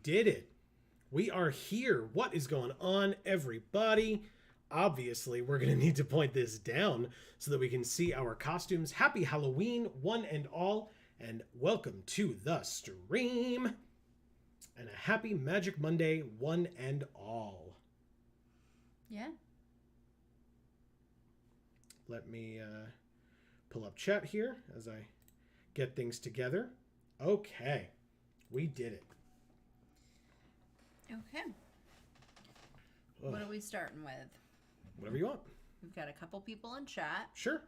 did it. We are here. What is going on, everybody? Obviously, we're going to need to point this down so that we can see our costumes. Happy Halloween, one and all, and welcome to the stream. And a happy Magic Monday, one and all. Yeah. Let me pull up chat here as I get things together. Okay. We did it. Okay. Ugh. What are we starting with? Whatever you want. We've got a couple people in chat. Sure.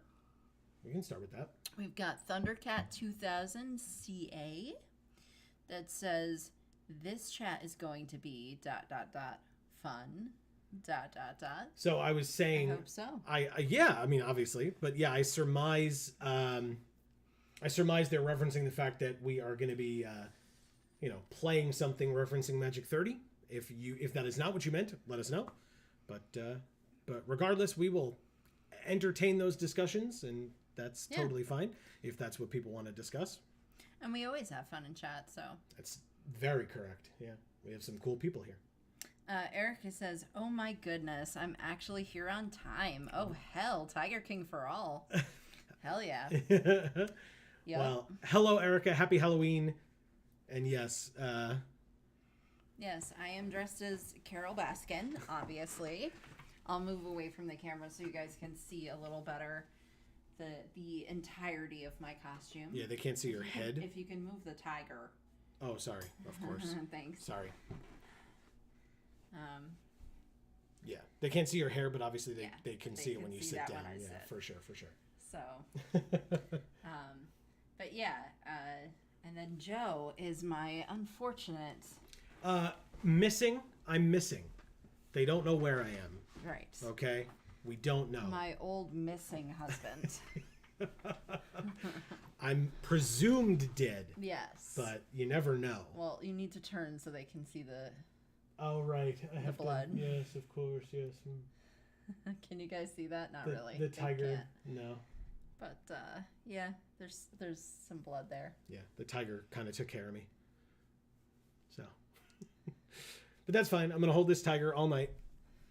We can start with that. We've got Thundercat 2000 CA that says, this chat is going to be ... fun ... So I was saying, I hope so. I mean, obviously, but yeah, I surmise they're referencing the fact that we are going to be, playing something referencing Magic 30. If that is not what you meant, let us know. But regardless, we will entertain those discussions, and that's totally fine if that's what people want to discuss. And we always have fun in chat, so. That's very correct. Yeah, we have some cool people here. Erica says, oh my goodness, I'm actually here on time. Oh, hell, Tiger King for all. Hell yeah. Yep. Well, hello, Erica. Happy Halloween. And yes. Yes, I am dressed as Carol Baskin, obviously. I'll move away from the camera so you guys can see a little better the entirety of my costume. Yeah, they can't see your head. If you can move the tiger. Oh, sorry. Of course. Thanks. Sorry. Yeah, they can't see your hair, but obviously they can see it when you sit down. Yeah, for sure. So, but yeah, and then Joe is my unfortunate. Missing. I'm missing. They don't know where I am. Right. Okay. We don't know. My old missing husband. I'm presumed dead. Yes. But you never know. Well, you need to turn so they can see the. Oh, right. I have the blood. Yes, of course. Yes. Can you guys see that? Not really. The tiger. No. But yeah, there's some blood there. Yeah, the tiger kind of took care of me. So. But that's fine. I'm gonna hold this tiger all night.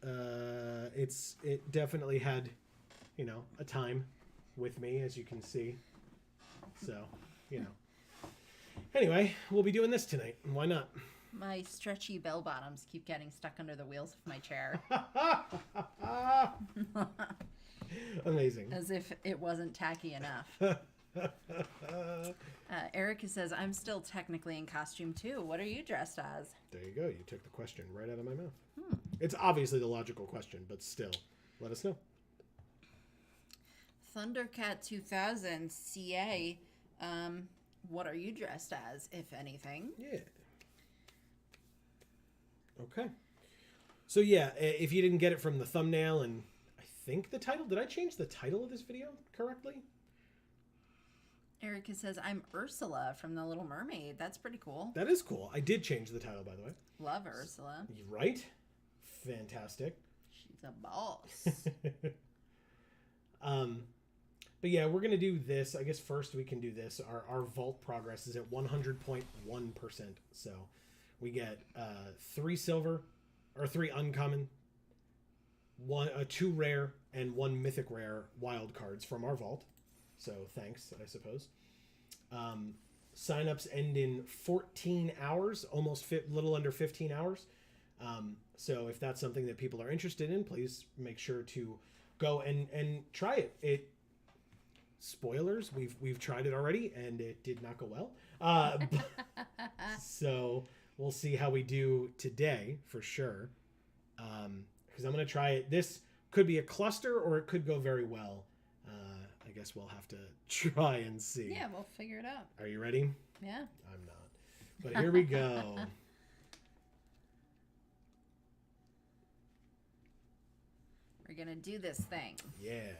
It definitely had, a time with me, as you can see. So, Anyway, we'll be doing this tonight. Why not? My stretchy bell bottoms keep getting stuck under the wheels of my chair. Amazing. As if it wasn't tacky enough. Erica says, I'm still technically in costume too. What are you dressed as? There you go. You took the question right out of my mouth. It's obviously the logical question, but still, let us know. Thundercat 2000 CA, what are you dressed as, if anything? Yeah. Okay. So yeah, if you didn't get it from the thumbnail and I think the title, did I change the title of this video correctly? Erica says, I'm Ursula from The Little Mermaid. That's pretty cool. That is cool. I did change the title, by the way. Love Ursula. Right? Fantastic. She's a boss. But yeah, we're going to do this. I guess first we can do this. Our vault progress is at 100.1%. So we get 3 silver, or 3 uncommon, 2 rare, and 1 mythic rare wild cards from our vault. So thanks, I suppose. Signups end in 14 hours, almost little under 15 hours. So if that's something that people are interested in, please make sure to go and try it. Spoilers, we've tried it already and it did not go well. So we'll see how we do today for sure. Because I'm going to try it. This could be a cluster or it could go very well. I guess we'll have to try and see. Yeah, we'll figure it out. Are you ready? Yeah. I'm not. But here we go. We're going to do this thing. Yeah.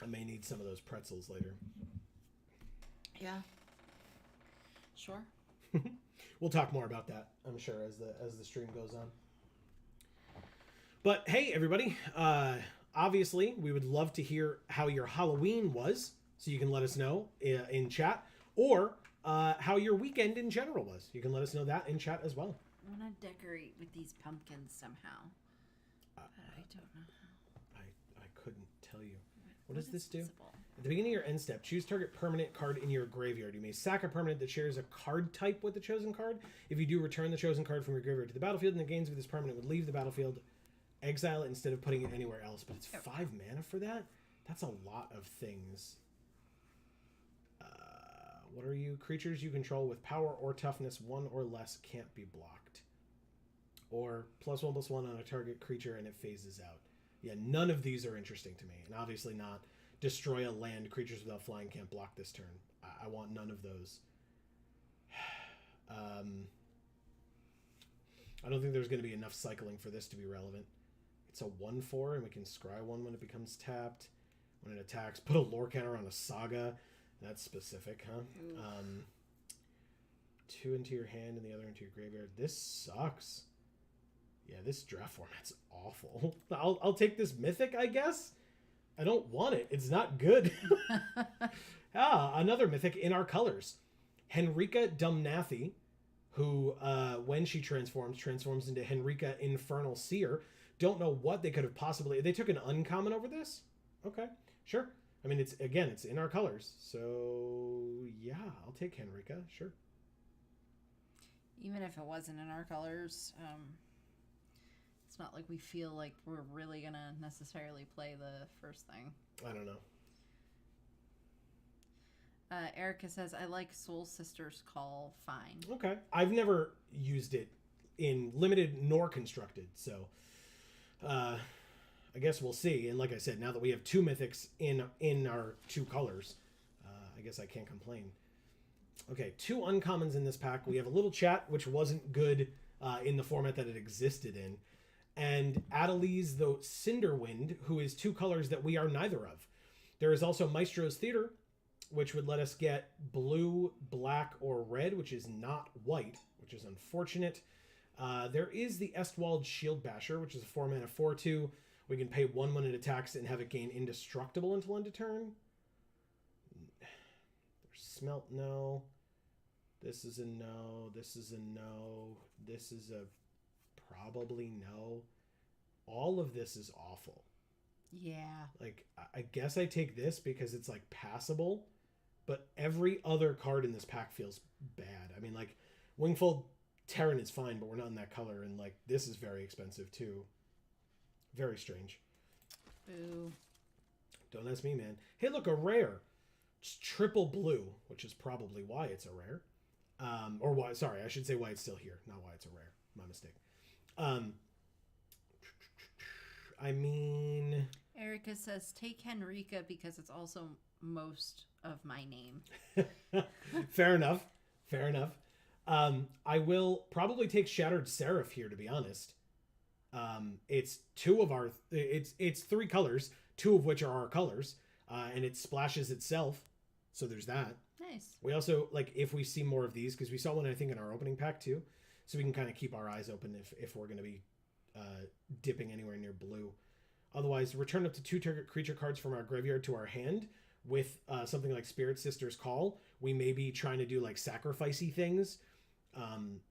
I may need some of those pretzels later. Yeah. Sure. We'll talk more about that, I'm sure, as the stream goes on. But hey, everybody. Obviously, we would love to hear how your Halloween was, so you can let us know in chat, or how your weekend in general was. You can let us know that in chat as well. I want to decorate with these pumpkins somehow, but I don't know how. I couldn't tell you. What does this do? Visible? At the beginning of your end step, choose target permanent card in your graveyard. You may sack a permanent that shares a card type with the chosen card. If you do, return the chosen card from your graveyard to the battlefield, and the gains of this permanent would leave the battlefield. Exile it instead of putting it anywhere else. But it's 5 mana for that? That's a lot of things. What are you? Creatures you control with power or toughness 1 or less can't be blocked. Or +1/+1 on a target creature and it phases out. Yeah, none of these are interesting to me. And obviously not destroy a land. Creatures without flying can't block this turn. I want none of those. I don't think there's going to be enough cycling for this to be relevant. It's a 1/4 and we can scry 1 when it becomes tapped. When it attacks, put a lore counter on a saga. That's specific, huh? 2 into your hand and the other into your graveyard. This sucks. Yeah, this draft format's awful. I'll take this mythic, I guess. I don't want it. It's not good. Another mythic in our colors. Henrika Dumnathi, who, when she transforms into Henrika Infernal Seer. Don't know what they could have possibly... They took an uncommon over this? Okay, sure. I mean, it's in our colors. So, yeah, I'll take Henrika, sure. Even if it wasn't in our colors, it's not like we feel like we're really going to necessarily play the first thing. I don't know. Erica says, I like Soul Sisters Call fine. Okay. I've never used it in limited nor constructed, so I guess we'll see. And like I said, now that we have 2 mythics in our 2 colors, I guess I can't complain. Okay, 2 uncommons in this pack. We have a little chat, which wasn't good in the format that it existed in. And Adeliz the Cinderwind, who is 2 colors that we are neither of. There is also Maestro's Theater, which would let us get blue, black, or red, which is not white, which is unfortunate. There is the Estwald Shield Basher, which is a 4 mana 4/2. We can pay 1 when it attacks and have it gain indestructible until end of turn. There's Smelt, no. This is a no. This is a no. This is a probably no. All of this is awful. Yeah. Like, I guess I take this because it's, like, passable, but every other card in this pack feels bad. I mean, like, Wingfold Terran is fine, but we're not in that color, and, like, this is very expensive, too. Very strange. Boo. Don't ask me, man. Hey, look, a rare. It's triple blue, which is probably why it's a rare. Or why, sorry, I should say why it's still here, not why it's a rare. My mistake. I mean... Erica says, take Henrika because it's also most of my name. Fair enough. Fair enough. I will probably take Shattered Seraph here, to be honest. It's 3 colors, 2 of which are our colors, and it splashes itself. So there's that. Nice. We also, like, if we see more of these, because we saw one, I think, in our opening pack too, so we can kind of keep our eyes open if we're going to be dipping anywhere near blue. Otherwise, return up to 2 target creature cards from our graveyard to our hand with something like Spirit Sister's Call. We may be trying to do, like, sacrificey things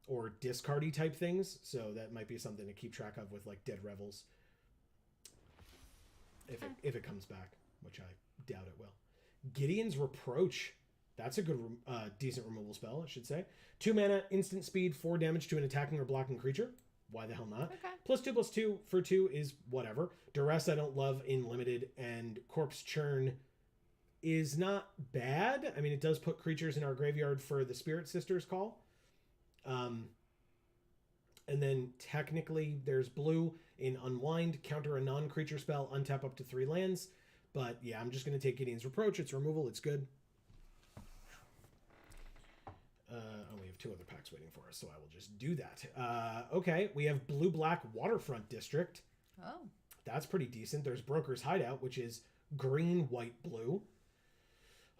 or discardy type things, so that might be something to keep track of with, like, Dead Revels. If it comes back, which I doubt it will. Gideon's Reproach. That's a good, decent removal spell, I should say. 2 mana, instant speed, 4 damage to an attacking or blocking creature. Why the hell not? Okay. +2/+2 for 2 is whatever. Duress I don't love in limited, and Corpse Churn is not bad. I mean, it does put creatures in our graveyard for the Spirit Sister's Call. And then technically there's blue in Unwind, counter a non-creature spell, untap up to 3 lands. But yeah, I'm just going to take Gideon's Reproach. It's removal. It's good. We have 2 other packs waiting for us, so I will just do that. Okay, we have Blue-Black Waterfront District. Oh. That's pretty decent. There's Broker's Hideout, which is green, white, blue.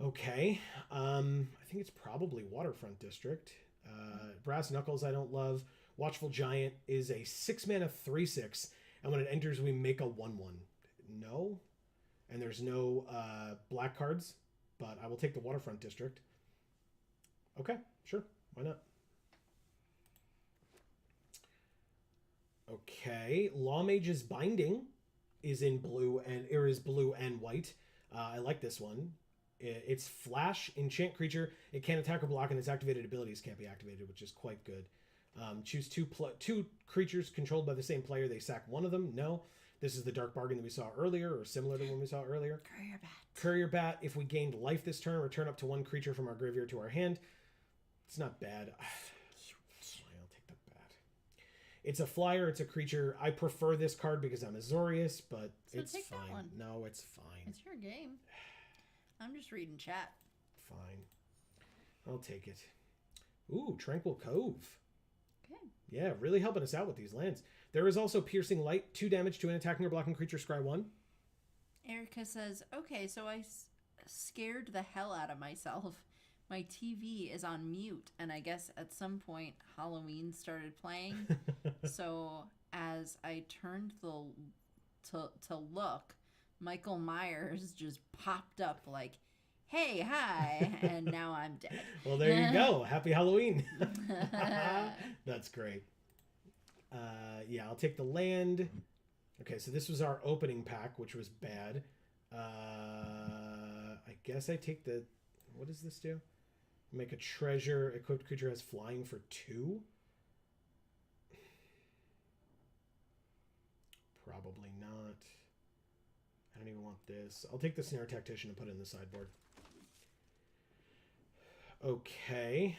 Okay. I think it's probably Waterfront District. Brass Knuckles I don't love. Watchful Giant is a 6 mana 3/6, and when it enters we make a 1/1. No. And there's no black cards, but I will take the Waterfront District. Okay, sure. Why not? Okay, Lawmage's Binding is in blue and white. I like this one. It's Flash, enchant creature. It can't attack or block, and its activated abilities can't be activated, which is quite good. Choose two creatures controlled by the same player. They sack one of them. No. This is the Dark Bargain that we saw earlier, or similar to when we saw earlier. Courier Bat. Courier Bat. If we gained life this turn, return up to one creature from our graveyard to our hand. It's not bad. I'll take the bat. It's a flyer. It's a creature. I prefer this card because I'm Azorius, but So it's take fine. that one. No, it's fine. It's your game. I'm just reading chat. Fine. I'll take it. Ooh, Tranquil Cove. Okay. Yeah, really helping us out with these lands. There is also Piercing Light, 2 damage to an attacking or blocking creature, scry 1. Erica says, okay, so I scared the hell out of myself. My TV is on mute, and I guess at some point Halloween started playing. So as I turned to look, Michael Myers just popped up like, hey, hi, and now I'm dead. Well, there you go. Happy Halloween. That's great. Yeah, I'll take the land. Okay, so this was our opening pack, which was bad. I guess I take the... What does this do? Make a treasure. Equipped creature has flying for 2. Probably not. I don't even want this. I'll take the Snare Tactician and put it in the sideboard. Okay.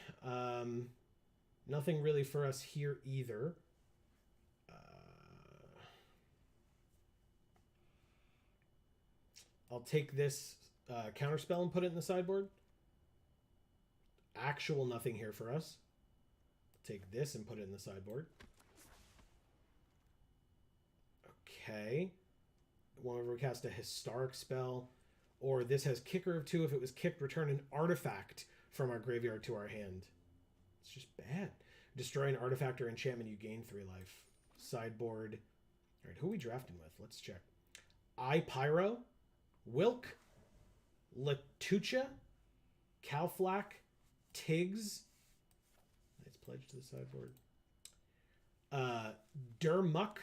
Nothing really for us here either. I'll take this counterspell and put it in the sideboard. Actual nothing here for us. Take this and put it in the sideboard. Okay. Whenever we cast a historic spell, or this has kicker of 2. If it was kicked, return an artifact from our graveyard to our hand. It's just bad. Destroy an artifact or enchantment, you gain 3 life. Sideboard. All right, who are we drafting with? Let's check. Pyro, Wilk, Latucha, Calflack, Tiggs. Nice pledge to the sideboard. Durmuck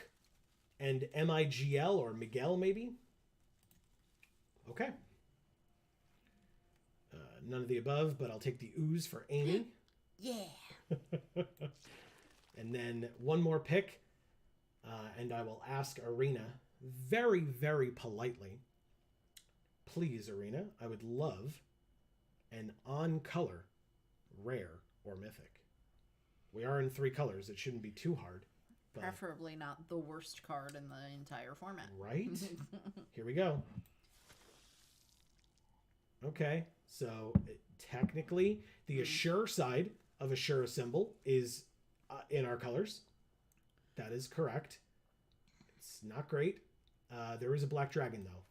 and Migl or Miguel maybe. Okay. None of the above, but I'll take the ooze for Amy. Yeah. And then one more pick, and I will ask Arena very, very politely. Please, Arena, I would love an on-color, rare, or mythic. We are in 3 colors. It shouldn't be too hard. But... Preferably not the worst card in the entire format. Right? Here we go. Okay, so technically, the Assure side of Assure Symbol is in our colors. That is correct. It's not great. There is a black dragon, though.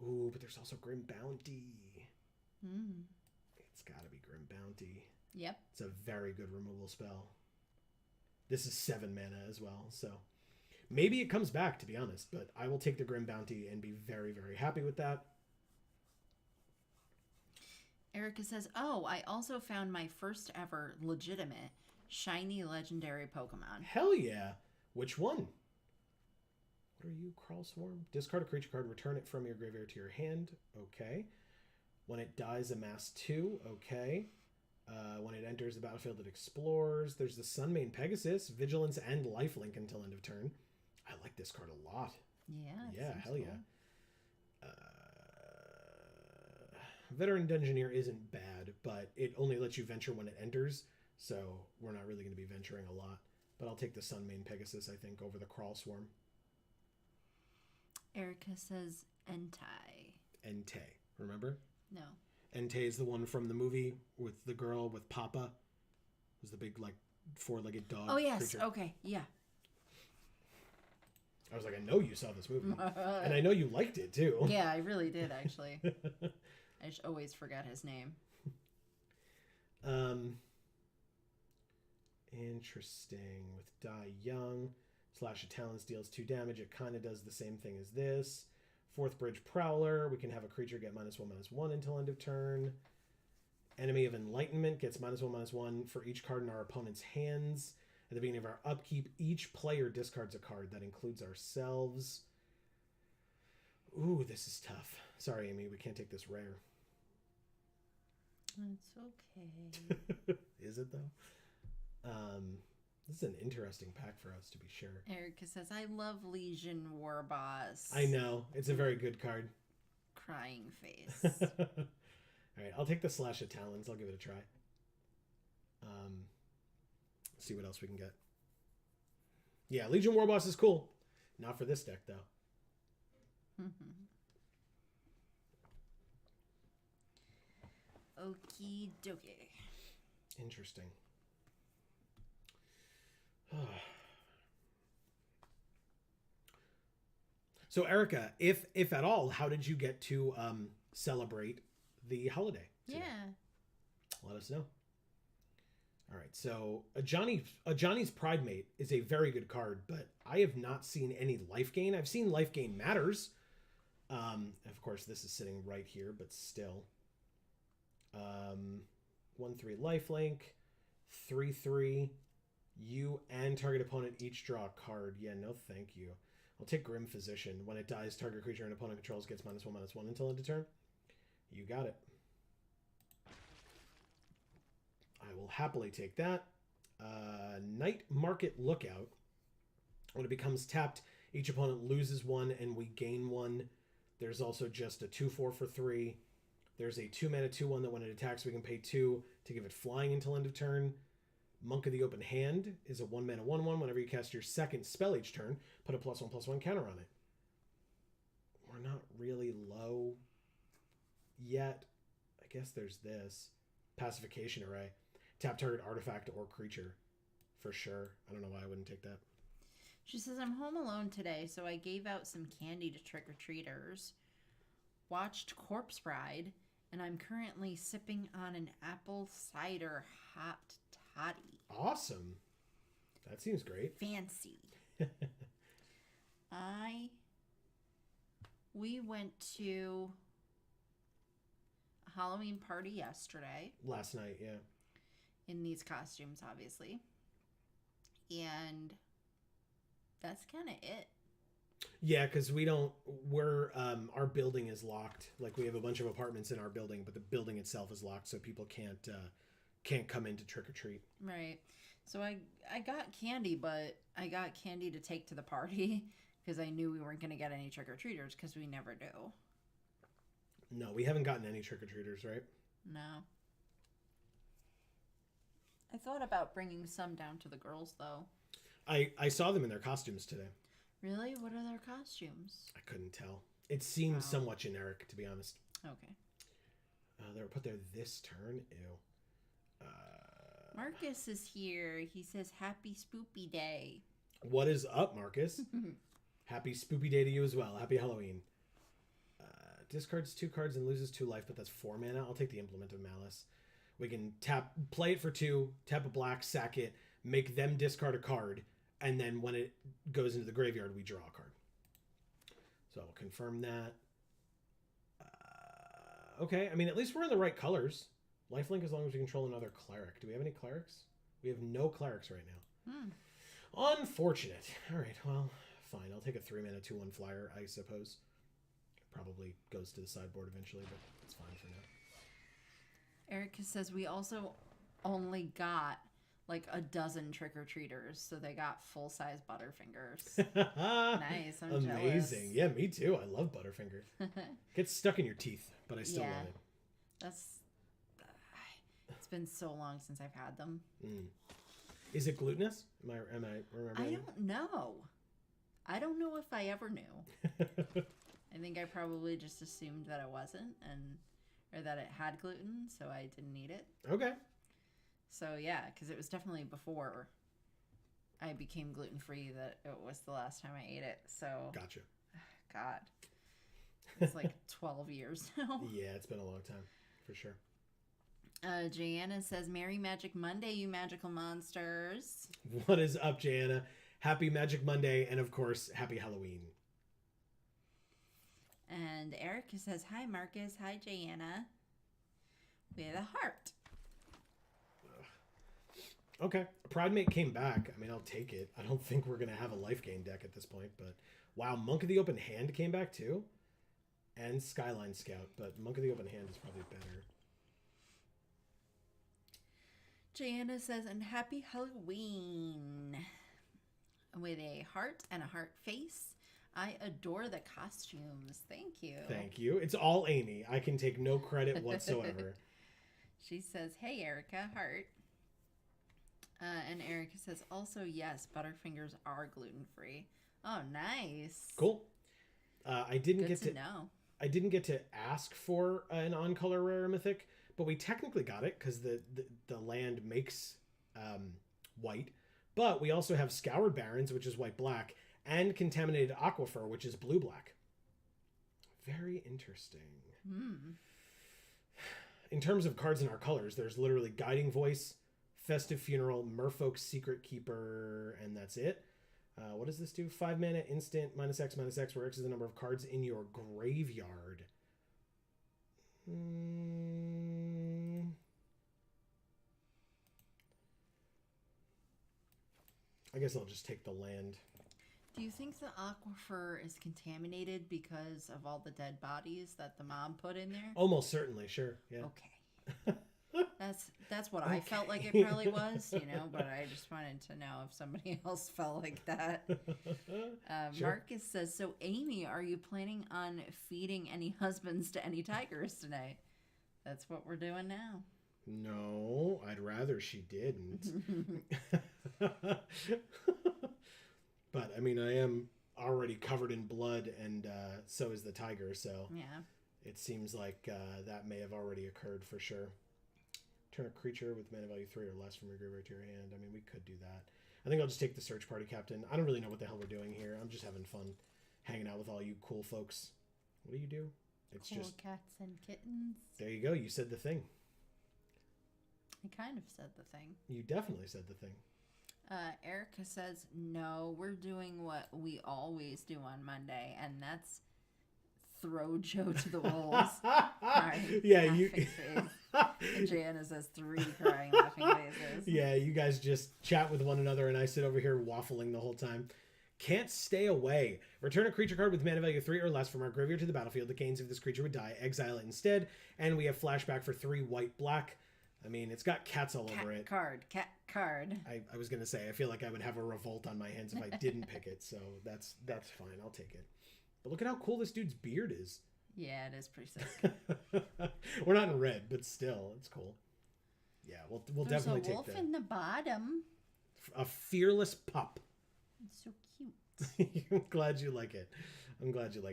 Ooh, but there's also Grim Bounty. It's got to be Grim Bounty. Yep. It's a very good removal spell. This is 7 mana as well, so maybe it comes back, to be honest, but I will take the Grim Bounty and be very, very happy with that. Erica says, oh, I also found my first ever legitimate shiny legendary Pokemon. Hell yeah. Which one? What are you, Crawl Swarm? Discard a creature card, return it from your graveyard to your hand. Okay. When it dies, amass 2. Okay. When it enters the battlefield, it explores. There's the Sunmane Pegasus, Vigilance and Lifelink until end of turn. I like this card a lot. Yeah. Hell cool. Yeah. Veteran Dungeoneer isn't bad, but it only lets you venture when it enters, so we're not really going to be venturing a lot. But I'll take the Sunmane Pegasus, I think, over the Crawl Swarm. Erica says Entei. Entei. Remember? No. Entei is the one from the movie with the girl with Papa. It was the big, like, 4-legged dog. Oh, yes. Creature. Okay. Yeah. I was like, I know you saw this movie. And I know you liked it, too. Yeah, I really did, actually. I just always forget his name. Interesting. With Die Young, Slash of Talons deals 2 damage. It kind of does the same thing as this. 4th Bridge Prowler. We can have a creature get -1/-1 until end of turn. Enemy of Enlightenment gets -1/-1 for each card in our opponent's hands. At the beginning of our upkeep, each player discards a card. That includes ourselves. Ooh, this is tough. Sorry, Amy, we can't take this rare. It's okay. Is it though? This is an interesting pack for us, to be sure. Erica says, I love Legion War Boss. I know. It's a very good card. Crying face. All right, I'll take the Slash of Talons. I'll give it a try. See what else we can get. Yeah, Legion War Boss is cool. Not for this deck, though. Okie dokie. Interesting. So, Erica, if at all, how did you get to celebrate the holiday today? Yeah. Let us know. All right, so a Johnny's Pride Mate is a very good card, but I have not seen any life gain. I've seen life gain matters. Of course, this is sitting right here, but still. 1/3 lifelink, 3/3. You and target opponent each draw a card. Yeah, no thank you. I'll take Grim Physician. When it dies, target creature an opponent controls gets -1/-1 until end of turn. You got it. I will happily take that. Night Market Lookout. When it becomes tapped, each opponent loses 1 and we gain 1. There's also just a 2/4 for 3. There's a 2-mana 2/1 that when it attacks, we can pay 2 to give it flying until end of turn. Monk of the Open Hand is a 1-mana 1/1. Whenever you cast your second spell each turn, put a +1/+1 counter on it. We're not really low yet. I guess there's this. Pacification Array. Tap target artifact or creature. For sure. I don't know why I wouldn't take that. She says, I'm home alone today, so I gave out some candy to trick-or-treaters. Watched Corpse Bride, and I'm currently sipping on an apple cider hot toddy. Awesome. That seems great. Fancy. We went to a Halloween party yesterday. Last night, yeah. In these costumes, obviously. And that's kind of it. Yeah, because our building is locked. Like, we have a bunch of apartments in our building, but the building itself is locked, so people can't come in to trick or treat. Right. So I got candy, but I got candy to take to the party because I knew we weren't going to get any trick or treaters because we never do. No, we haven't gotten any trick or treaters, right? No. I thought about bringing some down to the girls, though. I saw them in their costumes today. Really? What are their costumes? I couldn't tell. It seemed somewhat generic, to be honest. Okay. They were put there this turn. Ew. Marcus is here. He says, Happy Spoopy Day. What is up, Marcus? Happy Spoopy Day to you as well. Happy Halloween. Discards 2 cards and loses 2 life, but that's 4 mana. I'll take the Implement of Malice. We can play it for 2, tap a black, sack it, make them discard a card, and then when it goes into the graveyard, we draw a card. So I'll confirm that. Okay, I mean, at least we're in the right colors. Lifelink as long as we control another cleric. Do we have any clerics? We have no clerics right now. Unfortunate. All right, well, fine. I'll take a 3-mana 2/1 flyer, I suppose. Probably goes to the sideboard eventually, but it's fine for now. Erica says we also only got like a dozen trick-or-treaters, so they got full-size Butterfingers. Nice, I'm amazing. jealous. Yeah, me too. I love Butterfinger. Gets stuck in your teeth, but I still love it. It's been so long since I've had them. Is it glutinous? Am I remembering? I don't know. I don't know if I ever knew. I think I probably just assumed that it wasn't, or that it had gluten, so I didn't eat it. Okay. So yeah, because it was definitely before I became gluten-free that it was the last time I ate it. So Gotcha. God, it's like 12 years now. Yeah, it's been a long time for sure. Jana says, Merry Magic Monday, you magical monsters. What is up, Jana? Happy Magic Monday, and of course, happy Halloween. And Erica says, hi, Marcus. Hi, Jana. With a heart. Okay. Pride Mate came back. I mean, I'll take it. I don't think we're going to have a life gain deck at this point, but wow, Monk of the Open Hand came back too? and Skyline Scout, but Monk of the Open Hand is probably better. Jana says, and happy Halloween. With a heart and a heart face. I adore the costumes. Thank you. Thank you. It's all Amy. I can take no credit whatsoever. She says, hey, Erica, heart. And Erica says, also, yes, Butterfingers are gluten-free. Oh, nice. Cool. I didn't Good to know. I didn't get to ask for an on-color rare mythic, but we technically got it because the land makes white. But we also have Scoured Barrens, which is white-black, and Contaminated Aquifer, which is blue-black. Very interesting. In terms of cards in our colors, there's literally Guiding Voice, Festive Funeral, Merfolk's Secret Keeper, and that's it. What does this do? 5 mana, instant, -X, where X is the number of cards in your graveyard. I guess I'll just take the land. Do you think the aquifer is contaminated because of all the dead bodies that the mom put in there? Almost certainly, sure. Yeah. Okay. That's what I felt like it probably was, but I just wanted to know if somebody else felt like that. Sure. Marcus says, so Amy, are you planning on feeding any husbands to any tigers tonight? That's what we're doing now. No, I'd rather she didn't. But, I mean, I am already covered in blood, and so is the tiger, so yeah, it seems like that may have already occurred for sure. Turn a creature with mana value 3 or less from your graveyard to your hand. I mean, we could do that. I think I'll just take the search party captain. I don't really know what the hell we're doing here. I'm just having fun hanging out with all you cool folks. What do you do? It's cool just cats and kittens. There you go. You said the thing. I kind of said the thing. You definitely said the thing. Erica says, no, we're doing what we always do on Monday, and that's throw Joe to the wolves. Crying, yeah, you. And Jana says 3 crying, laughing faces. Yeah, you guys just chat with one another, and I sit over here waffling the whole time. Can't stay away. Return a creature card with mana value 3 or less from our graveyard to the battlefield. It gains if this creature would die. Exile it instead. And we have flashback for 3 white-black. I mean, it's got cats all over it. Cat card. I was going to say, I feel like I would have a revolt on my hands if I didn't pick it. So that's fine. I'll take it. But look at how cool this dude's beard is. Yeah, it is pretty sick. We're not in red, but still, it's cool. Yeah, we'll definitely take that. There's a wolf in the bottom. A fearless pup. It's so cute. I'm glad you like it.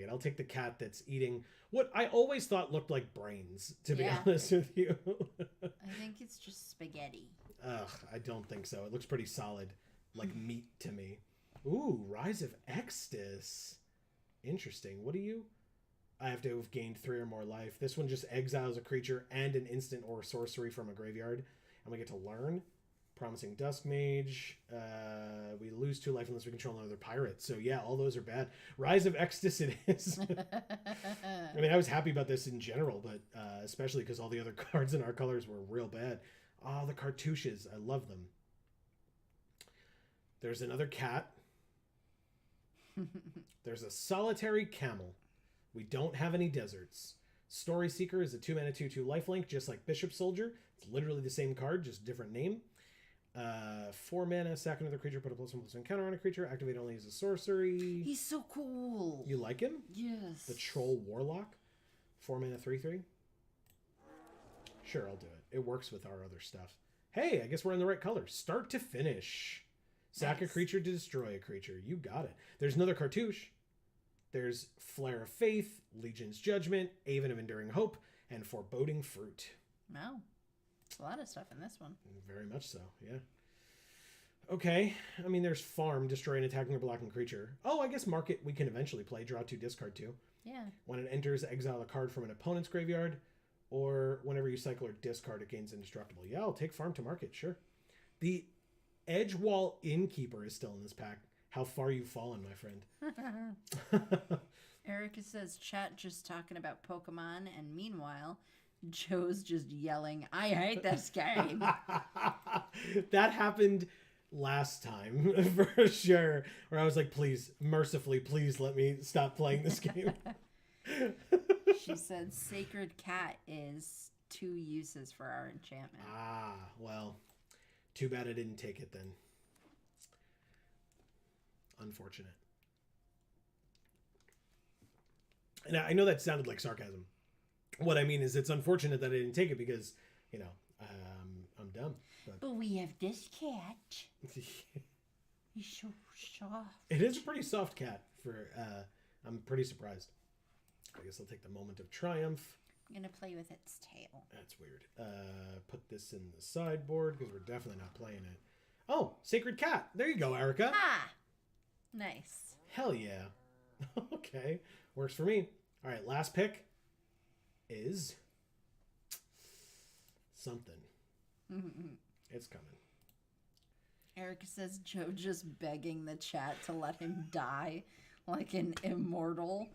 I'll take the cat that's eating what I always thought looked like brains, to be honest with you. I think it's just spaghetti. Ugh, I don't think so. It looks pretty solid, like meat to me. Ooh, Rise of Extus. Interesting. What do you... I have to have gained 3 or more life. This one just exiles a creature and an instant or sorcery from a graveyard. And we get to learn. Promising Dusk Mage. We lose 2 life unless we control another pirate. So yeah, all those are bad. Rise of Extus it is. I mean, I was happy about this in general, but especially because all the other cards in our colors were real bad. Oh, the cartouches. I love them. There's another cat. There's a solitary camel. We don't have any deserts. Story Seeker is a 2 mana 2/2 lifelink, just like Bishop Soldier. It's literally the same card, just different name. 4 mana, sack another creature, put a +1/+1 counter on a creature, activate only as a sorcery. He's so cool. You like him? Yes. The Troll Warlock. 4 mana 3/3. Sure, I'll do it. It works with our other stuff. Hey, I guess we're in the right color. Start to finish. Sack a creature to destroy a creature. You got it. There's another cartouche. There's Flare of Faith, Legion's Judgment, Haven of Enduring Hope, and Foreboding Fruit. Wow. A lot of stuff in this one. Very much so, yeah. Okay. I mean, there's Farm, destroy an attacking or blocking creature. Oh, I guess Market we can eventually play. Draw 2, discard 2. Yeah. When it enters, exile a card from an opponent's graveyard. Or whenever you cycle or discard, it gains indestructible. Yeah, I'll take Farm to Market, sure. The Edgewall Innkeeper is still in this pack. How far you've fallen, my friend. Erica says, chat just talking about Pokemon, and meanwhile, Joe's just yelling, I hate this game. That happened last time, for sure. Where I was like, please, mercifully, please let me stop playing this game. She said Sacred Cat is 2 uses for our enchantment. Ah, well, too bad I didn't take it then. Unfortunate. And I know that sounded like sarcasm. What I mean is it's unfortunate that I didn't take it because, I'm dumb. But we have this cat. He's so soft. It is a pretty soft cat. I'm pretty surprised. I guess I'll take the moment of triumph. I'm going to play with its tail. That's weird. Put this in the sideboard because we're definitely not playing it. Oh, Sacred Cat. There you go, Erica. Ah! Nice. Hell yeah. Okay. Works for me. All right, last pick is something. It's coming. Erica says Joe just begging the chat to let him die like an immortal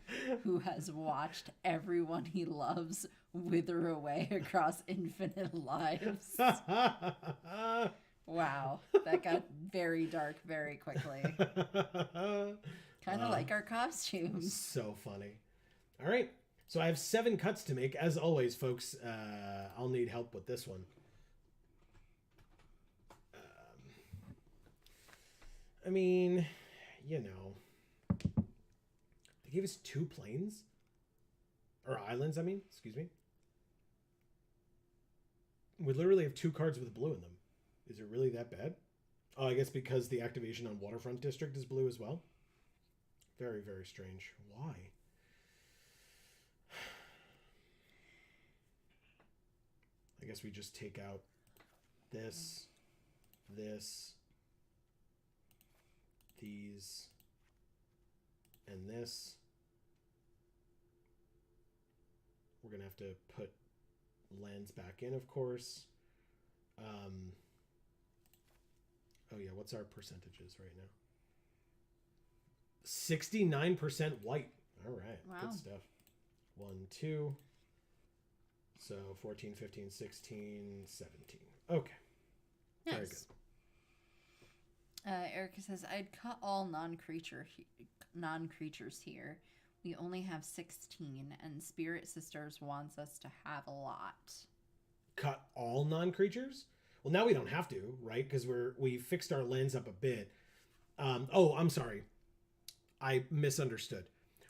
who has watched everyone he loves wither away across infinite lives. Wow, that got very dark very quickly. Kind of like our costumes. So funny. All right, so I have 7 cuts to make. As always, folks, I'll need help with this one. I mean, they gave us 2 planes. Or islands, excuse me. We literally have 2 cards with blue in them. Is it really that bad? Oh, I guess because the activation on Waterfront District is blue as well. Very, very strange. Why? I guess we just take out this, these, and this. We're going to have to put lands back in, of course. Oh yeah, what's our percentages right now? 69% white. All right, wow. Good stuff. 1, 2. So 14, 15, 16, 17. Okay. Nice. Very good. Erica says, I'd cut all non-creatures here. We only have 16, and Spirit Sisters wants us to have a lot. Cut all non-creatures? Well, now we don't have to, right? Because we fixed our lens up a bit. I'm sorry. I misunderstood.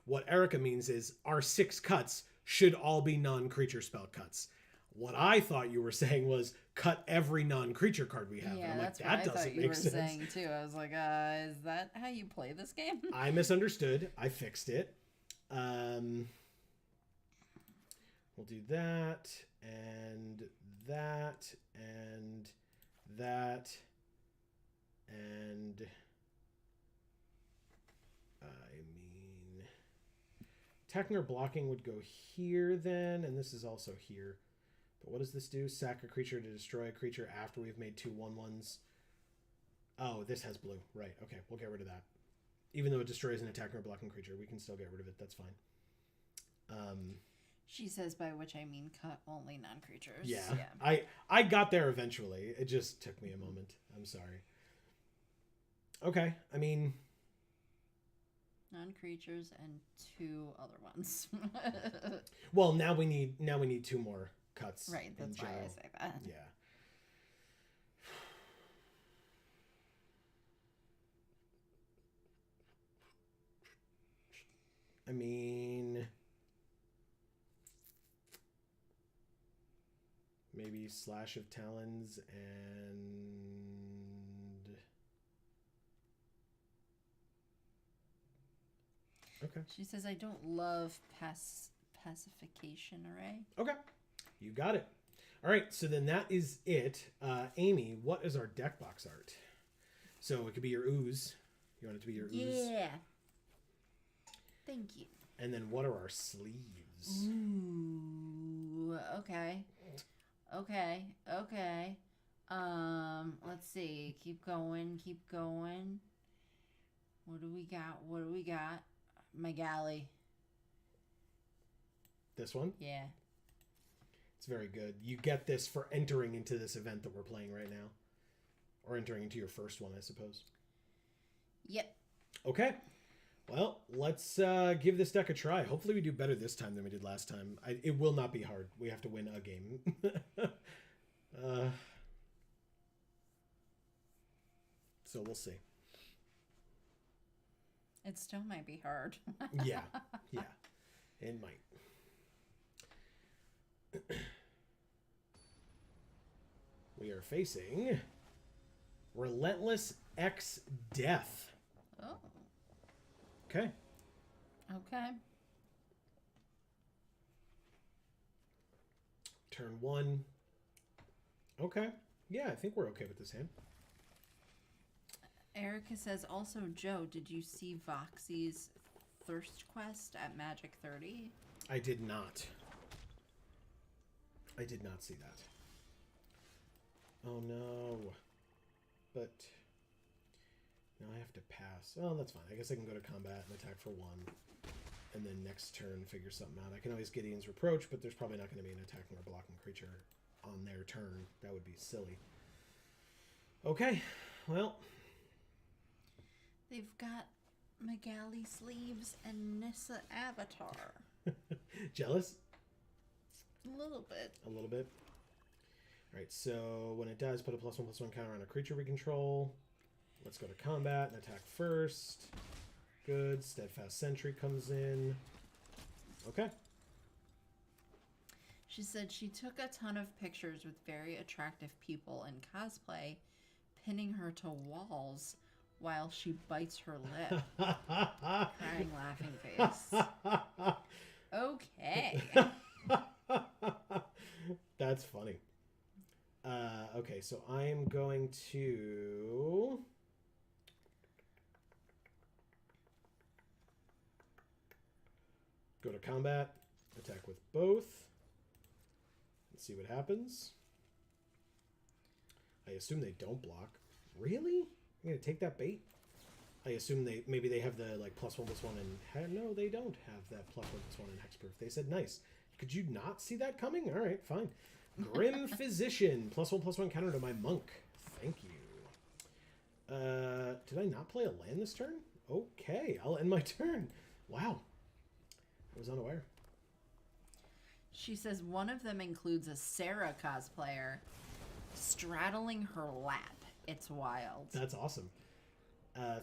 What Erica means is our 6 cuts should all be non-creature spell cuts. What I thought you were saying was cut every non-creature card we have. Yeah, I'm that's like, what that I doesn't thought you make were sense. saying too. I was like, is that how you play this game? I misunderstood. I fixed it. We'll do that and that and that and attacking or blocking would go here then, and this is also here. But what does this do? Sack a creature to destroy a creature after we've made 2 1/1s. Oh, this has blue. Right. Okay, we'll get rid of that. Even though it destroys an attacking or blocking creature, we can still get rid of it. That's fine. She says, by which I mean cut only non-creatures. Yeah. I got there eventually. It just took me a moment. I'm sorry. Okay. Non-creatures and 2 other ones. Well, now we need 2 more cuts. Right, that's why I say that. Yeah. Maybe Slash of Talons and... Okay. She says, I don't love pacification array. Okay. You got it. All right, so then that is it. Amy, what is our deck box art? So it could be your ooze. You want it to be your ooze? Yeah. Thank you. And then what are our sleeves? Ooh, okay. Let's see. Keep going. What do we got? My galley. This one? Yeah. It's very good. You get this for entering into this event that we're playing right now. Or entering into your first one, I suppose. Yep. Okay. Well, let's give this deck a try. Hopefully we do better this time than we did last time. It will not be hard. We have to win a game. So we'll see. It still might be hard. Yeah, it might. We are facing Relentless X Death. Oh. Okay. Okay. Turn 1. Okay. Yeah, I think we're okay with this hand. Erica says, also, Joe, did you see Voxy's Thirst Quest at Magic 30? I did not. I did not see that. Oh, no. But now I have to pass. Oh, that's fine. I guess I can go to combat and attack for 1. And then next turn figure something out. I can always Gideon's Reproach, but there's probably not going to be an attacking or blocking creature on their turn. That would be silly. Okay. Well... They've got Magali Sleeves and Nissa Avatar. Jealous? A little bit. A little bit. Alright, so when it dies, put a +1/+1 counter on a creature we control. Let's go to combat and attack first. Good. Steadfast Sentry comes in. Okay. She said she took a ton of pictures with very attractive people in cosplay, pinning her to walls while she bites her lip. Crying, laughing face. Okay. That's funny. Okay, so I'm going to... go to combat, attack with both. Let's see what happens. I assume they don't block. Really? I'm gonna take that bait? I assume maybe they have the like +1/+1 and no, they don't have that +1/+1 in hexproof. They said nice. Could you not see that coming? All right, fine. Grim Physician +1/+1 counter to my monk. Thank you. Did I not play a land this turn? Okay, I'll end my turn. Wow, I was unaware. She says one of them includes a Sarah cosplayer straddling her lap. It's wild. That's awesome.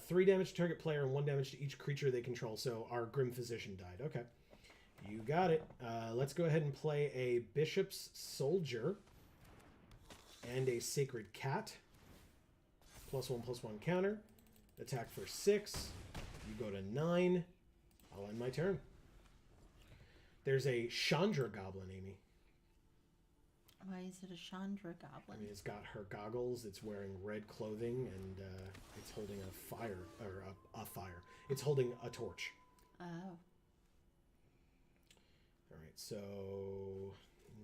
3 damage to target player and 1 damage to each creature they control. So our Grim Physician died. Okay. You got it. Let's go ahead and play a Bishop's Soldier and a Sacred Cat. +1/+1 counter. Attack for 6. You go to 9. I'll end my turn. There's a Chandra Goblin, Amy. Why is it a Chandra Goblin? I mean, it's got her goggles, it's wearing red clothing, and it's holding a fire, or a fire. It's holding a torch. Oh. Alright, so...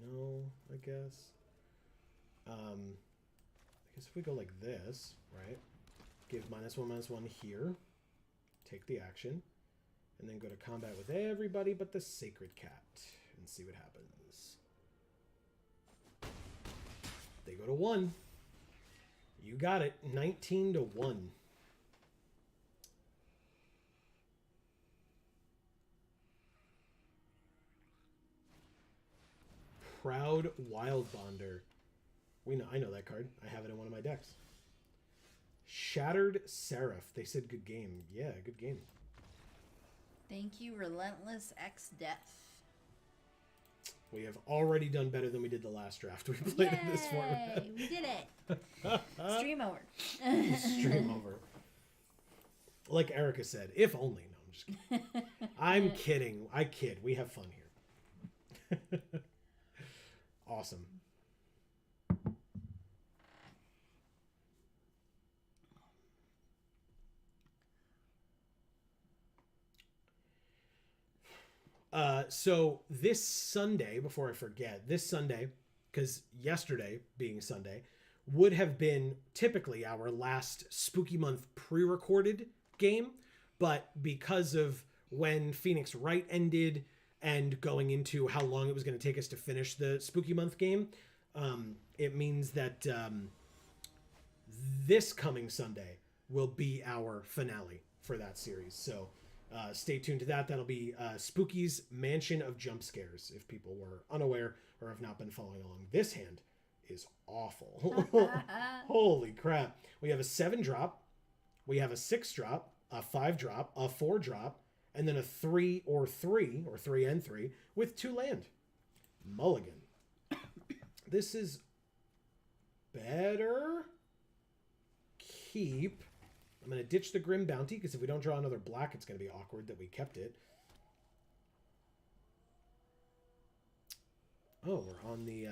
no, I guess. I guess if we go like this, right? Give -1/-1 here. Take the action. And then go to combat with everybody but the Sacred Cat. And see what happens. They go to 1. You got it. 19-1. Proud Wildbonder. I know that card. I have it in one of my decks. Shattered Seraph. They said good game. Yeah, good game. Thank you, Relentless X Death. We have already done better than we did the last draft we played in this format. We did it. Stream over. Stream over. Like Erica said, if only. No, I'm just kidding. I'm kidding. I kid. We have fun here. Awesome. So this Sunday, before I forget, this Sunday, because yesterday being Sunday, would have been typically our last Spooky Month pre-recorded game, but because of when Phoenix Wright ended and going into how long it was going to take us to finish the Spooky Month game, it means that this coming Sunday will be our finale for that series. So Stay tuned to that. That'll be Spooky's Mansion of Jump Scares, if people were unaware or have not been following along. This hand is awful. Holy crap. We have a 7-drop. We have a 6-drop, a 5-drop, a 4-drop, and then a 3 or 3, or 3 and 3, with 2 land. Mulligan. This is better. Keep. I'm going to ditch the Grim Bounty, because if we don't draw another black, it's going to be awkward that we kept it. Oh, we're on the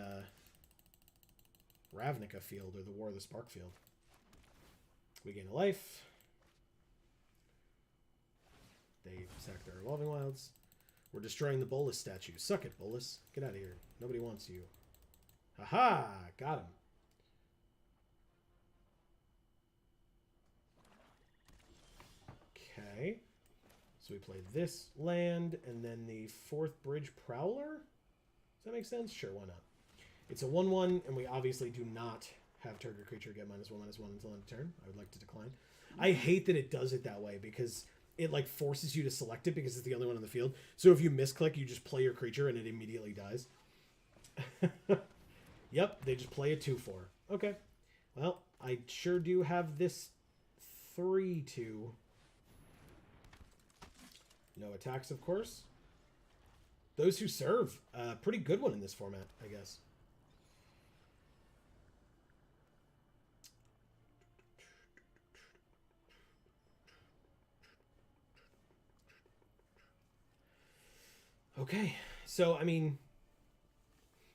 Ravnica field, or the War of the Spark field. We gain a life. They sack their Evolving Wilds. We're destroying the Bolus statue. Suck it, Bolus. Get out of here. Nobody wants you. Haha! Got him. Okay. So we play this land, and then the 4th Bridge Prowler? Does that make sense? Sure, why not? It's a 1/1, and we obviously do not have target creature get -1/-1 until end of turn. I would like to decline. I hate that it does it that way, because it like forces you to select it because it's the only one on the field. So if you misclick, you just play your creature and it immediately dies. Yep, they just play a 2/4. Okay. Well, I sure do have this 3/2. No attacks, of course. Those Who Serve. Pretty good one in this format, I guess. Okay, so, I mean,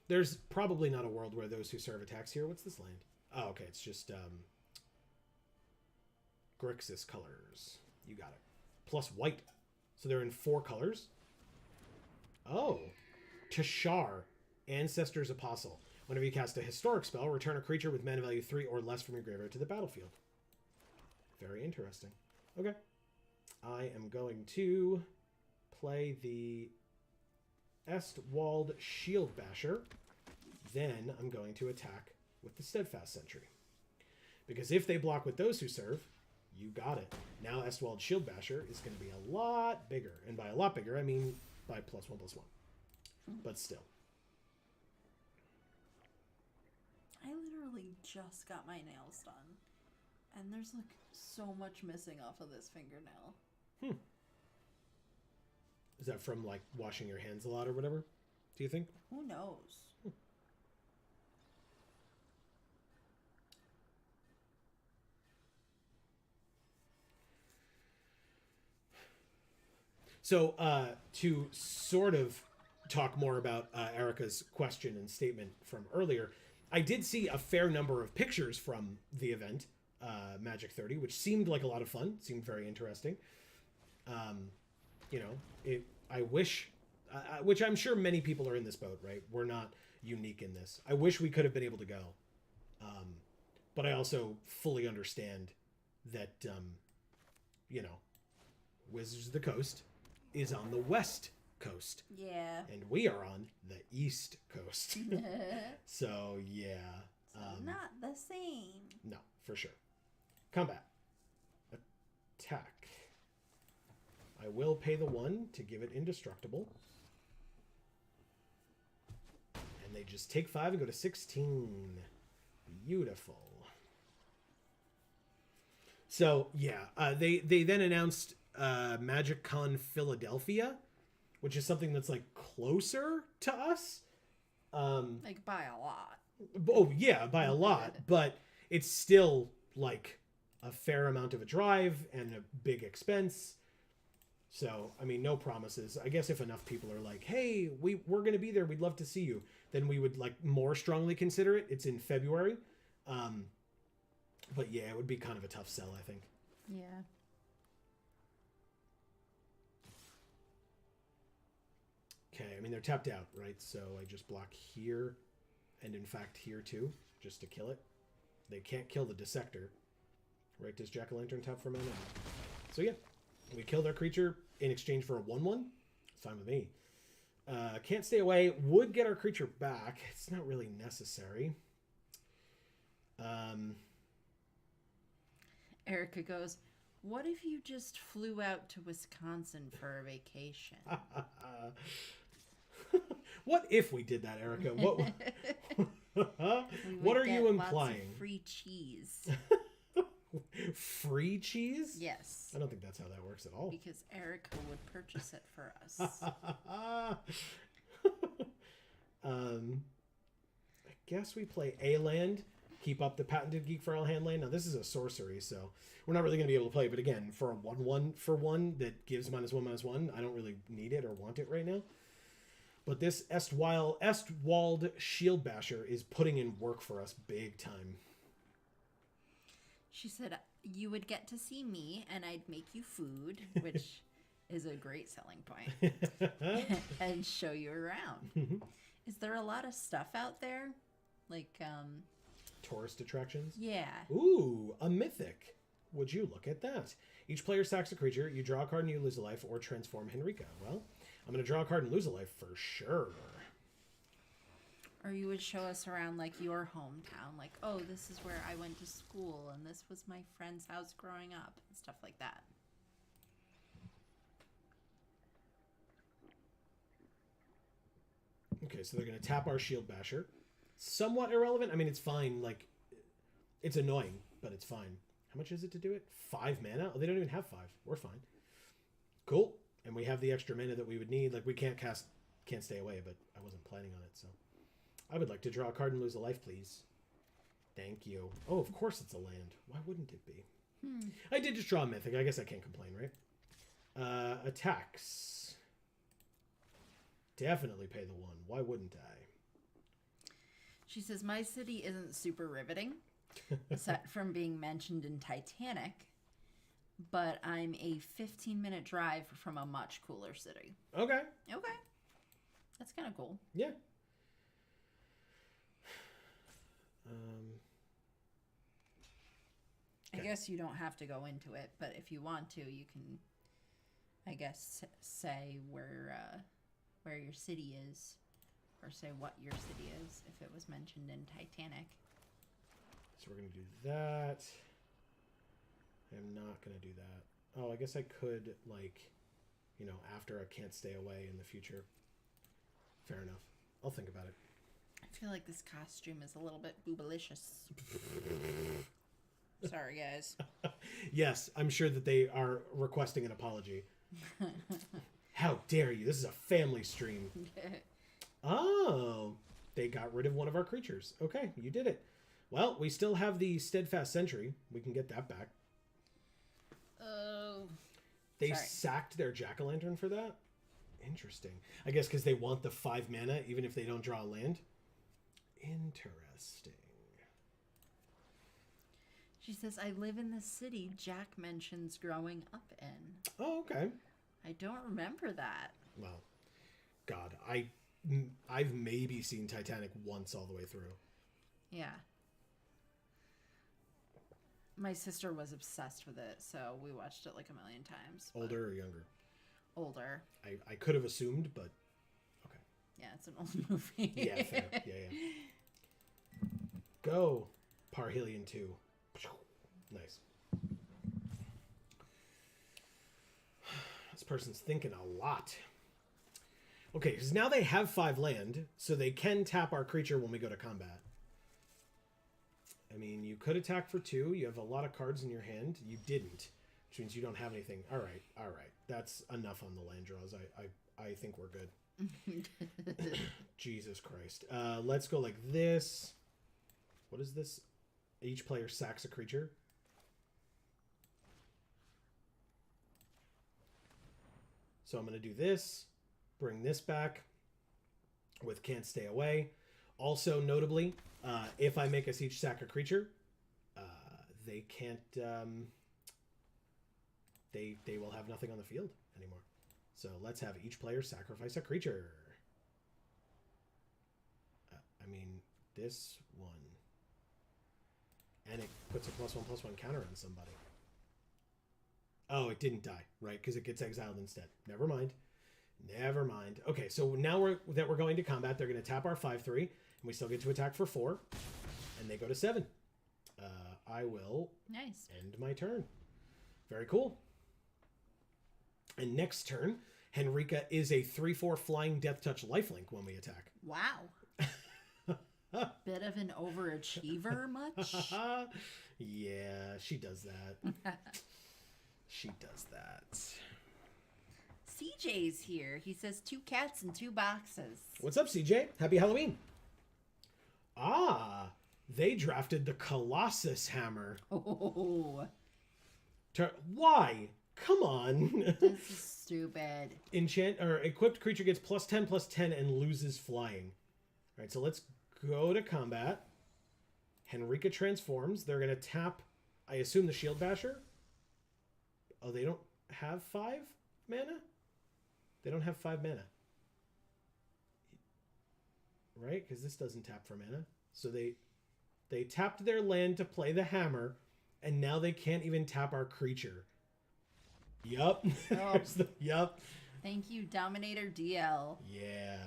there's probably not a world where Those Who Serve attacks here. What's this land? Oh, okay, it's just Grixis colors. You got it. Plus white. So they're in 4 colors. Oh. Tashar, Ancestor's Apostle. Whenever you cast a historic spell, return a creature with mana value 3 or less from your graveyard to the battlefield. Very interesting. Okay. I am going to play the Estwald Shield Basher. Then I'm going to attack with the Steadfast Sentry. Because if they block with Those Who Serve, you got it. Now Estwald Shield Basher is going to be a lot bigger. And by a lot bigger, I mean by +1/+1. But still. I literally just got my nails done. And there's like so much missing off of this fingernail. Is that from like washing your hands a lot or whatever? Do you think? Who knows? So to sort of talk more about Erica's question and statement from earlier, I did see a fair number of pictures from the event, Magic 30, which seemed like a lot of fun, seemed very interesting. You know, I wish, which I'm sure many people are in this boat, right? We're not unique in this. I wish we could have been able to go. But I also fully understand that, you know, Wizards of the Coast is on the West Coast. Yeah. And we are on the East Coast. So, yeah. Not the same. No, for sure. Combat. Attack. I will pay the 1 to give it indestructible. And they just take 5 and go to 16. Beautiful. So, yeah. They then announced Magic Con Philadelphia, which is something that's like closer to us. Like by a lot. Oh, yeah, by a lot. But it's still like a fair amount of a drive and a big expense. So, I mean, no promises. I guess if enough people are like, hey, we're going to be there, we'd love to see you, then we would like more strongly consider it. It's in February. But yeah, it would be kind of a tough sell, I think. Yeah. Okay, I mean, they're tapped out, right? So I just block here, and in fact here too, just to kill it. They can't kill the Dissector, right? Does Jack-o'-lantern tap for mana? So yeah, we kill their creature in exchange for a 1/1. It's fine with me. Can't stay away. Would get our creature back. It's not really necessary. Erica goes, What if you just flew out to Wisconsin for a vacation? What if we did that, Erica? What? What are you implying? Lots of free cheese. Free cheese? Yes. I don't think that's how that works at all. Because Erica would purchase it for us. I guess we play a land, keep up the patented Geek for All hand land. Now this is a sorcery, so we're not really going to be able to play. But again, for a 1/1 for 1 that gives -1/-1, I don't really need it or want it right now. But this Estwald Shield Basher is putting in work for us big time. She said you would get to see me and I'd make you food, which is a great selling point, and show you around. Is there a lot of stuff out there? Like, tourist attractions? Yeah. Ooh, a mythic. Would you look at that? Each player sacks a creature, you draw a card and you lose a life, or transform Henrika. Well, I'm going to draw a card and lose a life for sure. Or you would show us around, like, your hometown. Like, oh, this is where I went to school, and this was my friend's house growing up, and stuff like that. Okay, so they're going to tap our Shield Basher. Somewhat irrelevant. I mean, it's fine. Like, it's annoying, but it's fine. How much is it to do it? 5 mana? Oh, they don't even have 5. We're fine. Cool. And we have the extra mana that we would need. Like, we can't stay away, but I wasn't planning on it, so. I would like to draw a card and lose a life, please. Thank you. Oh, of course it's a land. Why wouldn't it be? I did just draw a mythic. I guess I can't complain, right? Attacks. Definitely pay the 1. Why wouldn't I? She says, my city isn't super riveting, aside from being mentioned in Titanic, but I'm a 15-minute drive from a much cooler city. Okay. Okay. That's kind of cool. Yeah. I guess you don't have to go into it, but if you want to, you can, I guess, say where your city is, or say what your city is if it was mentioned in Titanic. So we're going to do that. I'm not going to do that. Oh, I guess I could, like, you know, after I can't stay away in the future. Fair enough. I'll think about it. I feel like this costume is a little bit boobalicious. Sorry, guys. Yes, I'm sure that they are requesting an apology. How dare you? This is a family stream. Oh, they got rid of one of our creatures. Okay, you did it. Well, we still have the Steadfast Sentry. We can get that back. Oh. They sacked their Jack-o'-lantern for that? Interesting. I guess because they want the 5 mana even if they don't draw a land? Interesting. She says, I live in the city Jack mentions growing up in. Oh, okay. I don't remember that. Well, God, I've maybe seen Titanic once all the way through. Yeah. My sister was obsessed with it, so we watched it like a million times. Older or younger? Older. I could have assumed, but okay. Yeah, it's an old movie. Yeah, fair. Yeah. Go, Parhelion 2. Nice. This person's thinking a lot. Okay, because now they have 5 land, so they can tap our creature when we go to combat. I mean, you could attack for 2. You have a lot of cards in your hand. You didn't, which means you don't have anything. All right. That's enough on the land draws. I think we're good. Jesus Christ. Let's go like this. What is this? Each player sacks a creature. So I'm going to do this, bring this back with can't stay away. Also, notably, if I make us each sack a creature, they can't, they will have nothing on the field anymore. So let's have each player sacrifice a creature. I mean, this one. And it puts a +1/+1 counter on somebody. Oh, it didn't die, right? Because it gets exiled instead. Never mind. Okay, so now we're going to combat, they're going to tap our 5/3, and we still get to attack for 4, and they go to 7. I will end my turn. Very cool. And next turn, Henrika is a 3/4 flying death touch lifelink when we attack. Wow. Bit of an overachiever much? Yeah, she does that. She does that. CJ's here. He says 2 cats and 2 boxes. What's up, CJ? Happy Halloween. Ah, they drafted the Colossus Hammer. Oh. Why? Come on. This is stupid. Equipped creature gets +10/+10 and loses flying. All right, so let's go to combat. Henrika transforms. They're going to tap, I assume, the Shield Basher. Oh, they don't have 5 mana? They don't have 5 mana. Right? Because this doesn't tap for mana. So they tapped their land to play the hammer, and now they can't even tap our creature. Yup. Oh. Yup. Thank you, Dominator DL. Yeah.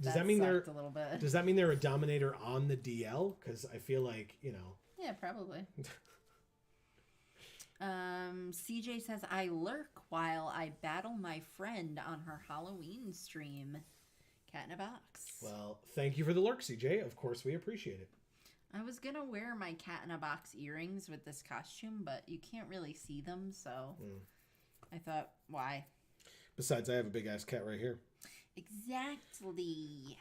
Does that mean they're a little bit? Does that mean they're a Dominator on the DL? Because I feel like, Yeah, probably. CJ says, I lurk while I battle my friend on her Halloween stream. Cat in a box. Well, thank you for the lurk, CJ. Of course, we appreciate it. I was going to wear my cat in a box earrings with this costume, but you can't really see them, so I thought, why? Besides, I have a big-ass cat right here. Exactly.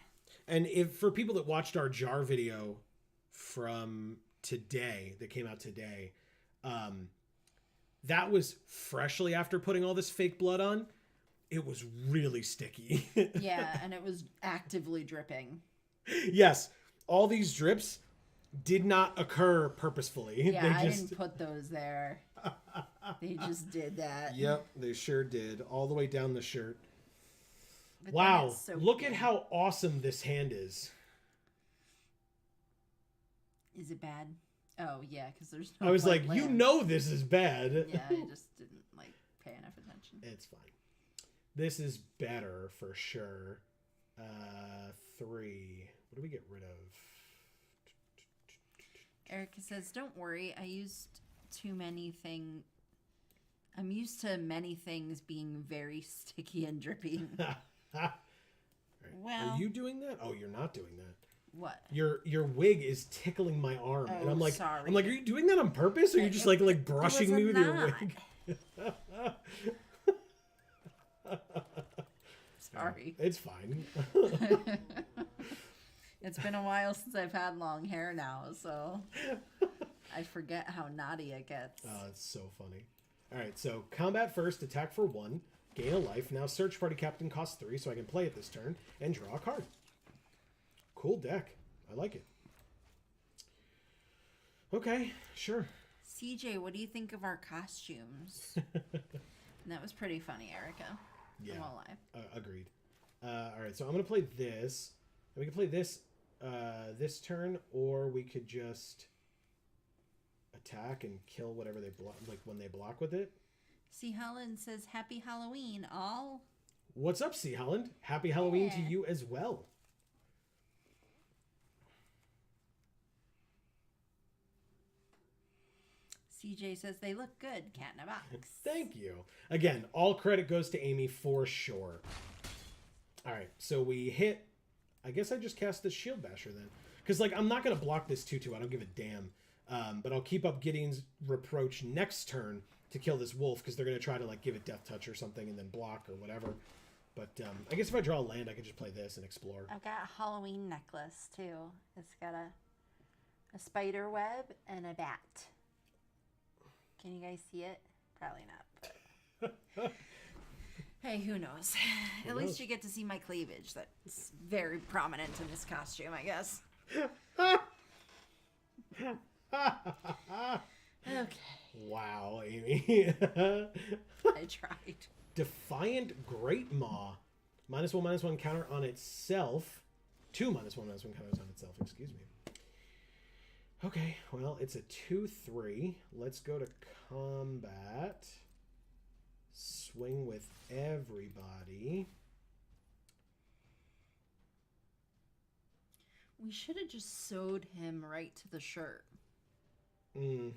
And for people that watched our jar video from today, that came out today, that was freshly after putting all this fake blood on. It was really sticky. Yeah, and it was actively dripping. Yes, all these drips did not occur purposefully. Yeah, I didn't put those there. They just did that. Yep, they sure did. All the way down the shirt. But wow, so look good. at how awesome this hand is. Is it bad? Oh, yeah, because there's no I was like, land. you know this is bad. Yeah, I just didn't, pay enough attention. It's fine. This is better for sure. 3. What do we get rid of? Erica says, don't worry, I'm used to many things being very sticky and drippy. Right. Well, are you doing that? Oh, you're not doing that. What? Your wig is tickling my arm, and I'm like, sorry. are you doing that on purpose, or are you just like brushing me with your wig? Sorry. It's fine. It's been a while since I've had long hair now, so I forget how naughty it gets. Oh, it's so funny. All right, so combat first, attack for 1, gain a life. Now search party captain costs 3, so I can play it this turn and draw a card. Cool deck. I like it. Okay, sure. CJ, what do you think of our costumes? And that was pretty funny, Erica. Yeah. I'm all alive. Agreed. All right, so I'm gonna play this. We can play this this turn, or we could just attack and kill whatever they block, like when they block with it. C. Holland says, Happy Halloween, all. What's up, C. Holland? Happy Halloween to Yeah. you as well. CJ says, they look good, cat in a box. Thank you. Again, all credit goes to Amy for sure. All right, so we hit... I guess I just cast the Shield Basher then. Because, I'm not going to block this 2/2. I don't give a damn. But I'll keep up Gideon's Reproach next turn to kill this wolf, because they're going to try to, give it Death Touch or something and then block or whatever. But I guess if I draw a land, I could just play this and explore. I've got a Halloween necklace, too. It's got a spider web and a bat. Can you guys see it? Probably not. But... Hey, who knows? At least you get to see my cleavage. That's very prominent in this costume, I guess. Okay. Wow, Amy. I tried. Defiant Great Maw. -1/-1 counter on itself. 2 -1/-1 counters on itself, excuse me. Okay, well, it's a 2/3. Let's go to combat. Swing with everybody. We should have just sewed him right to the shirt. No,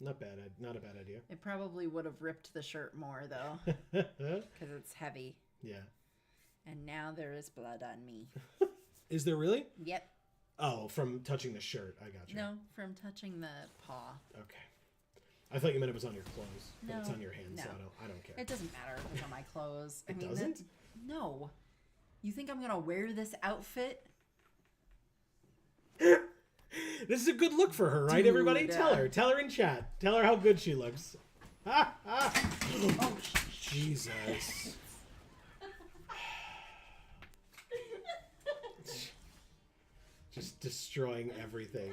Not bad. Not a bad idea. It probably would have ripped the shirt more, though, because it's heavy. Yeah. And now there is blood on me. Is there really? Yep. Oh, from touching the shirt. I got you. No, from touching the paw. Okay. I thought you meant it was on your clothes, but No, it's on your hands, so no. I don't care. It doesn't matter if it's on my clothes. It doesn't? No. You think I'm going to wear this outfit? This is a good look for her, right, Dude, everybody? Tell her in chat. Tell her how good she looks. Oh, Jesus. Just destroying everything.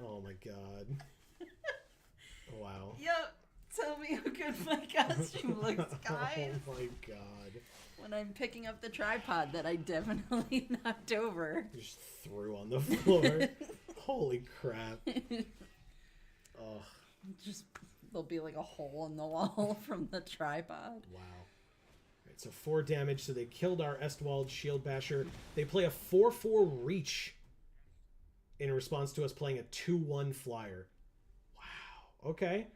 Oh my god. Wow. Yep. Tell me how good my costume looks, guys. Oh my god. When I'm picking up the tripod that I definitely knocked over. Just threw on the floor. Holy crap. Oh. Just, there'll be like a hole in the wall from the tripod. Wow. Right, so 4 damage. So they killed our Estwald Shield Basher. They play a 4/4 reach in response to us playing a 2/1 flyer. Wow. Okay.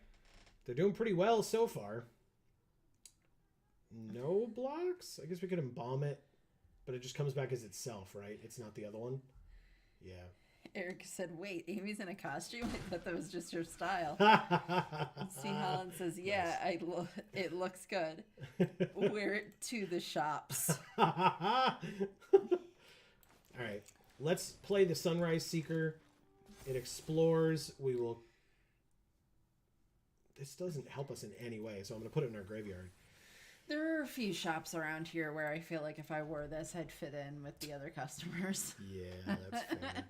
They're doing pretty well so far. No blocks? I guess we could embalm it, but it just comes back as itself, right? It's not the other one? Yeah. Eric said, wait, Amy's in a costume? I thought that was just her style. Steve Holland says, yeah, Nice. it looks good. Wear it to the shops. All right. Let's play the Sunrise Seeker. It explores. We will... This doesn't help us in any way, so I'm going to put it in our graveyard. There are a few shops around here where I feel like if I wore this, I'd fit in with the other customers. Yeah, that's fair.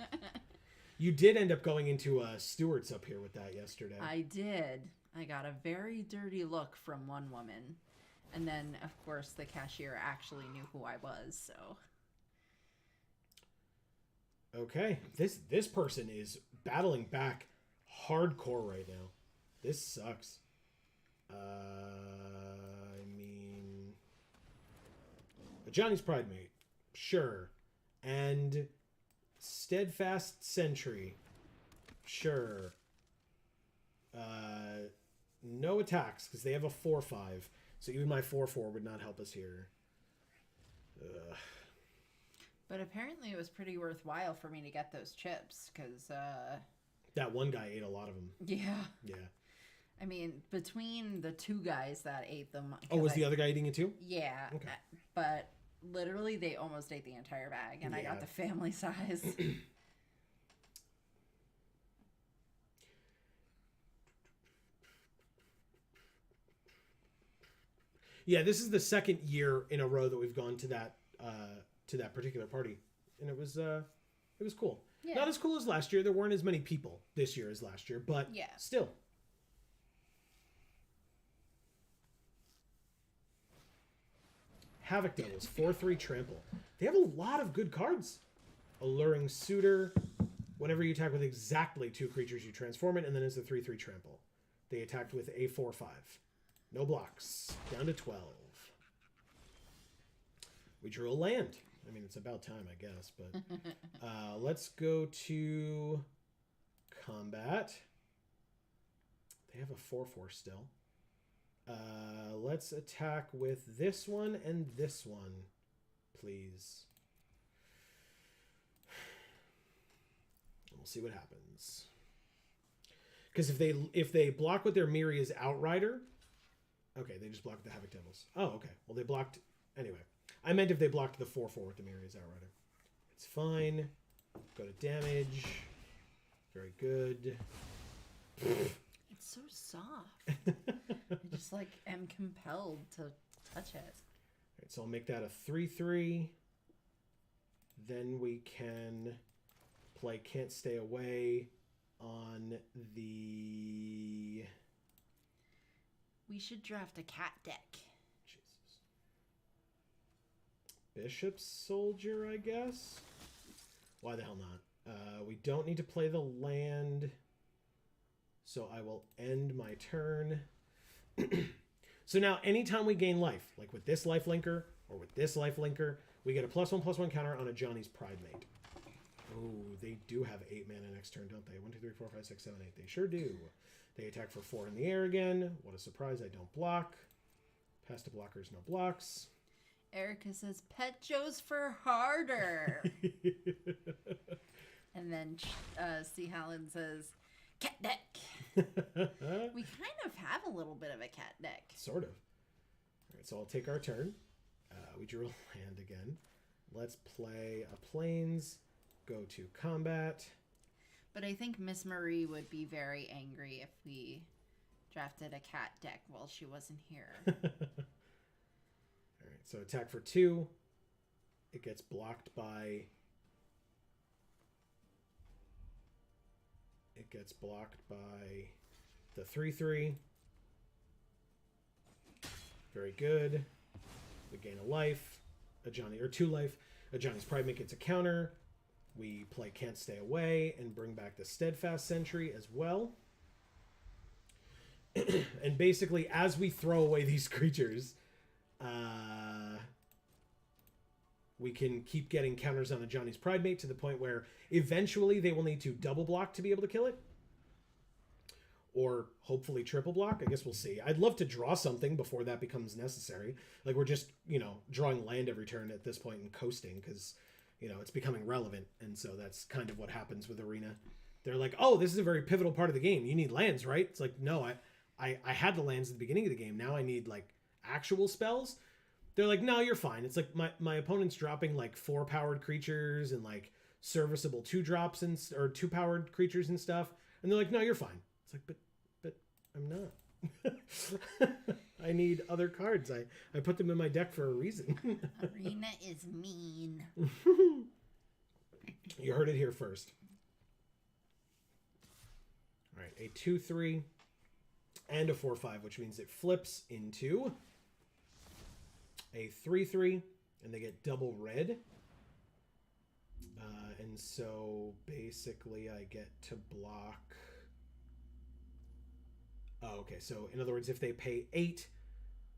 You did end up going into Stewart's up here with that yesterday. I did. I got a very dirty look from one woman. And then, of course, the cashier actually knew who I was, so... Okay. This person is battling back hardcore right now. This sucks. Johnny's Pride Mate. Sure. And Steadfast Sentry. Sure. No attacks, because they have a 4/5. So even my 4/4 would not help us here. Ugh. But apparently it was pretty worthwhile for me to get those chips, because... That one guy ate a lot of them. Yeah. Yeah. I mean, between the 2 guys that ate them... Oh, was the other guy eating it too? Yeah. Okay. But literally they almost ate the entire bag, and I got the family size. Yeah, this is the second year in a row that we've gone to that particular party, and it was cool. Yeah. Not as cool as last year. There weren't as many people this year as last year, but still. Havoc Devils, 4/3 trample. They have a lot of good cards. Alluring Suitor. Whenever you attack with exactly 2 creatures, you transform it, and then it's a 3/3 trample. They attacked with a 4/5. No blocks. Down to 12. We drew a land. I mean, it's about time, I guess, but let's go to combat. They have a 4/4 still. Let's attack with this one and this one, please. We'll see what happens. Because if they block with their Miria's Outrider, okay, they just blocked the Havoc Devils. Oh, okay. Well, they blocked anyway. I meant if they blocked the 4/4 with the Miria's Outrider. It's fine. Go to damage. Very good. It's so soft. I just am compelled to touch it. All right, so I'll make that a 3/3. Then we can play Can't Stay Away on the... We should draft a cat deck. Jesus. Bishop Soldier, I guess? Why the hell not? We don't need to play the land, so I will end my turn. So now, anytime we gain life, like with this life linker or with this life linker, we get a +1/+1 counter on a Johnny's Pride Mate. Oh, they do have 8 mana next turn, don't they? 1, 2, 3, 4, 5, 6, 7, 8. They sure do. They attack for 4 in the air again. What a surprise, I don't block. Pass to blockers, no blocks. Erica says, pet Joe's for harder. And then C. Holland says, cat deck. We kind of have a little bit of a cat deck. Sort of. All right, so I'll take our turn. We drew a land again. Let's play a plains. Go to combat. But I think Miss Marie would be very angry if we drafted a cat deck while she wasn't here. All right, so attack for 2. It gets blocked by... the 3/3. Very good. We gain a life. A Johnny, or 2 life. A Johnny's Pride gets a counter. We play Can't Stay Away and bring back the Steadfast Sentry as well. And basically, as we throw away these creatures, we can keep getting counters on a Johnny's Pridemate to the point where eventually they will need to double block to be able to kill it. Or hopefully triple block. I guess we'll see. I'd love to draw something before that becomes necessary. Like, we're just, drawing land every turn at this point and coasting because, it's becoming relevant. And so that's kind of what happens with Arena. They're like, oh, this is a very pivotal part of the game. You need lands, right? It's like, no, I had the lands at the beginning of the game. Now I need, actual spells. They're like, no, you're fine. It's like my opponent's dropping, 4-powered creatures and, serviceable 2-drops or 2-powered creatures and stuff. And they're like, no, you're fine. It's like, but I'm not. I need other cards. I put them in my deck for a reason. Arena is mean. You heard it here first. All right, a 2/3 and a 4/5, which means it flips into a 3/3, and they get double red. And so basically I get to block... Oh, okay. So, in other words, if they pay 8,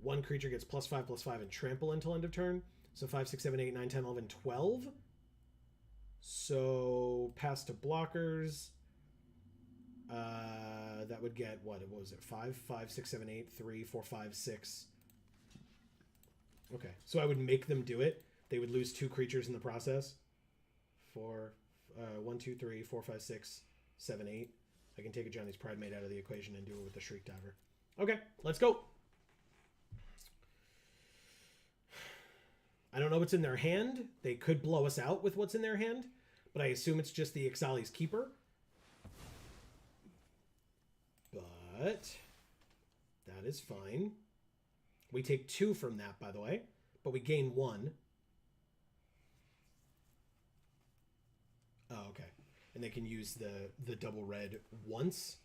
one creature gets +5/+5 and trample until end of turn. So 5, 6, 7, 8, 9, 10, 11, 12. So, pass to blockers. That would get, what was it? 5, 5, 6, 7, 8, 3, 4, 5, 6. Okay. So, I would make them do it. They would lose 2 creatures in the process. 1, 2, 3, 4, 5, 6, 7, 8. I can take a Johnny's Pridemate out of the equation and do it with the Shriek Diver. Okay, let's go. I don't know what's in their hand. They could blow us out with what's in their hand, but I assume it's just the Ixali's Keeper. But that is fine. We take 2 from that, by the way, but we gain 1. Oh, okay. And they can use the double red once.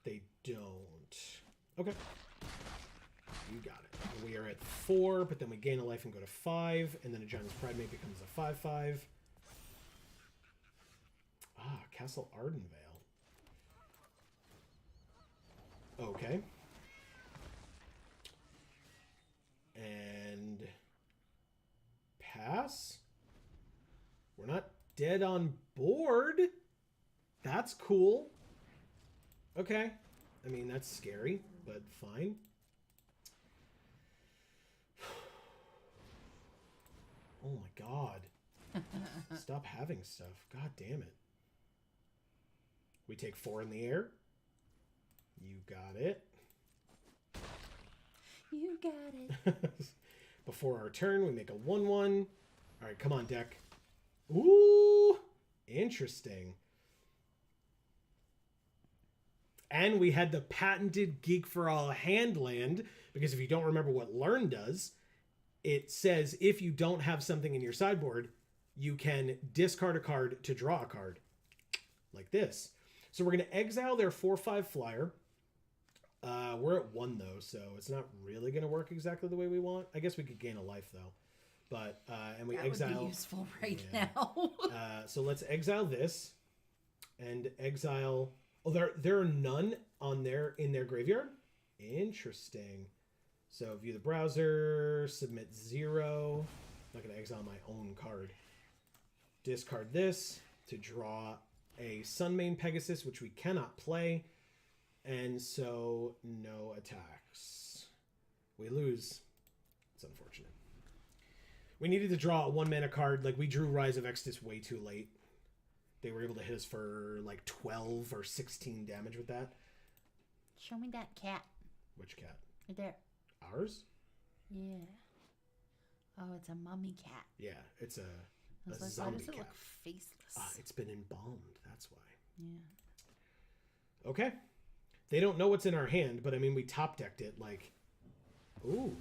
They don't. Okay. You got it. And we are at 4, but then we gain a life and go to 5, and then a Johnny's Pridemate becomes a 5/5. Ah, Castle Ardenvale. Okay. And pass. We're not dead on board. That's cool. Okay. I mean, that's scary, but fine. Oh my god. Stop having stuff. God damn it. We take 4 in the air. You got it. You got it. Before our turn, we make a 1/1. All right, come on, deck. Ooh, interesting. And we had the patented Geek for All hand land, because if you don't remember what Learn does, it says if you don't have something in your sideboard, you can discard a card to draw a card. Like this. So we're going to exile their 4/5 flyer. We're at 1, though, so it's not really going to work exactly the way we want. I guess we could gain a life, though. But, and we exile... That would be useful right now. So let's exile this. And exile... Oh, there are none in their graveyard? Interesting. So view the browser, submit 0. I'm not going to exile my own card. Discard this to draw a Sunmane Pegasus, which we cannot play. And so, no attacks. We lose. It's unfortunate. We needed to draw a 1-mana card. Like, we drew Rise of Exodus way too late. They were able to hit us for, like, 12 or 16 damage with that. Show me that cat. Which cat? Right there. Ours? Yeah. Oh, it's a mummy cat. Yeah, it's a I was like, zombie why does it cat. look faceless? It's been embalmed. That's why. Yeah. Okay. They don't know what's in our hand, but I mean, we top decked it. Like, ooh.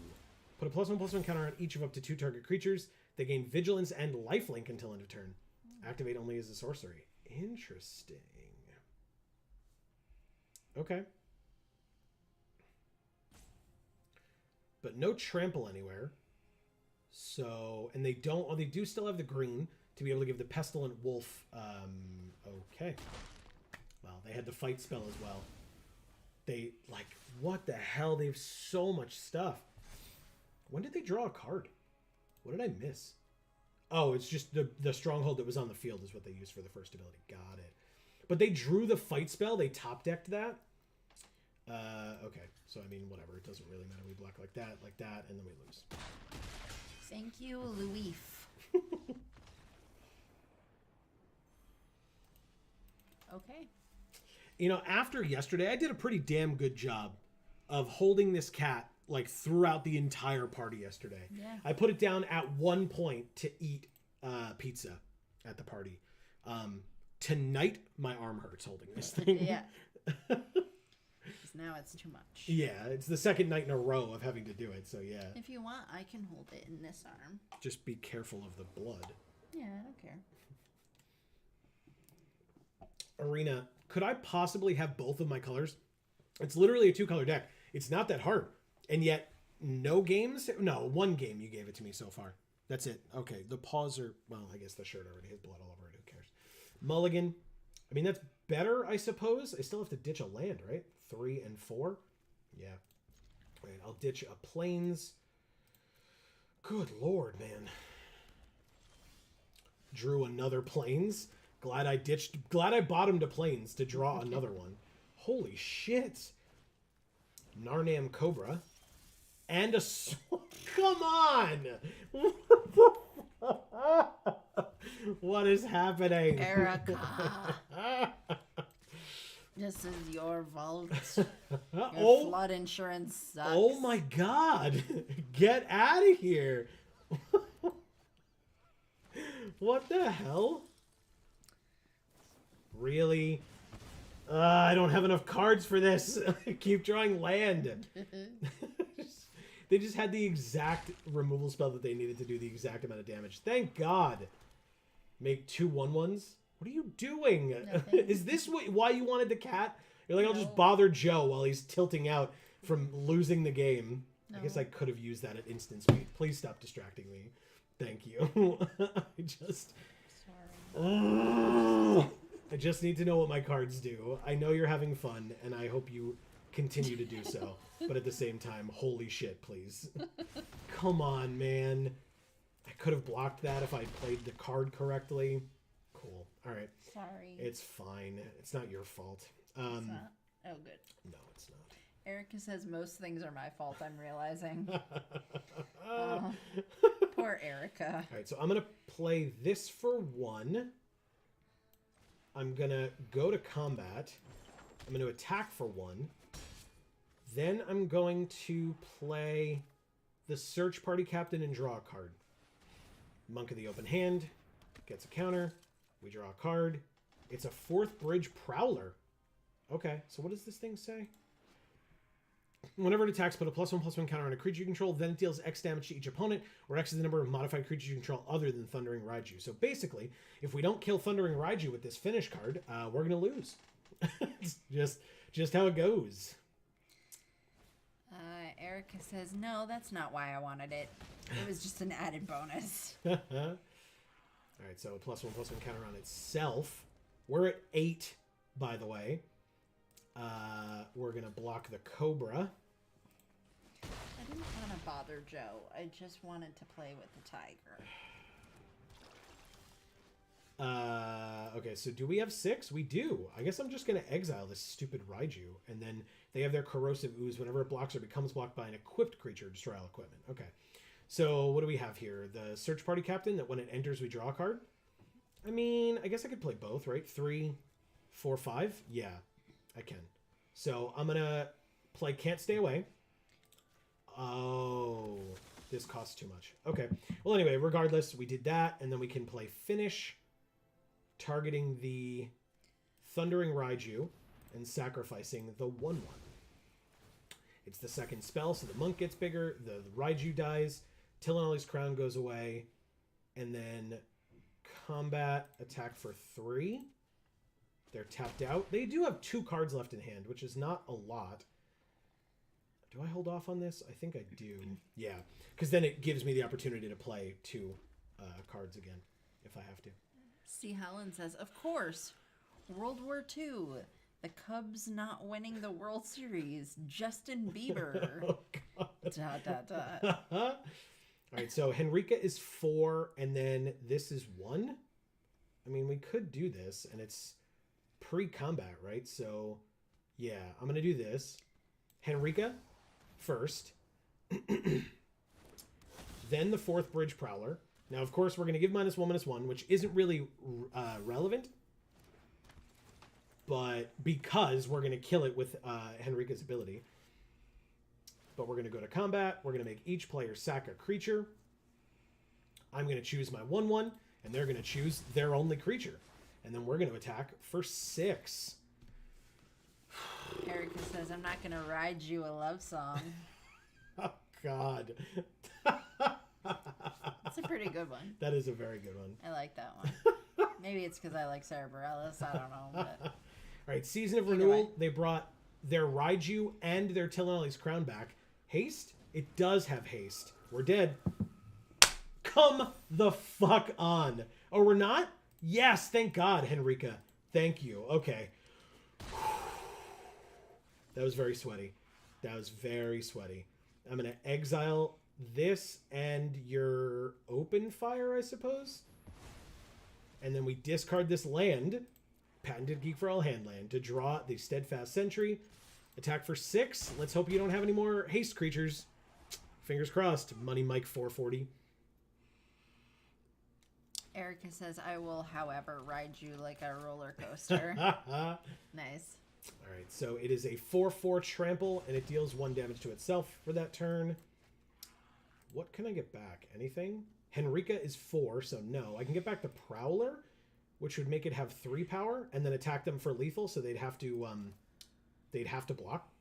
Put a +1/+1 counter on each of up to 2 target creatures. They gain Vigilance and Lifelink until end of turn. Activate only as a sorcery. Interesting. Okay. But no trample anywhere. So, and they don't, oh, they do still have the green to be able to give the Pestilent Wolf, okay. Well, they had the fight spell as well. They, like, what the hell? They have so much stuff. When did they draw a card? What did I miss? Oh, it's just the stronghold that was on the field is what they used for the first ability. Got it. But they drew the fight spell. They top decked that. Okay. So, I mean, whatever. It doesn't really matter. We block like that, and then we lose. Thank you, Louis. Okay. You know, after yesterday, I did a pretty damn good job of holding this cat like throughout the entire party yesterday. Yeah. I put it down at one point to eat pizza at the party. Tonight, my arm hurts holding this thing. Yeah. 'Cause now it's too much. Yeah, it's the second night in a row of having to do it, so yeah. If you want, I can hold it in this arm. Just be careful of the blood. Yeah, I don't care. Arena, could I possibly have both of my colors? It's literally a 2-color deck. It's not that hard. And yet, no games? No, one game you gave it to me so far. That's it. Okay, the paws are... Well, I guess the shirt already has blood all over it. Who cares? Mulligan. I mean, that's better, I suppose. I still have to ditch a land, right? 3 and 4? Yeah. All right, I'll ditch a plains. Good lord, man. Drew another plains. Glad I bottomed a plains to draw another one. Holy shit. Narnam Cobra. And a... Come on! What is happening? Erica. This is your vault. Your Oh, flood insurance sucks. oh my god. Get out of here. What the hell? Really? I don't have enough cards for this. I keep drawing land. They just had the exact removal spell that they needed to do the exact amount of damage. Thank God. Make 2 1/1s. What are you doing? Is this why you wanted the cat? You're like, I'll just bother Joe while he's tilting out from losing the game. No. I guess I could have used that at instant speed. Please stop distracting me. Thank you. I just need to know what my cards do. I know you're having fun, and I hope you continue to do so. But at the same time, holy shit, please. Come on, man. I could have blocked that if I played the card correctly. Cool. All right. Sorry. It's fine. It's not your fault. It's not. Oh, good. No, it's not. Erica says most things are my fault, I'm realizing. Poor Erica. All right, so I'm going to play this for 1. I'm going to go to combat. I'm going to attack for 1. Then I'm going to play the Search Party Captain and draw a card. Monk of the Open Hand gets a counter. We draw a card. It's a 4th Bridge Prowler. Okay, so what does this thing say? Whenever it attacks, put a +1/+1 counter on a creature you control, then it deals X damage to each opponent, where X is the number of modified creatures you control other than Thundering Raiju. So basically, if we don't kill Thundering Raiju with this finish card, we're going to lose. It's just how it goes. Erica says, no, that's not why I wanted it. It was just an added bonus. All right, so a +1/+1 counter on itself. We're at 8, by the way. We're going to block the Cobra. I didn't want to bother Joe. I just wanted to play with the tiger. Okay, so do we have 6? We do. I guess I'm just going to exile this stupid Raiju. And then they have their Corrosive Ooze. Whenever it blocks or becomes blocked by an equipped creature, destroy all equipment. Okay. So what do we have here? The Search Party Captain, that when it enters, we draw a card. I mean, I guess I could play both, right? 3, 4, 5. Yeah, I can. So I'm going to play Can't Stay Away. Oh, this costs too much. Okay. Well, anyway, regardless, we did that. And then we can play Finish, targeting the Thundering Raiju and sacrificing the 1/1. It's the second spell, so the monk gets bigger, the Raiju dies, Tillinolli's Crown goes away, and then combat attack for 3. They're tapped out. They do have 2 cards left in hand, which is not a lot. Do I hold off on this? I think I do. Yeah, because then it gives me the opportunity to play 2 cards again if I have to. C. Helen says, of course, World War II. The Cubs not winning the World Series. Justin Bieber. Oh, God. Dot, dot, dot. All right, so Henrika is 4, and then this is 1. I mean, we could do this, and it's pre-combat, right? So, yeah, I'm going to do this. Henrika first. Then the 4th Bridge Prowler. Now, of course, we're going to give -1/-1, which isn't really relevant. But because we're going to kill it with Henrika's ability. But we're going to go to combat. We're going to make each player sack a creature. I'm going to choose my 1/1, and they're going to choose their only creature. And then we're going to attack for 6. Erica says, I'm not going to ride you a love song. Oh, God. It's a pretty good one. That is a very good one. I like that one. Maybe it's because I like Sarah Bareilles. I don't know. But... All right, Season of Either Renewal. way. They brought their Raiju and their Tillinolli's Crown back. Haste? It does have haste. We're dead. Come the fuck on. Oh, we're not? Yes, thank God, Henrika. Thank you. Okay. That was very sweaty. That was very sweaty. I'm going to exile this and your Open Fire, I suppose. And then we discard this land, Patented Geek for All hand land, to draw the Steadfast Sentry. Attack for 6. Let's hope you don't have any more haste creatures. Fingers crossed. Money Mike 440. Erica says, I will, however, ride you like a roller coaster. Nice. All right, so it is a 4/4 trample, and it deals 1 damage to itself for that turn. What can I get back? Anything? Henrika is 4, so no. I can get back the Prowler, which would make it have 3 power, and then attack them for lethal, so they'd have to block.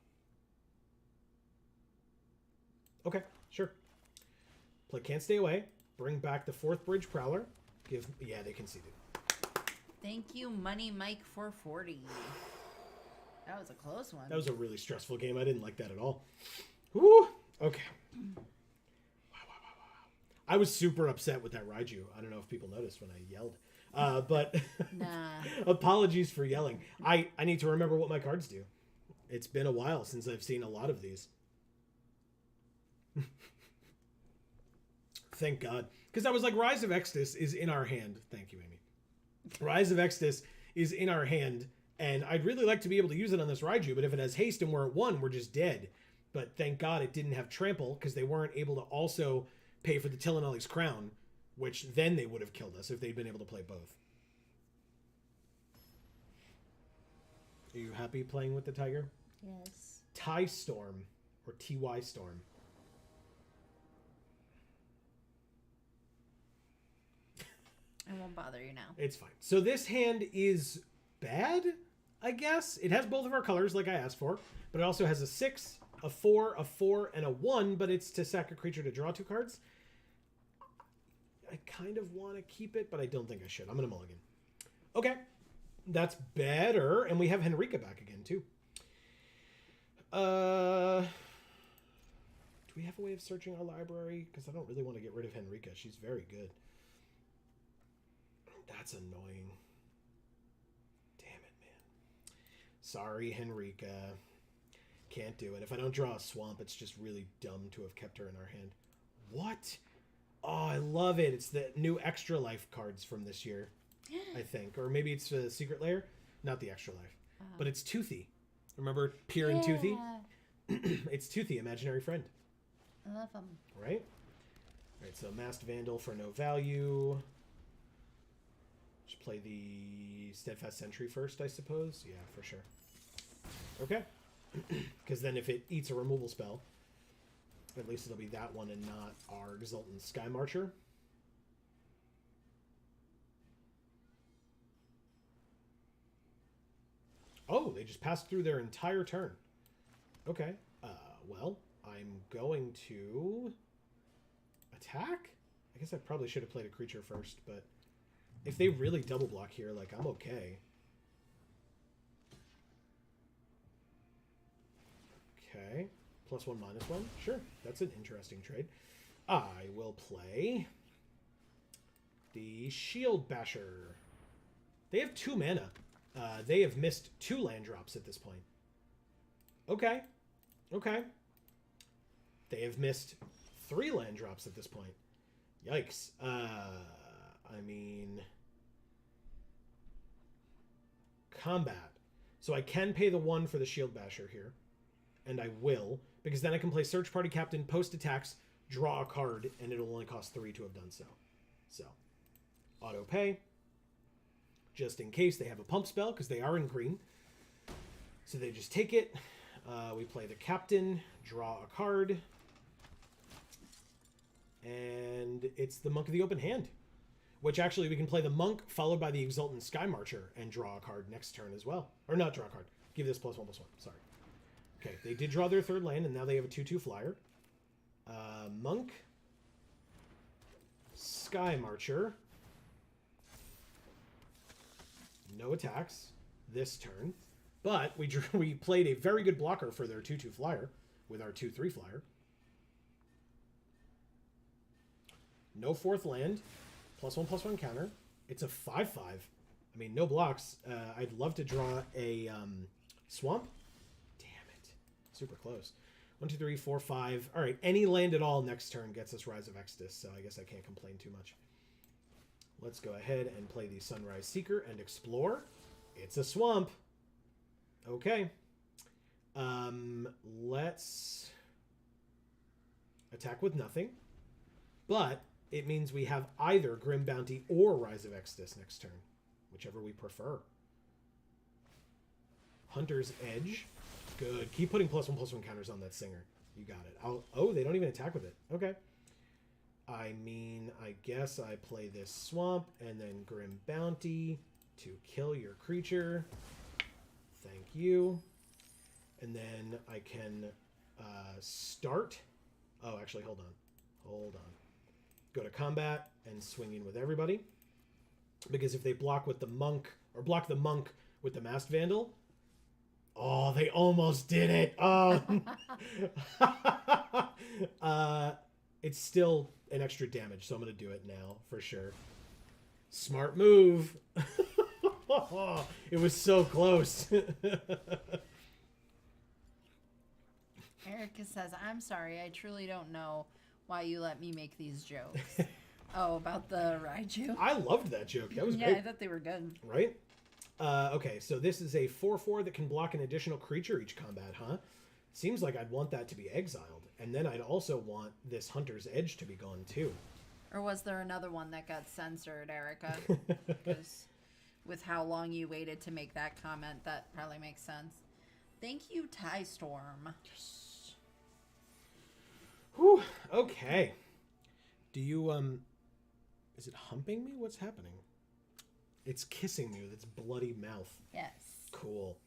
Okay, sure. Play Can't Stay Away. Bring back the 4th Bridge Prowler. Yeah, they conceded. Thank you, Money Mike 440. That was a close one. That was a really stressful game. I didn't like that at all. Woo! Okay. Wow. I was super upset with that Raiju. I don't know if people noticed when I yelled. But Nah. apologies for yelling. I need to remember what my cards do. It's been a while since I've seen a lot of these. Thank God. Because I was like, Rise of Exodus is in our hand. Thank you, Amy. Rise of Exodus is in our hand, and I'd really like to be able to use it on this Raiju, but if it has haste and we're at 1, we're just dead. But thank God it didn't have trample, because they weren't able to also pay for the Tillinolli's Crown, which then they would have killed us if they'd been able to play both. Are you happy playing with the Tiger? Yes. Ty Storm, or TY Storm. I won't bother you now. It's fine. So this hand is bad, I guess. It has both of our colors, like I asked for, but it also has a 6, a 4, a 4, and a 1, but it's to sack a creature to draw 2 cards. I kind of want to keep it, but I don't think I should. I'm going to mulligan. Okay. That's better. And we have Henrika back again, too. Do we have a way of searching our library? Because I don't really want to get rid of Henrika. She's very good. That's annoying. Damn it, man. Sorry, Henrika. Can't do it. If I don't draw a swamp, it's just really dumb to have kept her in our hand. What? Oh, I love it. It's the new Extra Life cards from this year. I think. Or maybe it's a secret lair. Not the extra life. But it's Toothy. Remember Pier and Toothy? It's Toothy, imaginary friend. I love them. Right? Alright, so Masked Vandal for no value. Just play the Steadfast Sentry first, I suppose. Yeah, for sure. Okay. Because then if it eats a removal spell, at least it'll be that one and not our Exultant Sky Marcher. Oh, they just passed through their entire turn. Okay. Well, I'm going to attack? I guess I probably should have played a creature first, but if they really double block here, like, I'm okay. Okay. +1, -1. Sure. That's an interesting trade. I will play the Shield Basher. They have 2 mana. They have missed 2 land drops at this point. Okay. Okay. They have missed 3 land drops at this point. Yikes. I mean... Combat. So I can pay the 1 for the Shield Basher here. And I will. Because then I can play Search Party Captain, post attacks, draw a card, and it'll only cost 3 to have done so. So, auto pay. Just in case they have a pump spell, because they are in green. So they just take it. We play the Captain, draw a card. And it's the Monk of the Open Hand. Which actually we can play the Monk, followed by the Exultant Sky Marcher, and draw a card next turn as well. Or not draw a card. Give this +1/+1. Sorry. Okay, they did draw their 3rd land, and now they have a 2/2 flyer. Monk. Sky Marcher. No attacks this turn. But we played a very good blocker for their 2/2 flyer with our 2/3 flyer. No 4th land. +1/+1 counter. It's a 5/5. I mean, no blocks. I'd love to draw a swamp. Damn it. Super close. 1, 2, 3, 4, 5. All right, any land at all next turn gets us Rise of Exodus, so I guess I can't complain too much. Let's go ahead and play the Sunrise Seeker and explore. It's a swamp. Okay. Let's attack with nothing. But it means we have either Grim Bounty or Rise of Exodus next turn, whichever we prefer. Hunter's Edge. Good. Keep putting +1/+1 counters on that Singer. You got it. Oh, they don't even attack with it. Okay. I mean, I guess I play this Swamp and then Grim Bounty to kill your creature. Thank you. And then I can start. Oh, actually, hold on. Hold on. Go to combat and swing in with everybody. Because if they block with the Monk, or block the Monk with the Masked Vandal... Oh, they almost did it. It's still an extra damage, so I'm going to do it now for sure. Smart move. It was so close. Erica says, I'm sorry, I truly don't know why you let me make these jokes. Oh, about the Raiju? I loved that joke. That was yeah, great. I thought they were good. Right? Okay, so this is a 4/4 that can block an additional creature each combat, huh? Seems like I'd want that to be exiled. And then I'd also want this Hunter's Edge to be gone too. Or was there another one that got censored, Erica? Because with how long you waited to make that comment, that probably makes sense. Thank you, Ty Storm. Yes. Whew, okay. Do you, is it humping me? What's happening? It's kissing me with its bloody mouth. Yes. Cool.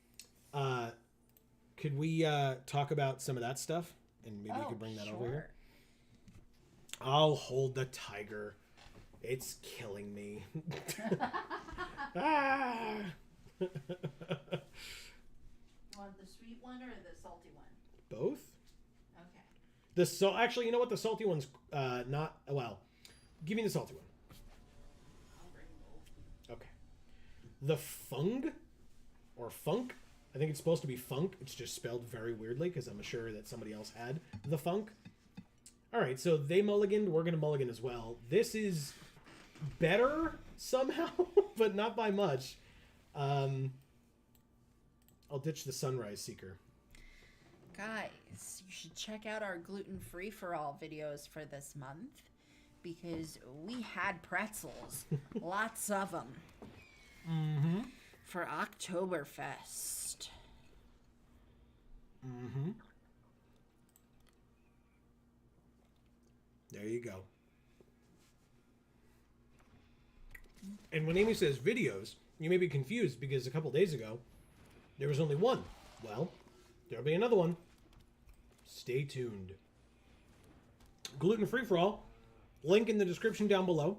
Could we talk about some of that stuff? And maybe you could bring that over here? I'll hold the tiger. It's killing me. Ah! You want the sweet one or the salty one? Both? Okay. Actually, you know what? The salty one's not... Well, give me the salty one. I'll bring both. Okay. The Fung? Or Funk? I think it's supposed to be Funk. It's just spelled very weirdly because I'm sure that somebody else had the Funk. All right, so they mulliganed. We're going to mulligan as well. This is better somehow, but not by much. I'll ditch the Sunrise Seeker. Guys, you should check out our gluten-free for all videos for this month because we had pretzels, lots of them, for Oktoberfest. There you go. And when Amy says videos, you may be confused because a couple days ago, there was only one. Well, there'll be another one. Stay tuned. Gluten Free for All. Link in the description down below.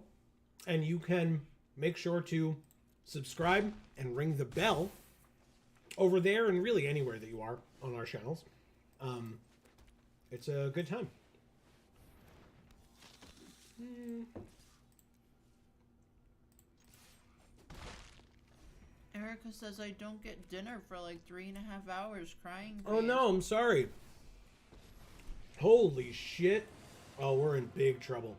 And you can make sure to subscribe and ring the bell over there and really anywhere that you are on our channels. It's a good time. Erica says I don't get dinner for like 3.5 hours crying. Oh no, I'm sorry. Holy shit. Oh, we're in big trouble.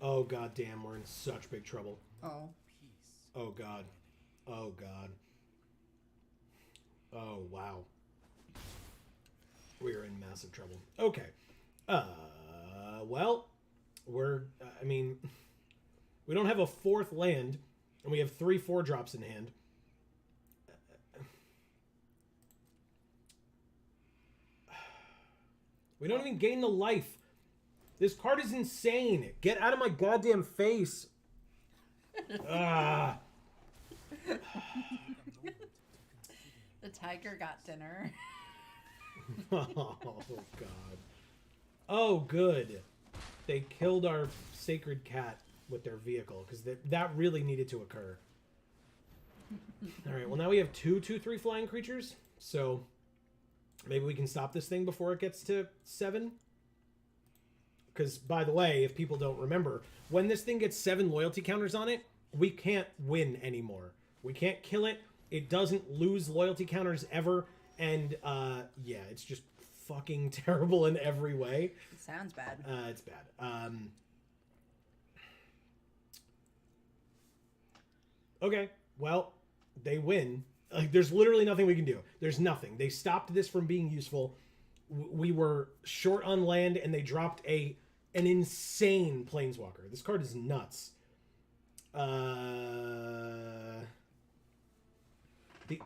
Oh god damn, we're in such big trouble. Oh. Oh god. Oh god. Oh wow. We're in massive trouble. Okay. Well, I mean, we don't have a fourth land, and we have 3 4-drops in hand. We don't even gain the life. This card is insane. Get out of my goddamn face. Ah. The tiger got dinner. Oh, God. Oh, good. They killed our sacred cat with their vehicle, because that really needed to occur. All right, well, now we have 2/2/3 flying creatures, so maybe we can stop this thing before it gets to 7. Because, by the way, if people don't remember, when this thing gets 7 loyalty counters on it, we can't win anymore. We can't kill it. It doesn't lose loyalty counters ever. And, yeah, it's just fucking terrible in every way. It sounds bad. It's bad. Okay, well, they win. Like, there's literally nothing we can do. There's nothing. They stopped this from being useful. We were short on land, and they dropped an insane Planeswalker. This card is nuts. The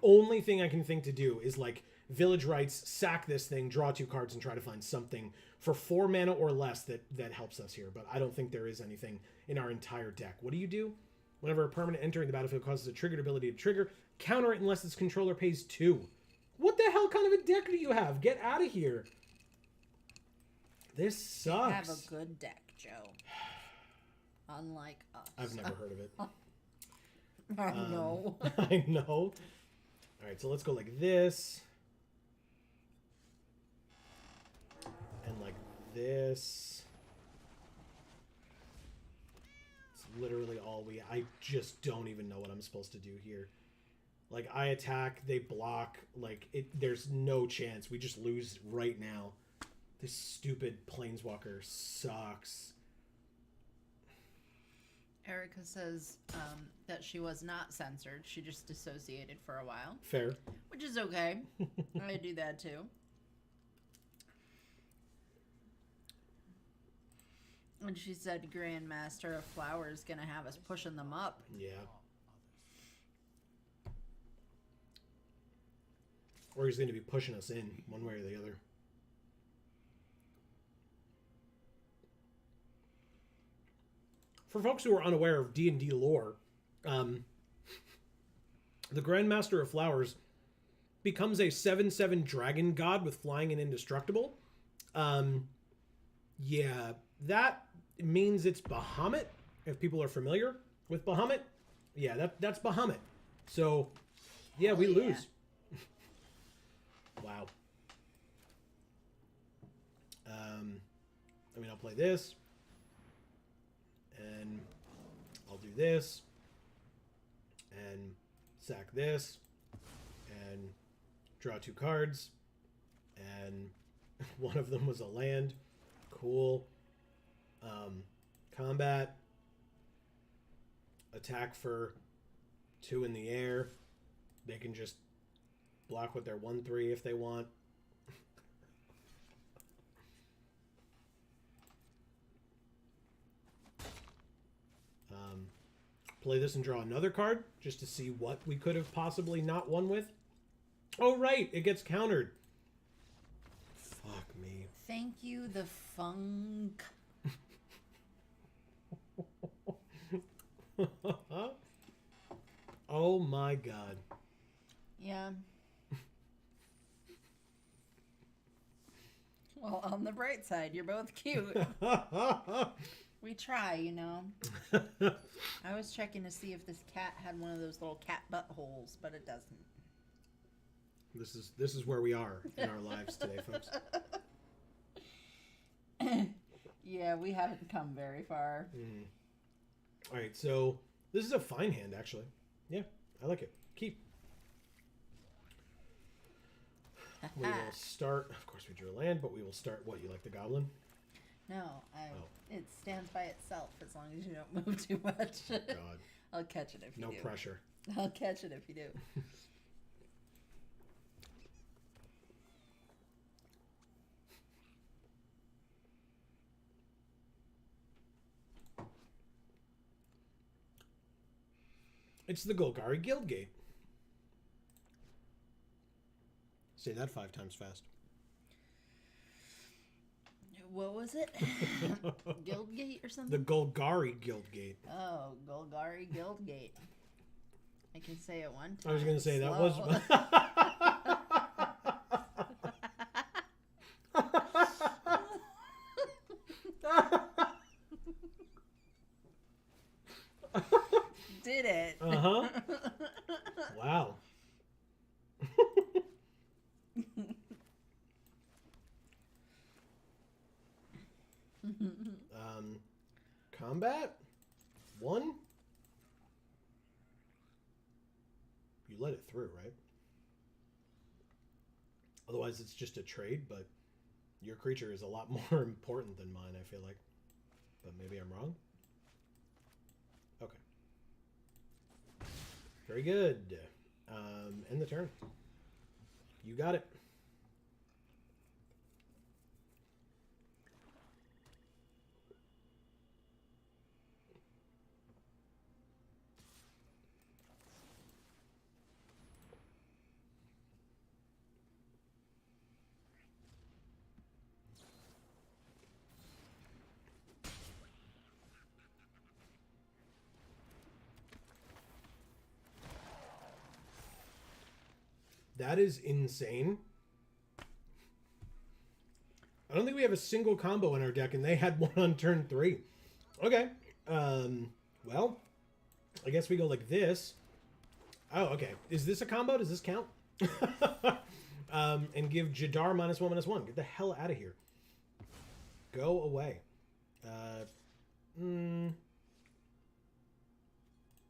only thing I can think to do is, like, Village Rites, sack this thing, draw 2 cards, and try to find something for 4 mana or less that helps us here. But I don't think there is anything in our entire deck. What do? Whenever a permanent entering the battlefield causes a triggered ability to trigger, counter it unless its controller pays 2. What the hell kind of a deck do you have? Get out of here. This sucks. You have a good deck, Joe. Unlike us. I've never heard of it. I know. I know. All right, so let's go like this. And like this. It's literally all I just don't even know what I'm supposed to do here. Like, I attack, they block. Like, there's no chance. We just lose right now. This stupid Planeswalker sucks. Erica says that she was not censored. She just dissociated for a while. Fair. Which is okay. I do that too. And she said Grandmaster of Flowers gonna have us pushing them up. Yeah. Or he's going to be pushing us in one way or the other. For folks who are unaware of D&D lore, the Grandmaster of Flowers becomes a 7/7 dragon god with flying and indestructible. Yeah, that means it's Bahamut, if people are familiar with Bahamut. Yeah, that's Bahamut. So, yeah, we lose. Wow. I mean, I'll play this. And I'll do this. And sack this. And draw 2 cards. And one of them was a land. Cool. Combat. attack for 2 in the air. They can just block with their 1/3 if they want. Play this and draw another card just to see what we could have possibly not won with. Oh, right. It gets countered. Fuck me. Thank you, the funk. Oh, my God. Yeah. Well, on the bright side, you're both cute. We try, you know. I was checking to see if this cat had one of those little cat buttholes, but it doesn't. This is where we are in our lives today, folks. Yeah, we haven't come very far. Mm. All right, so this is a fine hand, actually. Yeah, I like it. Keep. We will start. Of course, we drew a land, but we will start. What, you like the goblin? No, it stands by itself as long as you don't move too much. God. I'll catch it if you do. No pressure. I'll catch it if you do. It's the Golgari Guildgate. Say that 5 times fast. What was it? Guildgate or something? The Golgari Guildgate. Oh, Golgari Guildgate. I can say it one time. I was going to say that slow. was... Did it. Uh-huh. Wow. Combat? 1? You let it through, right? Otherwise, it's just a trade, but your creature is a lot more important than mine, I feel like. But maybe I'm wrong? Okay. Very good. End the turn. You got it. That is insane. I don't think we have a single combo in our deck, and they had one on turn 3. Okay. Well, I guess we go like this. Oh, okay. Is this a combo? Does this count? And give Jadar -1/-1. Get the hell out of here. Go away.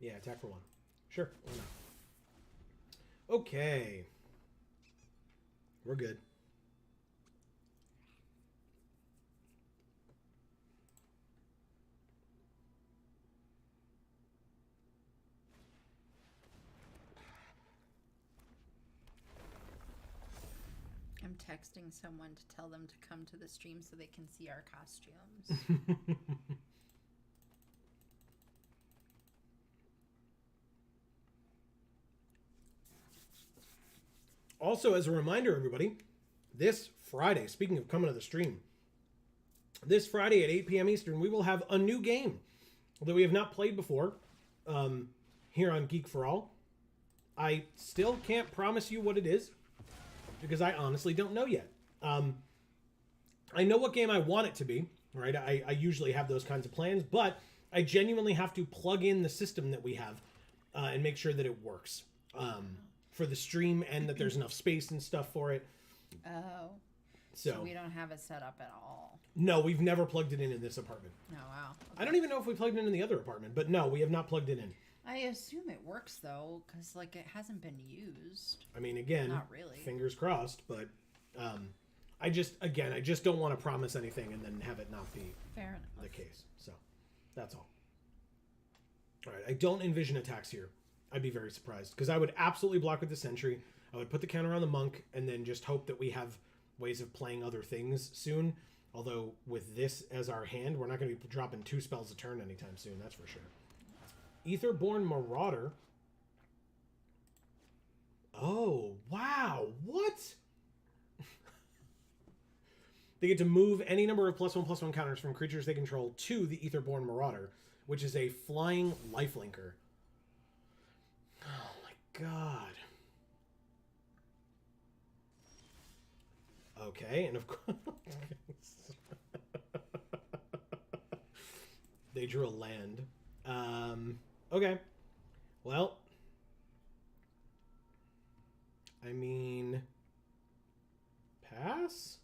Yeah, attack for 1. Sure, why not? Okay. We're good. I'm texting someone to tell them to come to the stream so they can see our costumes. Also, as a reminder, everybody, this Friday, speaking of coming to the stream, this Friday at 8 p.m. Eastern, we will have a new game that we have not played before here on Geek for All. I still can't promise you what it is because I honestly don't know yet. I know what game I want it to be, right? I usually have those kinds of plans, but I genuinely have to plug in the system that we have and make sure that it works. For the stream and that there's enough space and stuff for it. Oh. So we don't have it set up at all. No, we've never plugged it in this apartment. Oh, wow. Okay. I don't even know if we plugged it in the other apartment, but no, we have not plugged it in. I assume it works, though, because, like, it hasn't been used. I mean, again, not really. Fingers crossed, but I just don't want to promise anything and then have it not be Fair enough. the case. So, that's all. All right, I don't envision attacks here. I'd be very surprised because I would absolutely block with the sentry. I would put the counter on the monk and then just hope that we have ways of playing other things soon. Although with this as our hand, we're not going to be dropping 2 spells a turn anytime soon, that's for sure. Aetherborn Marauder. Oh, wow. What? They get to move any number of +1/+1 counters from creatures they control to the Aetherborn Marauder, which is a flying lifelinker. Oh my god. Okay, and of course... they drew a land. Okay. Well... I mean... Pass?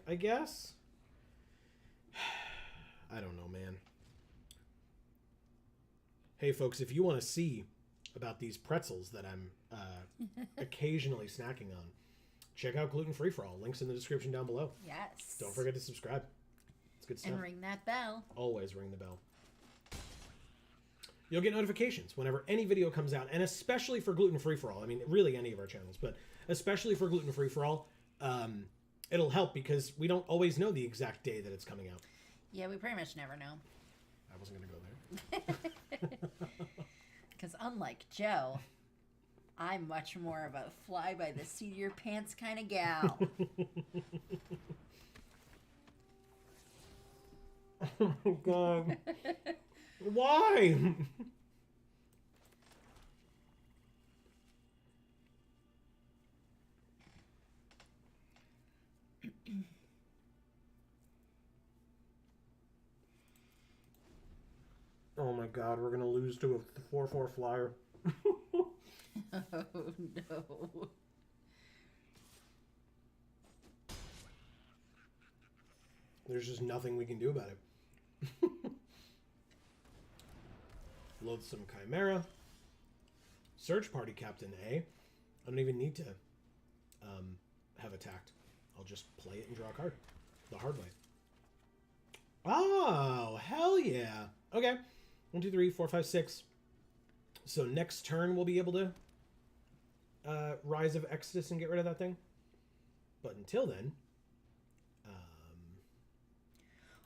I guess? I don't know, man. Hey, folks, if you want to see about these pretzels that I'm occasionally snacking on, check out Gluten Free for All. Links in the description down below. Yes. Don't forget to subscribe. It's good stuff. And ring that bell. Always ring the bell. You'll get notifications whenever any video comes out, and especially for Gluten Free for All. I mean, really any of our channels, but especially for Gluten Free for All, it'll help because we don't always know the exact day that it's coming out. Yeah, we pretty much never know. I wasn't going to go there. Because unlike Joe, I'm much more of a fly by the seat of your pants kind of gal. Oh my god. Why? Oh my god, we're gonna lose to a 4/4 flyer. Oh no. There's just nothing we can do about it. Loathsome Chimera. Search Party Captain A. I don't even need to have attacked. I'll just play it and draw a card. The hard way. Oh, hell yeah. Okay. 1, 2, 3, 4, 5, 6. So next turn we'll be able to Rise of Exodus and get rid of that thing. But until then...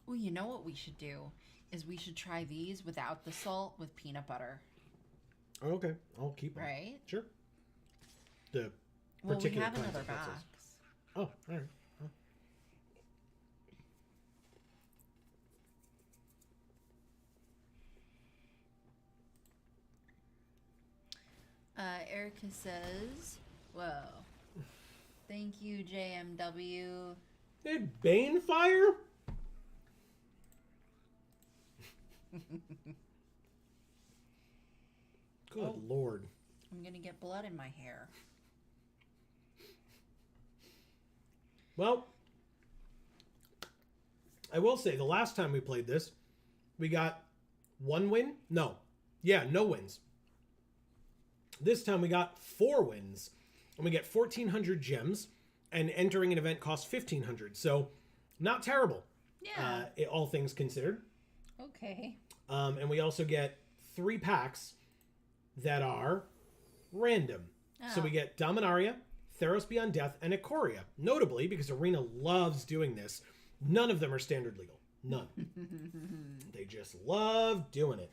Oh, you know what we should do? Is we should try these without the salt with peanut butter. Oh, okay. I'll keep them. Right? Sure. The Well, we particular have kinds another of pretzels. box. Oh, all right. Erica says, whoa. Thank you, JMW. They had Banefire? Good lord. I'm going to get blood in my hair. Well, I will say the last time we played this, we got 1 win. No wins. This time we got 4 wins, and we get 1,400 gems, and entering an event costs 1,500. So, not terrible. Yeah. All things considered. Okay. And we also get 3 packs that are random. Oh. So we get Dominaria, Theros Beyond Death, and Ikoria. Notably, because Arena loves doing this, none of them are standard legal. None. They just love doing it.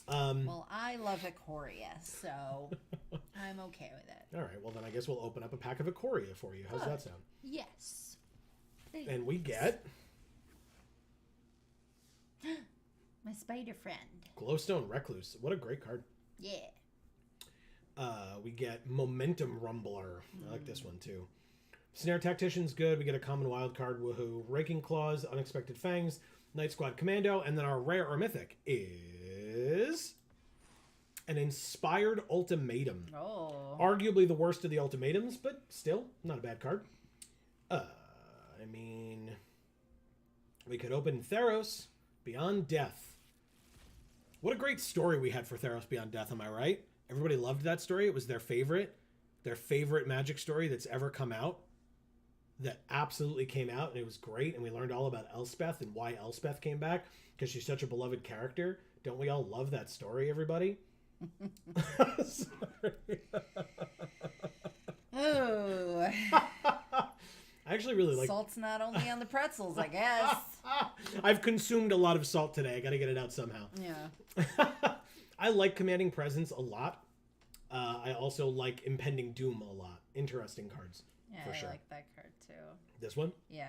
Well, I love Ikoria, so I'm okay with it. All right, well then I guess we'll open up a pack of Ikoria for you. How's that sound? Yes. And we get my spider friend. Glowstone Recluse. What a great card. Yeah. We get Momentum Rumbler. I like this one too. Snare Tactician's good. We get a common wild card. Woohoo. Raking Claws, Unexpected Fangs, Night Squad Commando, and then our rare or mythic is an Inspired Ultimatum. Oh. Arguably the worst of the ultimatums, but still not a bad card. I mean, we could open Theros Beyond Death. What a great story we had for Theros Beyond Death, am I right? Everybody loved that story. It was their favorite Magic story that's ever come out. That absolutely came out, and it was great, and we learned all about Elspeth and why Elspeth came back, because she's such a beloved character. Don't we all love that story, everybody? Sorry. Oh. I actually really like... Salt's not only on the pretzels, I guess. I've consumed a lot of salt today. I got to get it out somehow. Yeah. I like Commanding Presence a lot. I also like Impending Doom a lot. Interesting cards. Yeah, for sure. I like that card too. This one? Yeah.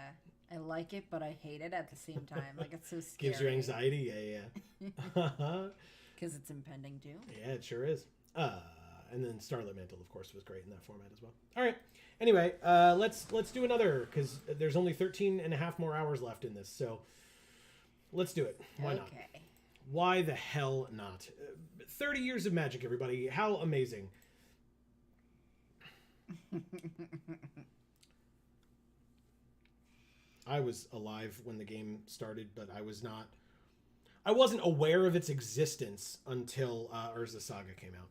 I like it, but I hate it at the same time. Like, it's so scary. Gives you anxiety? Yeah. Because it's impending doom. Yeah, it sure is. And then Starlit Mantle, of course, was great in that format as well. All right. Anyway, let's do another, because there's only 13 and a half more hours left in this. So let's do it. Why not? Okay. Why the hell not? 30 years of Magic, everybody. How amazing. I was alive when the game started, but I wasn't aware of its existence until Urza Saga came out.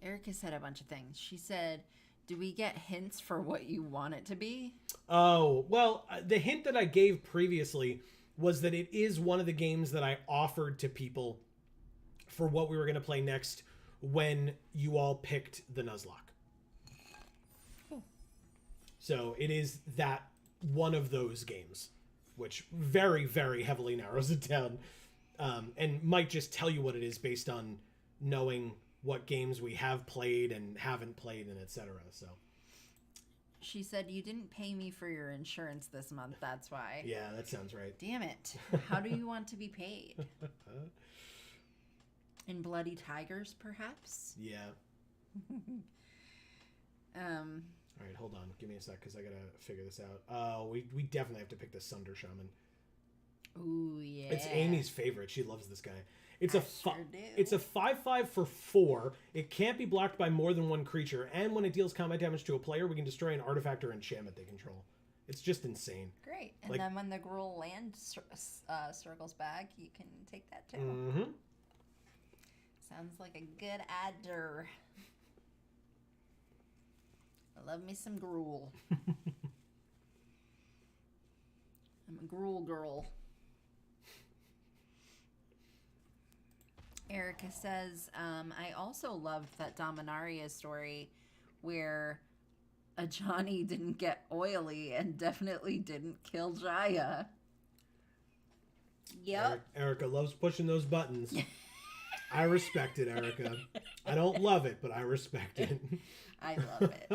Erica said a bunch of things. She said, do we get hints for what you want it to be? Oh, well, the hint that I gave previously was that it is one of the games that I offered to people for what we were going to play next when you all picked the Nuzlocke. Cool. So it is that one of those games, which very, very heavily narrows it down, and might just tell you what it is based on knowing what games we have played and haven't played and etc. So she said, you didn't pay me for your insurance this month, that's why. yeah, that sounds right. Damn it. How do you want to be paid? In bloody tigers, perhaps? Yeah. All right, hold on. Give me a sec, because I gotta figure this out. Oh, we definitely have to pick the Sunder Shaman. Ooh, yeah. It's Amy's favorite. She loves this guy. Sure do. It's a 5/5 for 4. It can't be blocked by more than one creature, and when it deals combat damage to a player, we can destroy an artifact or enchantment they control. It's just insane. Great. And Like- then when the Gruul land circles back, you can take that too. Mm-hmm. Sounds like a good adder. I love me some Gruul. I'm a Gruul girl. Erica says, I also loved that Dominaria story where a Johnny didn't get oily and definitely didn't kill Jaya. Yep. Erica loves pushing those buttons. I respect it, Erica. I don't love it, but I respect it. I love it.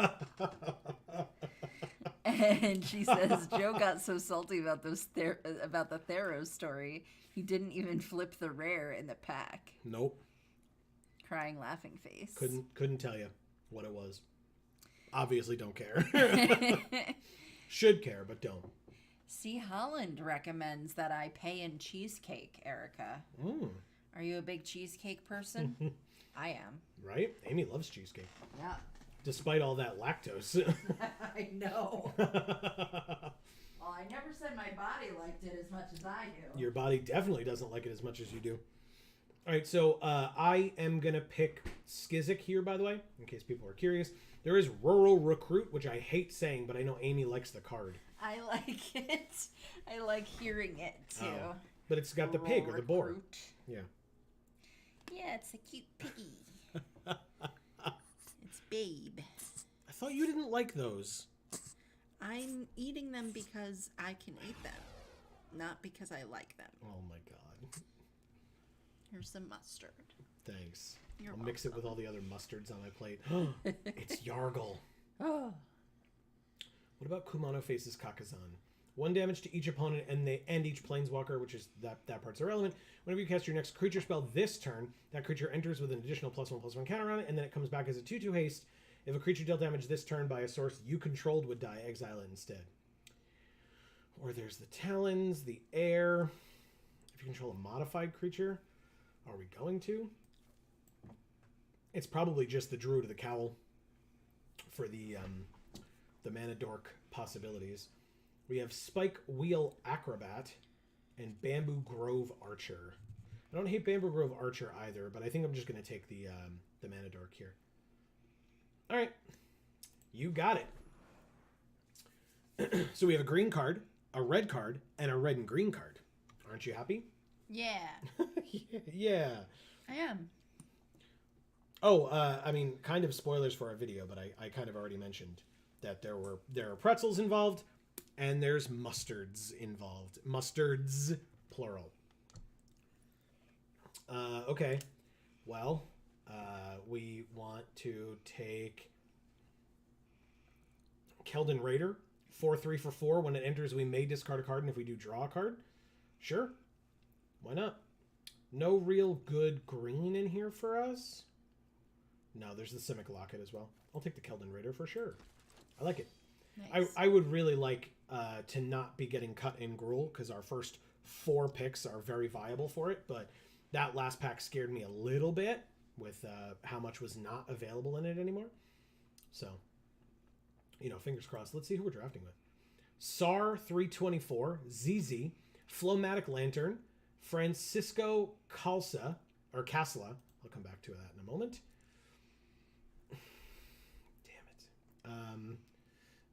And she says, Joe got so salty about about the Theros story, he didn't even flip the rare in the pack. Nope. Crying laughing face. Couldn't tell you what it was. Obviously don't care. Should care, but don't. C. Holland recommends that I pay in cheesecake, Erica. Mm. Are you a big cheesecake person? I am. Right? Amy loves cheesecake. Yeah. Despite all that lactose. I know. Well, I never said my body liked it as much as I do. Your body definitely doesn't like it as much as you do. All right, so I am going to pick Skizik here, by the way, in case people are curious. There is Rural Recruit, which I hate saying, but I know Amy likes the card. I like it. I like hearing it, too. Oh, but it's got the pig or the boar. Recruit. Yeah. Yeah, it's a cute piggy. It's Babe. I thought you didn't like those. I'm eating them because I can eat them, not because I like them. Oh, my God. Here's some mustard. Thanks. You're I'll mix it with all the other mustards on my plate. It's Yargle. Oh. What about Kumano faces Kakazan? 1 damage to each opponent and each planeswalker, which is that part's irrelevant. Whenever you cast your next creature spell this turn, that creature enters with an additional +1/+1 counter on it, and then it comes back as a 2/2 haste. If a creature dealt damage this turn by a source you controlled would die, exile it instead. Or there's the Talons, the Air. If you control a modified creature, are we going to? It's probably just the Druid of the Cowl for the Mana Dork possibilities. We have Spike Wheel Acrobat and Bamboo Grove Archer. I don't hate Bamboo Grove Archer either, but I think I'm just going to take the Mana Dork here. All right. You got it. So we have a green card, a red card, and a red and green card. Aren't you happy? Yeah. Yeah. I am. Oh, I mean, kind of spoilers for our video, but I kind of already mentioned that there are pretzels involved, and there's mustards involved. Mustards, plural. Okay. Well, we want to take Keldon Raider, 4/3 for 4. When it enters, we may discard a card, and if we do, draw a card. Sure. Why not? No real good green in here for us. No, there's the Simic Locket as well. I'll take the Keldon Raider for sure. I like it. Nice. I would really like to not be getting cut in Gruul, because our first 4 picks are very viable for it, but that last pack scared me a little bit with how much was not available in it anymore. So, fingers crossed. Let's see who we're drafting with. SAR 324, ZZ, Flomatic Lantern, Francisco Casla. I'll come back to that in a moment. Damn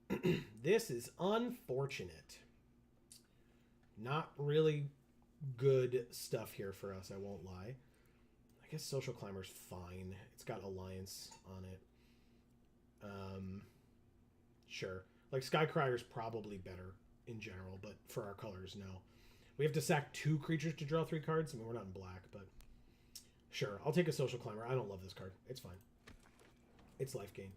it. This is unfortunate. Not really good stuff here for us, I won't lie. I guess Social Climber's fine. It's got Alliance on it. Sure. Like, Skycryer's probably better in general, but for our colors, no. We have to sack 2 creatures to draw 3 cards. I mean, we're not in black, but sure. I'll take a Social Climber. I don't love this card. It's fine. It's life gain.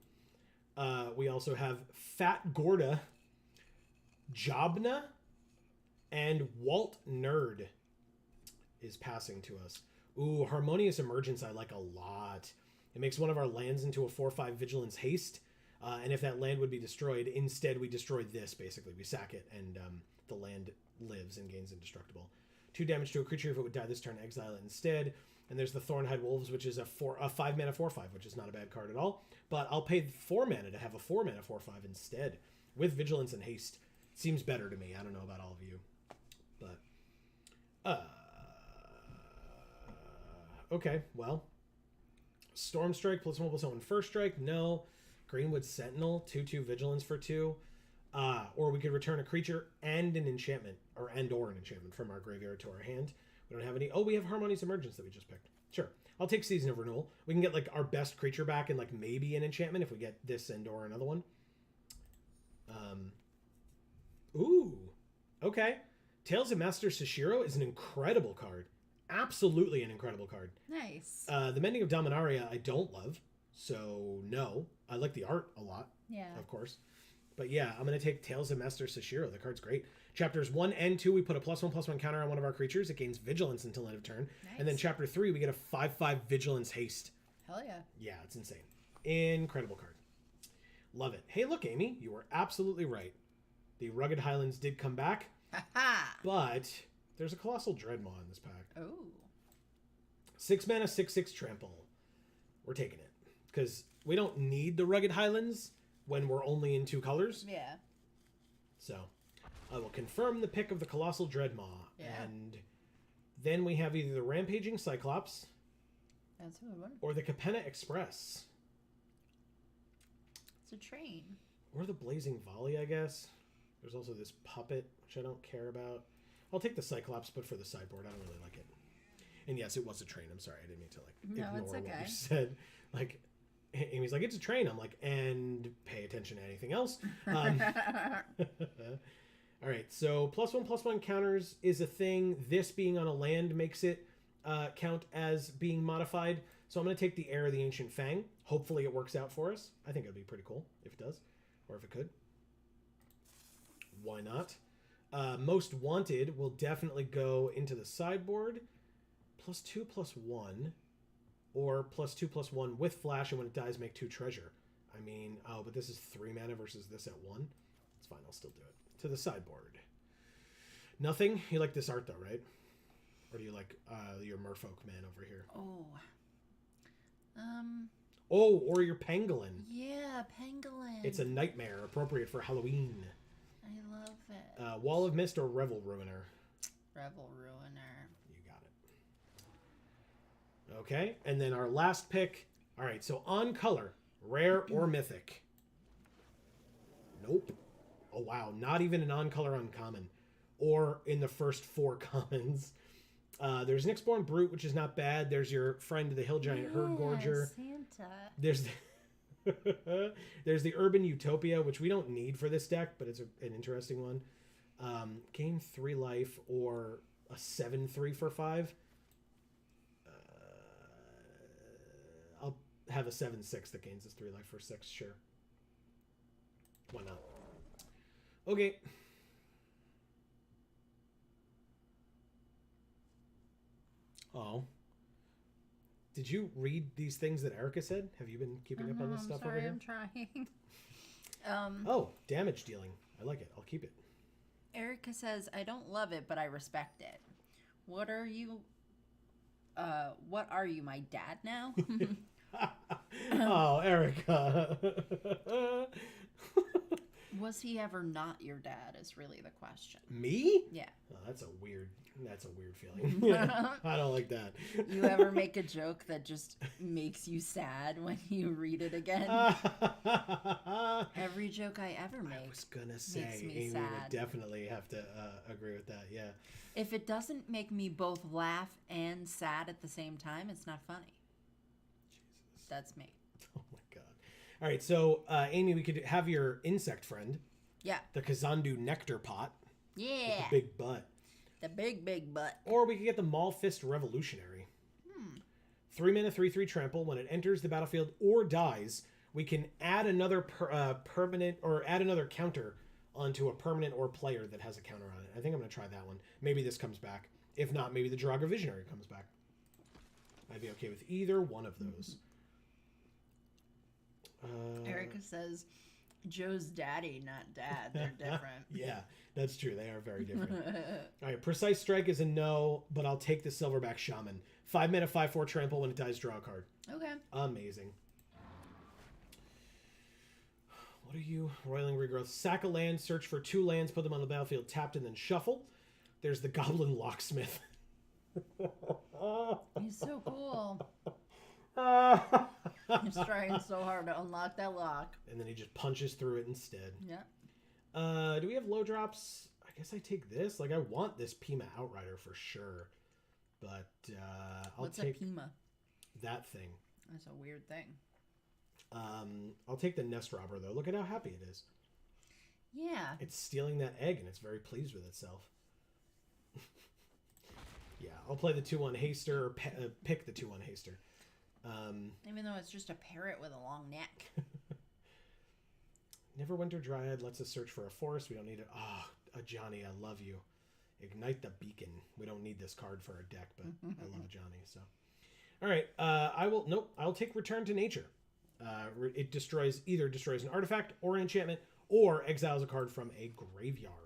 We also have Fat Gorda, Jobna, and Walt Nerd is passing to us. Ooh, Harmonious Emergence I like a lot. It makes one of our lands into a 4/5 Vigilance Haste. And if that land would be destroyed, instead we destroy this, basically. We sack it, and the land lives and gains indestructible. 2 damage to a creature. If it would die this turn, exile it instead. And there's the Thornhide Wolves, which is a 5 mana 4/5, which is not a bad card at all. But I'll pay 4 mana to have a 4 mana 4/5 instead, with Vigilance and Haste. Seems better to me. I don't know about all of you, but okay. Well, Storm Strike +1/+1 first strike. No. Greenwood Sentinel 2/2 Vigilance for 2. Or we could return a creature and an enchantment, or an enchantment from our graveyard to our hand. We don't have any. Oh, we have Harmonious Emergence that we just picked. Sure. I'll take Season of Renewal. We can get like our best creature back and like maybe an enchantment if we get this and/or another one. Ooh. Okay. Tales of Master Sashiro is an incredible card. Absolutely an incredible card. Nice. The Mending of Dominaria I don't love, so no. I like the art a lot. Yeah. Of course. But yeah, I'm going to take Tales of Master Sashiro. The card's great. Chapters 1 and 2, we put a +1/+1 counter on one of our creatures. It gains Vigilance until end of turn. Nice. And then Chapter 3, we get a 5/5 Vigilance Haste. Hell yeah. Yeah, it's insane. Incredible card. Love it. Hey, look, Amy, you were absolutely right. The Rugged Highlands did come back, Ha-ha. but there's a Colossal Dreadmaw in this pack. Oh. 6 mana, 6/6 trample. We're taking it. Because we don't need the Rugged Highlands when we're only in 2 colors. Yeah. So I will confirm the pick of the Colossal Dreadmaw. Yeah. And then we have either the Rampaging Cyclops That's a good one. or the Capenna Express. It's a train. Or the Blazing Volley, I guess. There's also this Puppet, which I don't care about. I'll take the Cyclops, but for the sideboard, I don't really like it. And yes, it was a train. I'm sorry. I didn't mean to No, it's ignore what okay. you said. Like, Amy's like, it's a train. I'm like, and pay attention to anything else. All right, so +1/+1 counters is a thing. This being on a land makes it count as being modified. So I'm going to take the Heir of the Ancient Fang. Hopefully it works out for us. I think it would be pretty cool if it does, or if it could. Why not? Most Wanted will definitely go into the sideboard. +2/+1, or +2/+1 with Flash, and when it dies, make 2 treasure. I mean, oh, but this is 3 mana versus this at 1. It's fine, I'll still do it. To the sideboard. Nothing? You like this art though, right? Or do you like your Merfolk man over here? Oh. Oh, or your Pangolin. Yeah, Pangolin. It's a nightmare, appropriate for Halloween. I love it. Wall of Mist or Revel Ruiner. Revel Ruiner. You got it. Okay, and then our last pick. All right, so on color, rare or mythic. Nope. Oh wow, not even an on color uncommon. or in the first 4 commons. There's an Nyxborn Brute, which is not bad. There's your friend, the Hill Giant Herd Gorger. Santa. There's there's the Urban Utopia, which we don't need for this deck, but it's an interesting one. Gain 3 life or a 7/3 for 5. I'll have a 7/6 that gains us 3 life for 6, sure. Why not? Okay. Oh. Did you read these things that Erica said? Have you been keeping up on this stuff over here? I'm trying. Oh, damage dealing. I like it. I'll keep it. Erica says, I don't love it, but I respect it. What are you, my dad now? Oh, Erica. Was he ever not your dad is really the question. Me? Yeah. Oh, that's a weird feeling. I don't like that. You ever make a joke that just makes you sad when you read it again? Every joke I ever make I was gonna say makes me Amy sad. would definitely have to agree with that. Yeah. If it doesn't make me both laugh and sad at the same time, it's not funny. Jesus. That's me. Oh my god. All right, so Amy, we could have your insect friend, Yeah. the Kazandu Nectar Pot, Yeah. with the big butt, The big butt. or we could get the Maulfist Revolutionary. 3 mana, 3/3 trample. When it enters the battlefield or dies, we can add another permanent or add another counter onto a permanent or player that has a counter on it. I think I'm going to try that one. Maybe this comes back. If not, maybe the Draga Visionary comes back. I'd be okay with either one of those. Erica says, Joe's daddy, not dad. They're different. Yeah, that's true. They are very different. All right, Precise Strike is a no, but I'll take the Silverback Shaman. 5 mana, 5/4 trample. When it dies, draw a card. Okay. Amazing. What are you? Roiling Regrowth. Sack a land, search for 2 lands, put them on the battlefield, tapped, and then shuffle. There's the Goblin Locksmith. He's so cool. He's trying so hard to unlock that lock. And then he just punches through it instead. Yeah. Do we have low drops? I guess I take this. Like, I want this Pima Outrider for sure. But I'll take a Pima? that thing. That's a weird thing. I'll take the Nest Robber, though. Look at how happy it is. Yeah. It's stealing that egg, and it's very pleased with itself. Yeah, I'll play the 2/1 Haster, or pick the 2/1 Haster. Even though it's just a parrot with a long neck. Neverwinter Dryad lets us search for a forest. We don't need it. Ah, Johnny, I love you. Ignite the Beacon. We don't need this card for a deck, but I love Johnny. So, all right. I'll take Return to Nature. It either destroys an artifact or an enchantment, or exiles a card from a graveyard.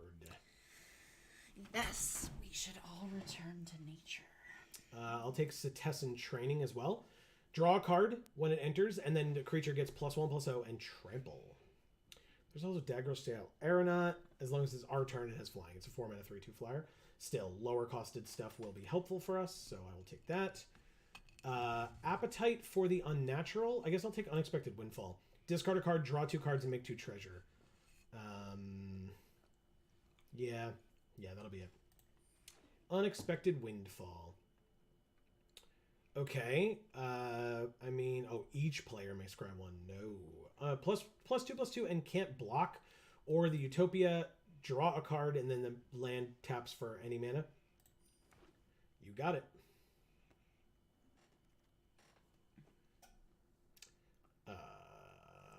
Yes, we should all return to nature. I'll take Cetessan Training as well. Draw a card when it enters, and then the creature gets +1/+0 and trample. There's also Daggerstale Aeronaut. As long as it's our turn, it has flying. It's a 4 mana 3/2 flyer. Still, lower costed stuff will be helpful for us, so I will take that. Appetite for the Unnatural. I guess I'll take Unexpected Windfall. Discard a card, draw 2 cards, and make 2 treasure. Yeah, that'll be it. Unexpected Windfall. Okay. Each player may scry 1. No. +2/+2 and can't block. Or the Utopia, draw a card, and then the land taps for any mana. You got it.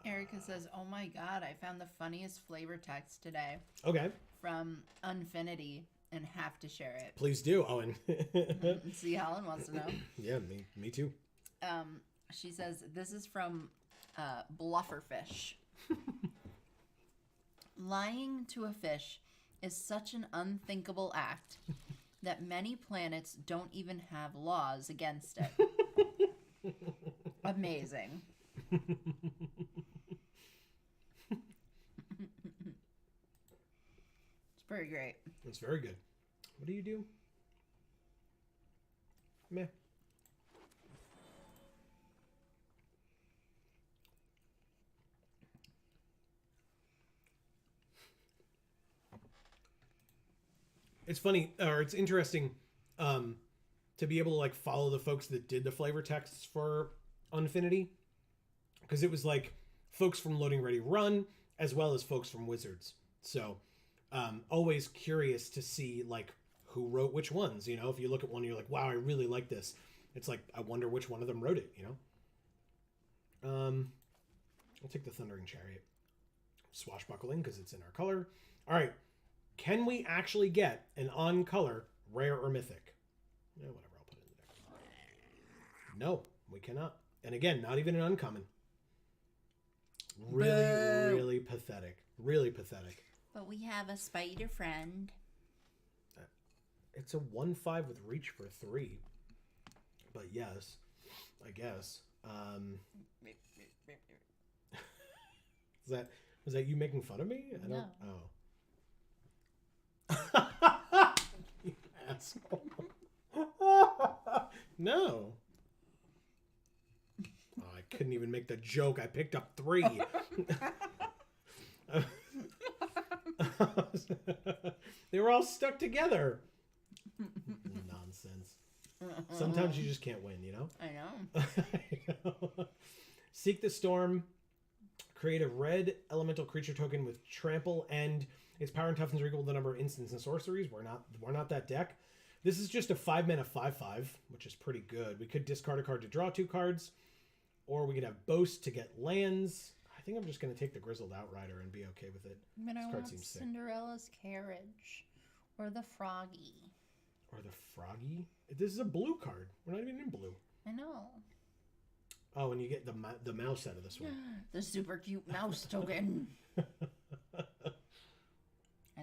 Erica says, oh my god, I found the funniest flavor text today. Okay. From Unfinity and have to share it. Please do, Owen. See, Helen wants to know. Yeah, me too. She says, this is from Blufferfish. Lying to a fish is such an unthinkable act that many planets don't even have laws against it. Amazing. It's pretty great. It's very good. What do you do? Meh. It's funny, or it's interesting to be able to like follow the folks that did the flavor texts for Unfinity, because it was like folks from Loading Ready Run as well as folks from Wizards. So always curious to see like who wrote which ones. You know, if you look at one, you're like, wow, I really like this. It's like, I wonder which one of them wrote it. You know. I'll take the Thundering Chariot. Swashbuckling because it's in our color. All right. Can we actually get an on color rare or mythic? Yeah, whatever. I'll put it in there. No, we cannot. And again, not even an uncommon. Really, really pathetic. Really pathetic. But we have a spider friend. It's a 1/5 with reach for 3. But yes, I guess. Was that you making fun of me? I don't. Oh. You asshole. No. Oh, I couldn't even make the joke. I picked up 3. They were all stuck together. Nonsense. Sometimes you just can't win, you know? I know. Seek the Storm. Create a red elemental creature token with trample, and its power and toughness are equal to the number of instants and sorceries. We're not that deck. This is just a 5-mana 5/5, which is pretty good. We could discard a card to draw 2 cards, or we could have Boast to get lands. I think I'm just going to take the Grizzled Outrider and be okay with it. But I This card want seems sick. Cinderella's Carriage. Or the Froggy. Or the Froggy. This is a blue card. We're not even in blue. I know. Oh, and you get the mouse out of this one. The super cute mouse token. I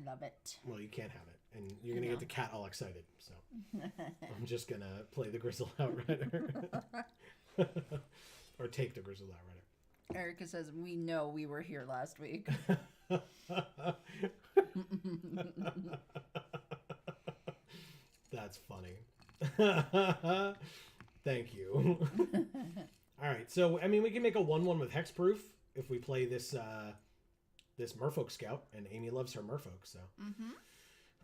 love it. Well, you can't have it. And you're going to get the cat all excited. So I'm just going to play the Grizzled Outrider. Or take the Grizzled Outrider. Erica says, we know we were here last week. That's funny. Thank you. All right, so I mean, we can make a 1/1 with hexproof if we play this this Merfolk Scout, and Amy loves her Merfolk. So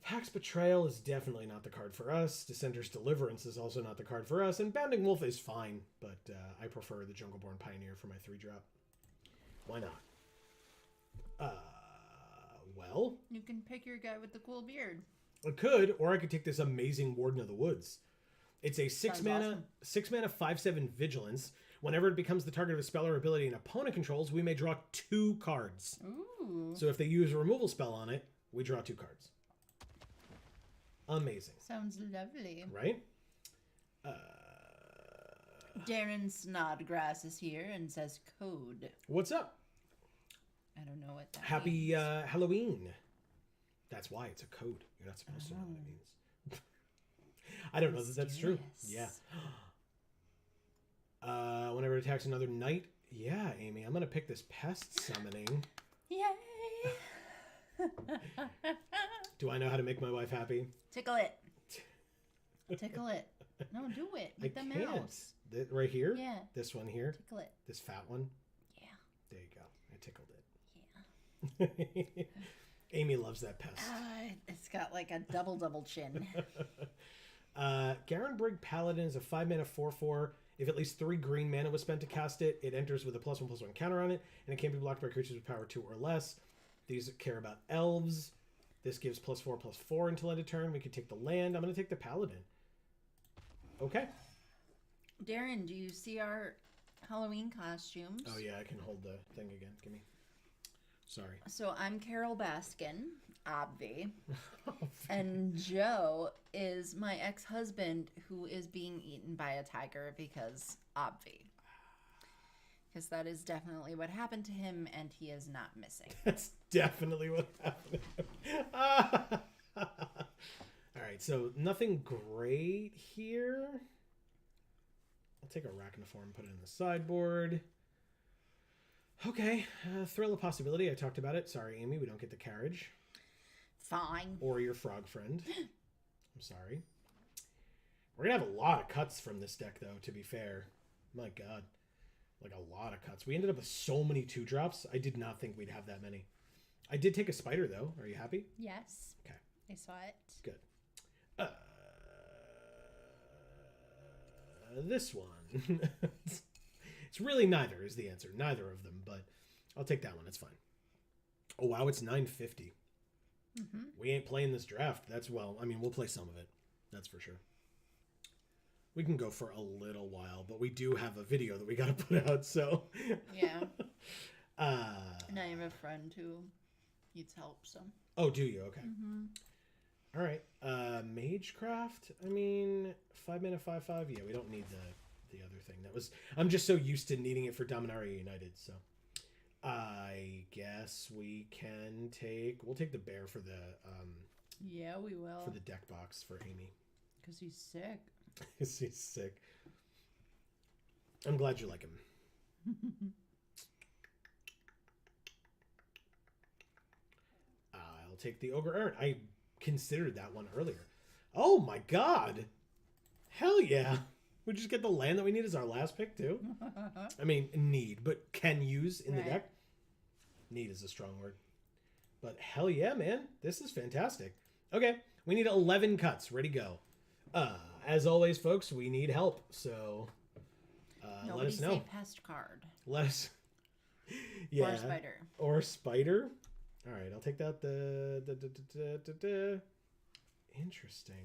Pax Betrayal is definitely not the card for us. Dissenter's Deliverance is also not the card for us, and Bounding Wolf is fine, but I prefer the Jungleborn Pioneer for my 3-drop. Why not? Well, You can pick your guy with the cool beard. I could, or I could take this amazing Warden of the Woods. It's a 6 Sounds mana, awesome. 6 mana, 5/7 Vigilance. Whenever it becomes the target of a spell or ability an opponent controls, we may draw 2 cards. Ooh. So if they use a removal spell on it, we draw 2 cards. Amazing, Sounds lovely. right? Darren Snodgrass is here and says code. What's up? I don't know what that Happy means. Halloween. That's why it's a code. You're not supposed to know what it means. I don't know that that's true. Yeah. Whenever it attacks another knight. Yeah, Amy, I'm going to pick this Pest Summoning. Yay! Do I know how to make my wife happy? Tickle it. Tickle it. No, do it. I With the can't. mouse. Right here? Yeah. This one here? Tickle it. This fat one? Yeah. There you go. I tickled it. Amy loves that pest. It's got like a double chin. Garen Brigg Paladin is a 5-mana 4/4. If at least 3 green mana was spent to cast it, it enters with a +1/+1 counter on it, and it can't be blocked by creatures with power 2 or less. These care about elves. This gives +4/+4 until end of turn. We could take the land. I'm going to take the Paladin. Okay. Darren, do you see our Halloween costumes? Oh, yeah, I can hold the thing again. Give me. Sorry. So I'm Carol Baskin, Obvi. And Joe is my ex-husband who is being eaten by a tiger because Obvi. Because that is definitely what happened to him and he is not missing. That's definitely what happened. All right, so nothing great here. I'll take Arachnophore and put it in the sideboard. Okay, Thrill of Possibility. I talked about it. Sorry, Amy, we don't get the carriage. Fine. Or your frog friend. I'm sorry. We're going to have a lot of cuts from this deck, though, to be fair. My God. Like, a lot of cuts. We ended up with so many 2-drops. I did not think we'd have that many. I did take a spider, though. Are you happy? Yes. Okay. I saw it. Good. this one. It's really neither is the answer. Neither of them, but I'll take that one. It's fine. Oh, wow, it's $9.50. We ain't playing this draft. We'll play some of it. That's for sure. We can go for a little while, but we do have a video that we got to put out, so. Yeah. And I have a friend who needs help, so. Oh, do you? Okay. All right. Magecraft, 5-mana 5/5. Yeah, we don't need the other thing. I'm just so used to needing it for Dominaria United, so. I guess we'll take the bear for the Yeah, we will. for the deck box for Amy. Because he's sick. He's sick. I'm glad you like him. I'll take the Ogre Errant. I considered that one earlier. Oh my god! Hell yeah! We just get the land that we need as our last pick too. Need, but can use in the deck. Need is a strong word. But hell yeah, man. This is fantastic. Okay, we need 11 cuts. Ready, go. As always, folks, we need help. So let us know. Say pest card. Let us. Yeah. Or spider. Or spider. All right, I'll take that. Interesting.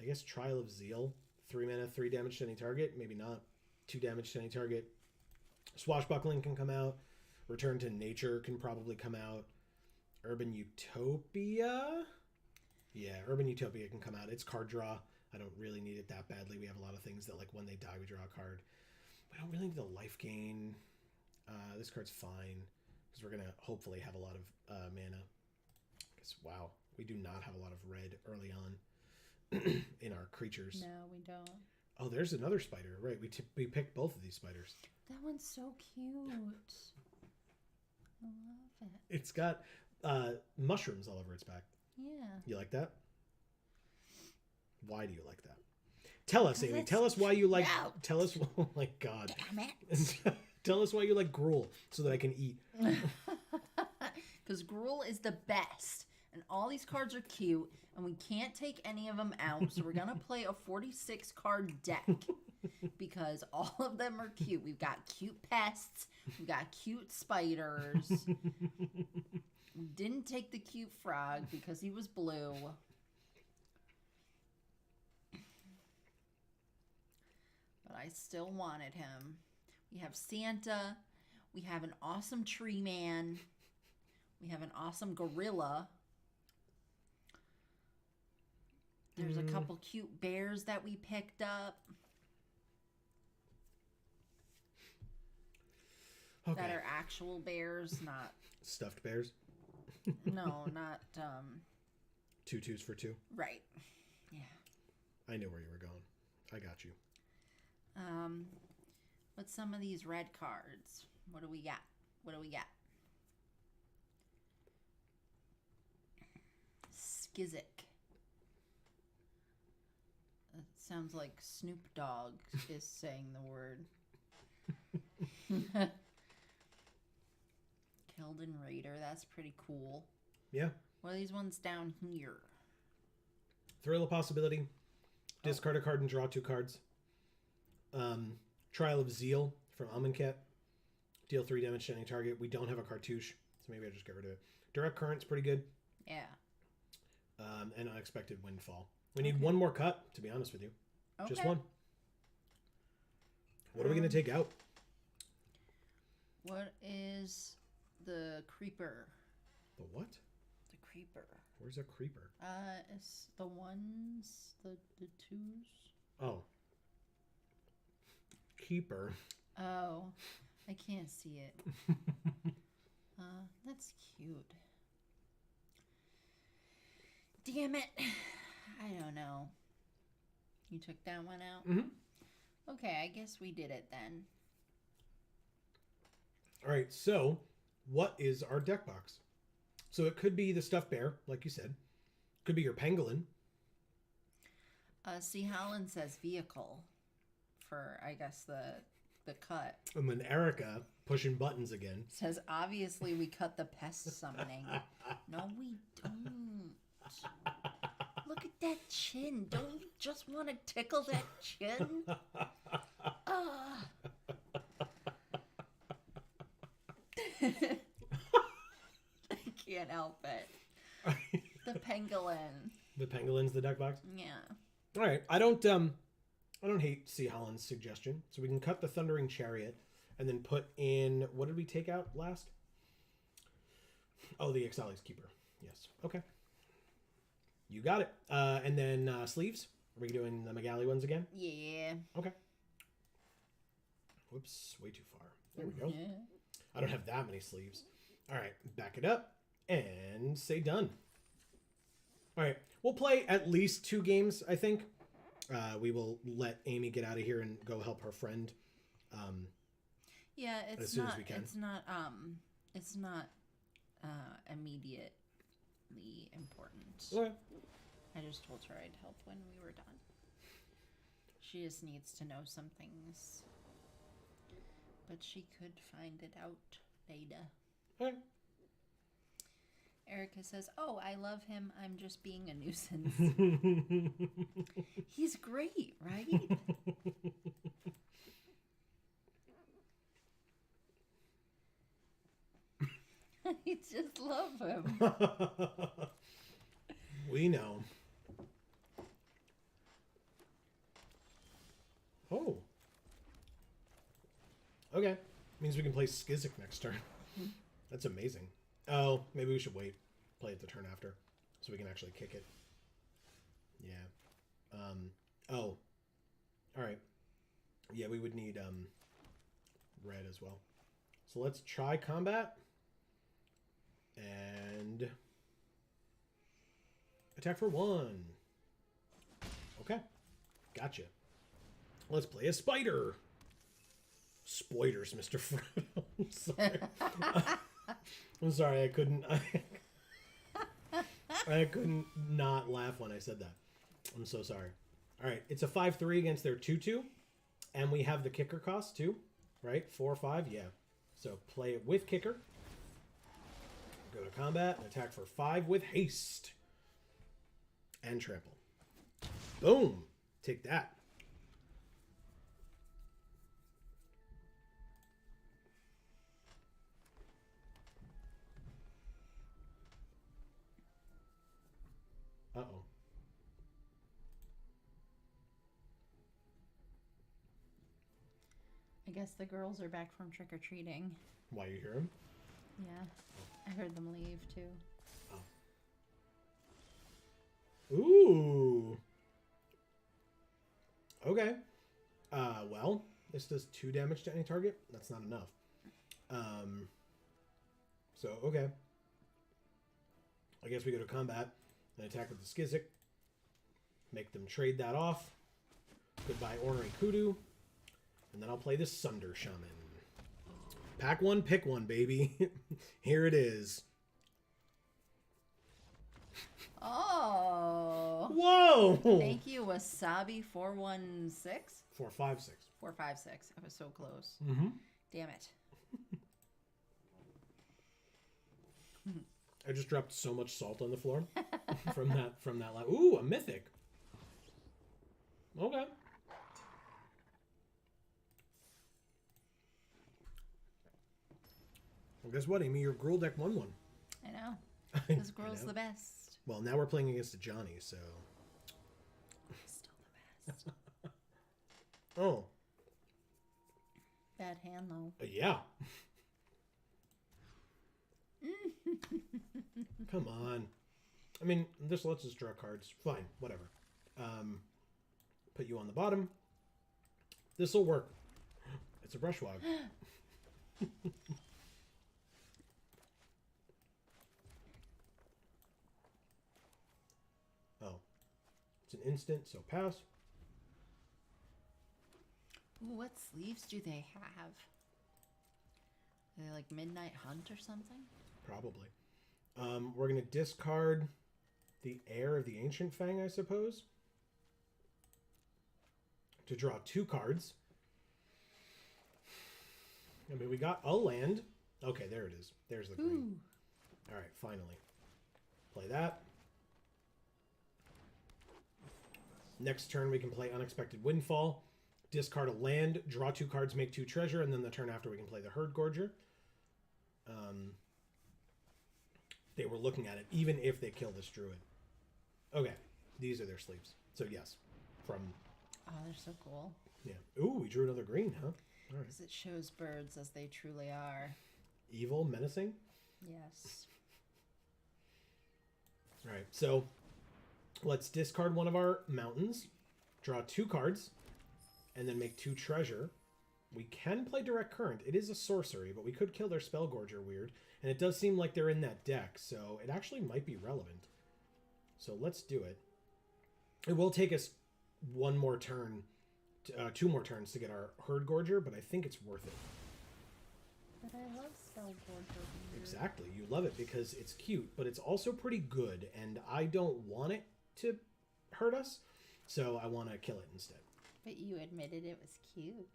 I guess Trial of Zeal. 3 mana, 3 damage to any target. Maybe not. 2 damage to any target. Swashbuckling can come out. Return to Nature can probably come out. Urban Utopia? Yeah, Urban Utopia can come out. It's card draw. I don't really need it that badly. We have a lot of things that, like, when they die, we draw a card. We don't really need the life gain. This card's fine, because we're going to hopefully have a lot of mana. Wow, we do not have a lot of red early on in our creatures. No, we don't. Oh, there's another spider. Right, we picked both of these spiders. That one's so cute. I love it. It's got mushrooms all over its back. Yeah. You like that? Why do you like that? Tell us, Amy. Tell us why you like. No. Tell us. Oh my God. Damn it. Tell us why you like gruel, so that I can eat. Because gruel is the best, and all these cards are cute, and we can't take any of them out. So we're gonna play a 46 card deck because all of them are cute. We've got cute pests. We've got cute spiders. We didn't take the cute frog because he was blue. But I still wanted him. We have Santa. We have an awesome tree man. We have an awesome gorilla. There's a couple cute bears that we picked up. Okay. That are actual bears, not... Stuffed bears? No, not... 2 2s for 2? Right. Yeah. I knew where you were going. I got you. But some of these red cards, what do we got? What do we got? Skizik. It sounds like Snoop Dogg is saying the word. Keldon Raider, that's pretty cool. Yeah. What are these ones down here? Thrill of Possibility. Discard a card and draw 2 cards. Trial of Zeal from Amonkhet. Deal 3 damage to any target. We don't have a cartouche, so maybe I just get rid of it. Direct Current's pretty good. Yeah. And Unexpected Windfall. We need one more cut, to be honest with you. Okay. Just one. What are we going to take out? What is the creeper? The what? The creeper. Where's a creeper? It's the ones, the twos. Oh. Keeper. Oh, I can't see it. That's cute. Damn it. I don't know. You took that one out? Mm-hmm. Okay, I guess we did it then. All right, so what is our deck box? So it could be the stuffed bear, like you said. Could be your pangolin. C. Holland says vehicle for, I guess, the cut. And then Erica pushing buttons again. Says, obviously we cut the pest summoning. No, we don't. Look at that chin. Don't you just want to tickle that chin? Ah. I can't help it. The pangolin. The pangolin's the duck box. Yeah. All right, I don't hate C. Holland's suggestion. So we can cut the Thundering Chariot and then put in, what did we take out last? Oh, the Exili's Keeper. Yes. Okay. You got it. And then sleeves. Are we doing the Magali ones again? Yeah. Okay. Whoops, way too far. There we go. Yeah. I don't have that many sleeves. All right, back it up and say done. All right, we'll play at least 2 games, I think. We will let Amy get out of here and go help her friend. Yeah, As it's soon as not. we can. It's not immediately important. Okay. I just told her I'd help when we were done. She just needs to know some things, but she could find it out later. Okay. Erica says, "Oh, I love him. I'm just being a nuisance." He's great, right? I just love him. We know. Oh. Okay. Means we can play Skizik next turn. That's amazing. Oh, maybe we should wait. Play it the turn after. So we can actually kick it. Yeah. Oh. Alright. Yeah, we would need red as well. So let's try combat. And attack for 1. Okay. Gotcha. Let's play a spider. Spoiders, Mr. Frodo. I'm sorry. I'm sorry, I couldn't I couldn't not laugh when I said that. I'm so sorry. Alright, it's a 5-3 against their 2-2. And we have the kicker cost too. Right? 4-5, yeah. So play it with kicker. Go to combat and attack for 5 with haste. And trample. Boom! Take that. Uh-oh. I guess the girls are back from trick-or-treating. Why, you hear him? Yeah. I heard them leave, too. Oh. Ooh. Okay. Well, this does 2 damage to any target. That's not enough. So, okay. I guess we go to combat and attack with the Skizik. Make them trade that off. Goodbye, Ornery Kudu. And then I'll play the Sunder Shaman. Pack 1, pick 1, baby. Here it is. Oh. Whoa! Thank you, Wasabi 416? 456. 456. I was so close. Mm-hmm. Damn it. I just dropped so much salt on the floor from that line. Ooh, a mythic. Okay. Well, guess what, Amy? Your Gruul deck won one. I know. This girl's know. the best. Well, now we're playing against a Johnny, so. Still the best. Oh. Bad hand, though. Yeah. Come on. I mean, this lets us draw cards. Fine, whatever. Put you on the bottom. This'll work. It's a brushwog. Oh. It's an instant, so pass. Ooh, what sleeves do they have? Are they like Midnight Hunt or something? Probably. We're going to discard the Heir of the Ancient Fang, I suppose. To draw 2 cards. I mean, we got a land. Okay, there it is. There's the green. Ooh. All right, finally. Play that. Next turn, we can play Unexpected Windfall, discard a land, draw 2 cards, make 2 treasure, and then the turn after we can play the Herd Gorger. They were looking at it, even if they kill this druid. Okay, these are their sleeves. So yes, from... Oh, they're so cool. Yeah. Ooh, we drew another green, huh? All right. Because it shows birds as they truly are. Evil, menacing? Yes. All right, so let's discard one of our mountains, draw 2 cards, and then make 2 treasure. We can play Direct Current. It is a sorcery, but we could kill their Spellgorger weird. And it does seem like they're in that deck, so it actually might be relevant. So let's do it. It will take us 1 more turn, 2 more turns to get our Herd Gorger, but I think it's worth it. But I love Spellgorger. Exactly. You love it because it's cute, but it's also pretty good, and I don't want it to hurt us, so I want to kill it instead. But you admitted it was cute.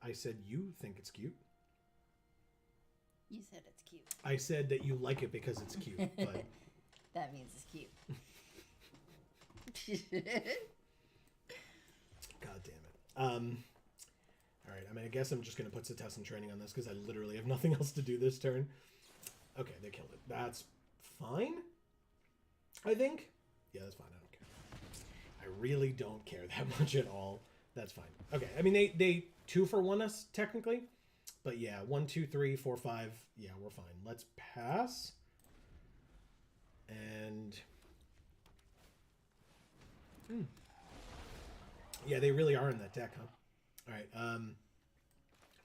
I said you think it's cute. You said it's cute. I said that you like it because it's cute, but... That means it's cute. God damn it. All right, I mean, I guess I'm just going to put Setessan Training on this because I literally have nothing else to do this turn. Okay, they killed it. That's fine, I think. Yeah, that's fine. I don't care. I really don't care that much at all. That's fine. Okay, I mean, they 2-for-1 us, technically. But yeah, 1, 2, 3, 4, 5. Yeah, we're fine. Let's pass. And... Yeah, they really are in that deck, huh? All right,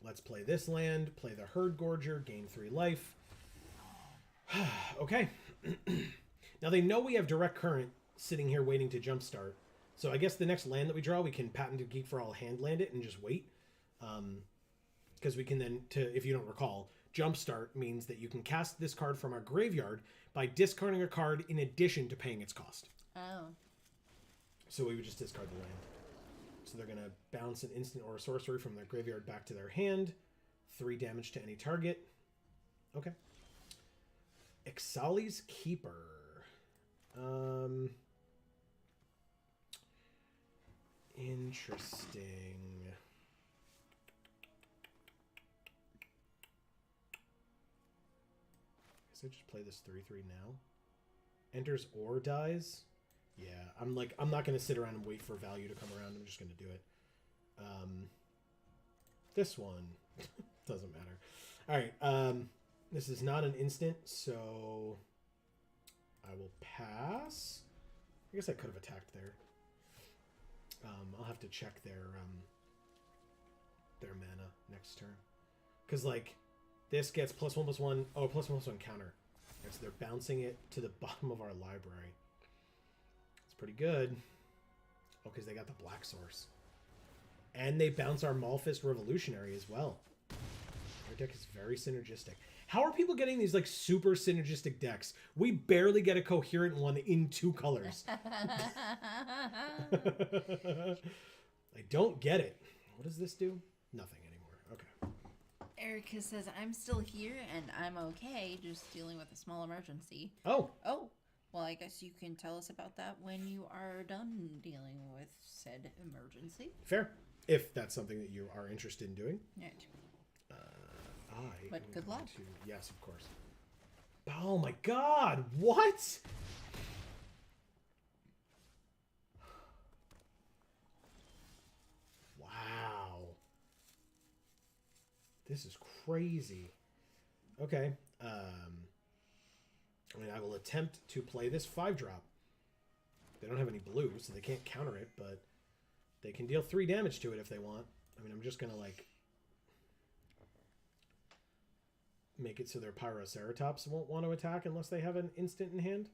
let's play this land, play the Herd Gorger, gain 3 life. Okay. Now they know we have Direct Current sitting here waiting to jumpstart. So I guess the next land that we draw, we can Patented Geek for All hand land it and just wait. Because we can then, if you don't recall, jumpstart means that you can cast this card from our graveyard by discarding a card in addition to paying its cost. Oh. So we would just discard the land. So they're going to bounce an instant or a sorcery from their graveyard back to their hand. 3 damage to any target. Okay. Ixali's Keeper. Interesting. I just play this 3/3 now. Enters or dies. Yeah, I'm not going to sit around and wait for value to come around. I'm just going to do it. This one doesn't matter. All right. This is not an instant, so I will pass. I guess I could have attacked there. I'll have to check their mana next turn. Because, like, this gets +1/+1. Oh, +1/+1 counter. So they're bouncing it to the bottom of our library. It's pretty good. Oh, because they got the black source. And they bounce our Malfist Revolutionary as well. Our deck is very synergistic. How are people getting these, like, super synergistic decks? We barely get a coherent one in 2 colors. I don't get it. What does this do? Nothing anymore. Okay. Erica says, I'm still here and I'm okay, just dealing with a small emergency. Oh. Oh. Well, I guess you can tell us about that when you are done dealing with said emergency. Fair. If that's something that you are interested in doing. Right. But good luck. Yes, of course. Oh my god, what? Wow. This is crazy. Okay. I mean, I will attempt to play this 5-drop. They don't have any blue, so they can't counter it, but they can deal 3 damage to it if they want. I mean, I'm just going to, like, make it so their Pyroceratops won't want to attack unless they have an instant in hand.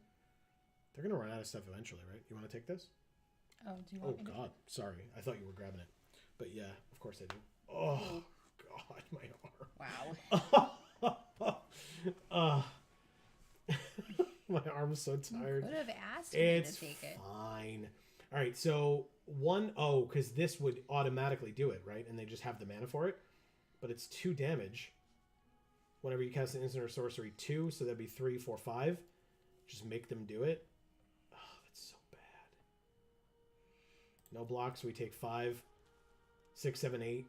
They're going to run out of stuff eventually, right? You want to take this? Oh, do you want me God. Sorry. I thought you were grabbing it. But yeah, of course I do. Oh, God, my arm. Wow. My arm's so tired. You could have asked me It's to take it. fine. All right, so 1-0, because this would automatically do it, right? And they just have the mana for it. But it's 2 damage. Whenever you cast an instant or sorcery, 2, so that'd be 3, 4, 5. Just make them do it. Oh, that's so bad. No blocks. We take 5, 6, 7, 8,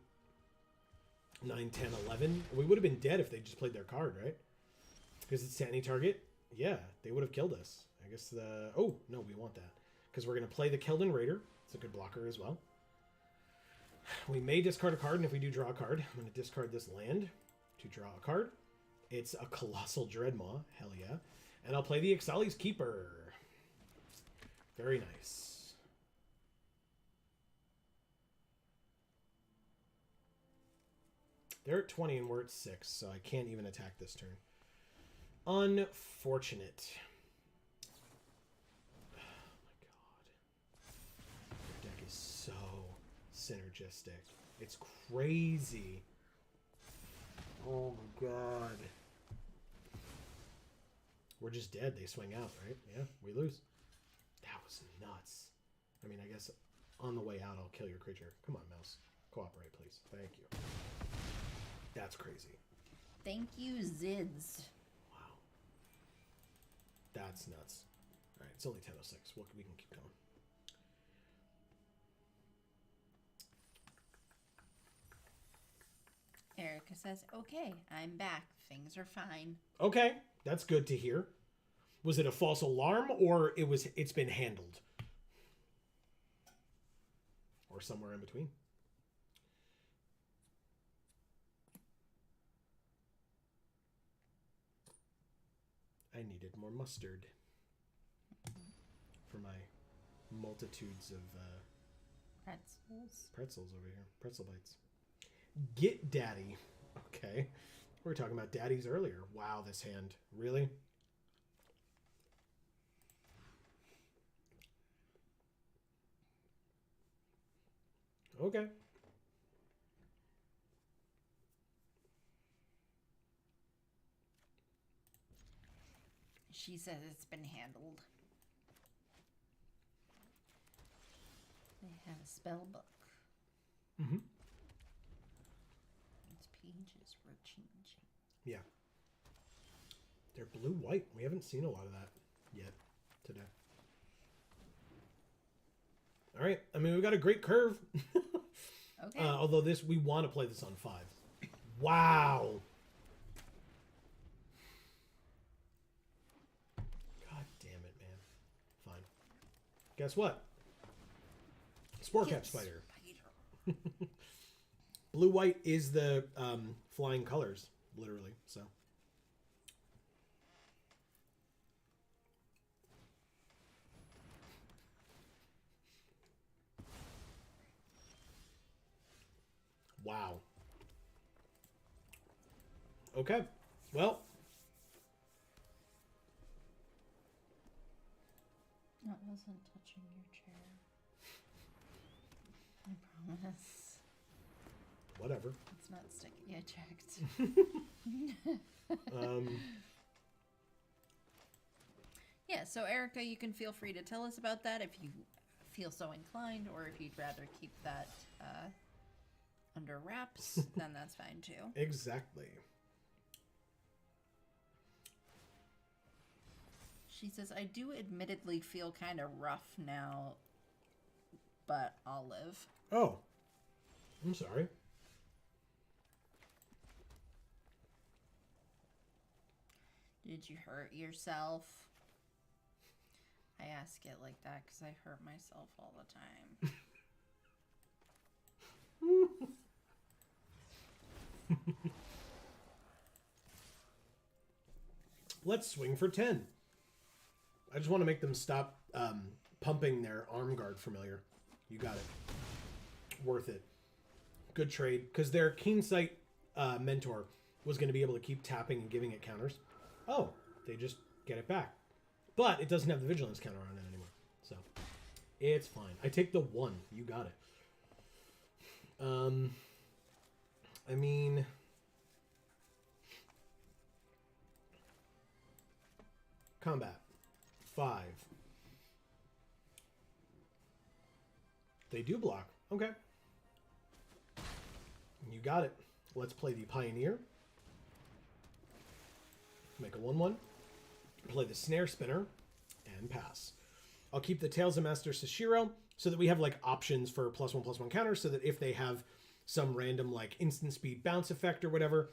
9, 10, 11. We would have been dead if they just played their card, right? Because it's to any target. Yeah, they would have killed us. I guess the... Oh, no, we want that. Because we're going to play the Keldon Raider. It's a good blocker as well. We may discard a card, and if we do draw a card, I'm going to discard this land to draw a card. It's a Colossal Dreadmaw. Hell yeah. And I'll play the Ixali's Keeper. Very nice. They're at 20 and we're at 6, so I can't even attack this turn. Unfortunate. Oh my god. Your deck is so synergistic. It's crazy. Oh my god. We're just dead. They swing out, right? Yeah, we lose. That was nuts. I mean, I guess on the way out, I'll kill your creature. Come on, mouse. Cooperate, please. Thank you. That's crazy. Thank you, Zids. Wow. That's nuts. All right, it's only 10:06. We can keep going. Erica says, okay, I'm back. Things are fine. Okay, that's good to hear. Was it a false alarm or it's been handled? Or somewhere in between? I needed more mustard for my multitudes of pretzels over here. Pretzel bites. Get Daddy. Okay. We were talking about daddies earlier. Wow, this hand. Really? Okay. She says it's been handled. They have a spell book. Mm-hmm. These pages were changing. Yeah. They're blue-white. We haven't seen a lot of that yet today. All right. I mean, we've got a great curve. Okay. Although we want to play this on 5. Wow. God damn it, man. Fine. Guess what? Spore cap spider. Blue-white is the flying colors, literally. So. Wow. Okay. Well. That wasn't touching your chair. I promise. Whatever. It's not sticky. I checked. Yeah, so Erica, you can feel free to tell us about that if you feel so inclined, or if you'd rather keep that under wraps, then that's fine too. Exactly. She says, I do admittedly feel kind of rough now, but I'll live. Oh. I'm sorry. Did you hurt yourself? I ask it like that because I hurt myself all the time. Let's swing for 10. I just want to make them stop pumping their arm guard familiar. You got it. Worth it. Good trade. Because their Keen Sight mentor was going to be able to keep tapping and giving it counters. Oh, they just get it back. But it doesn't have the vigilance counter on it anymore. So, it's fine. I take the 1. You got it. I mean... Combat. 5. They do block. Okay. You got it. Let's play the Pioneer. Make a 1/1. Play the Snare Spinner. And pass. I'll keep the Tales of Master Sashiro. so that we have like options for +1/+1 counters, so that if they have some random like instant speed bounce effect or whatever,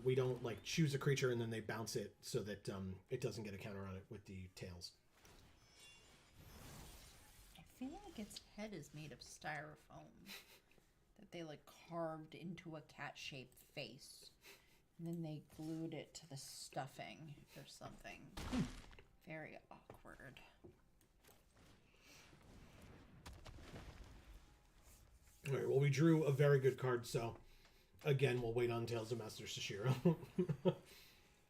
we don't like choose a creature and then they bounce it so that it doesn't get a counter on it with the tails. I feel like its head is made of styrofoam that they like carved into a cat-shaped face, and then they glued it to the stuffing or something. Very awkward. All right, well, we drew a very good card, so again, we'll wait on Tales of Master Sashiro.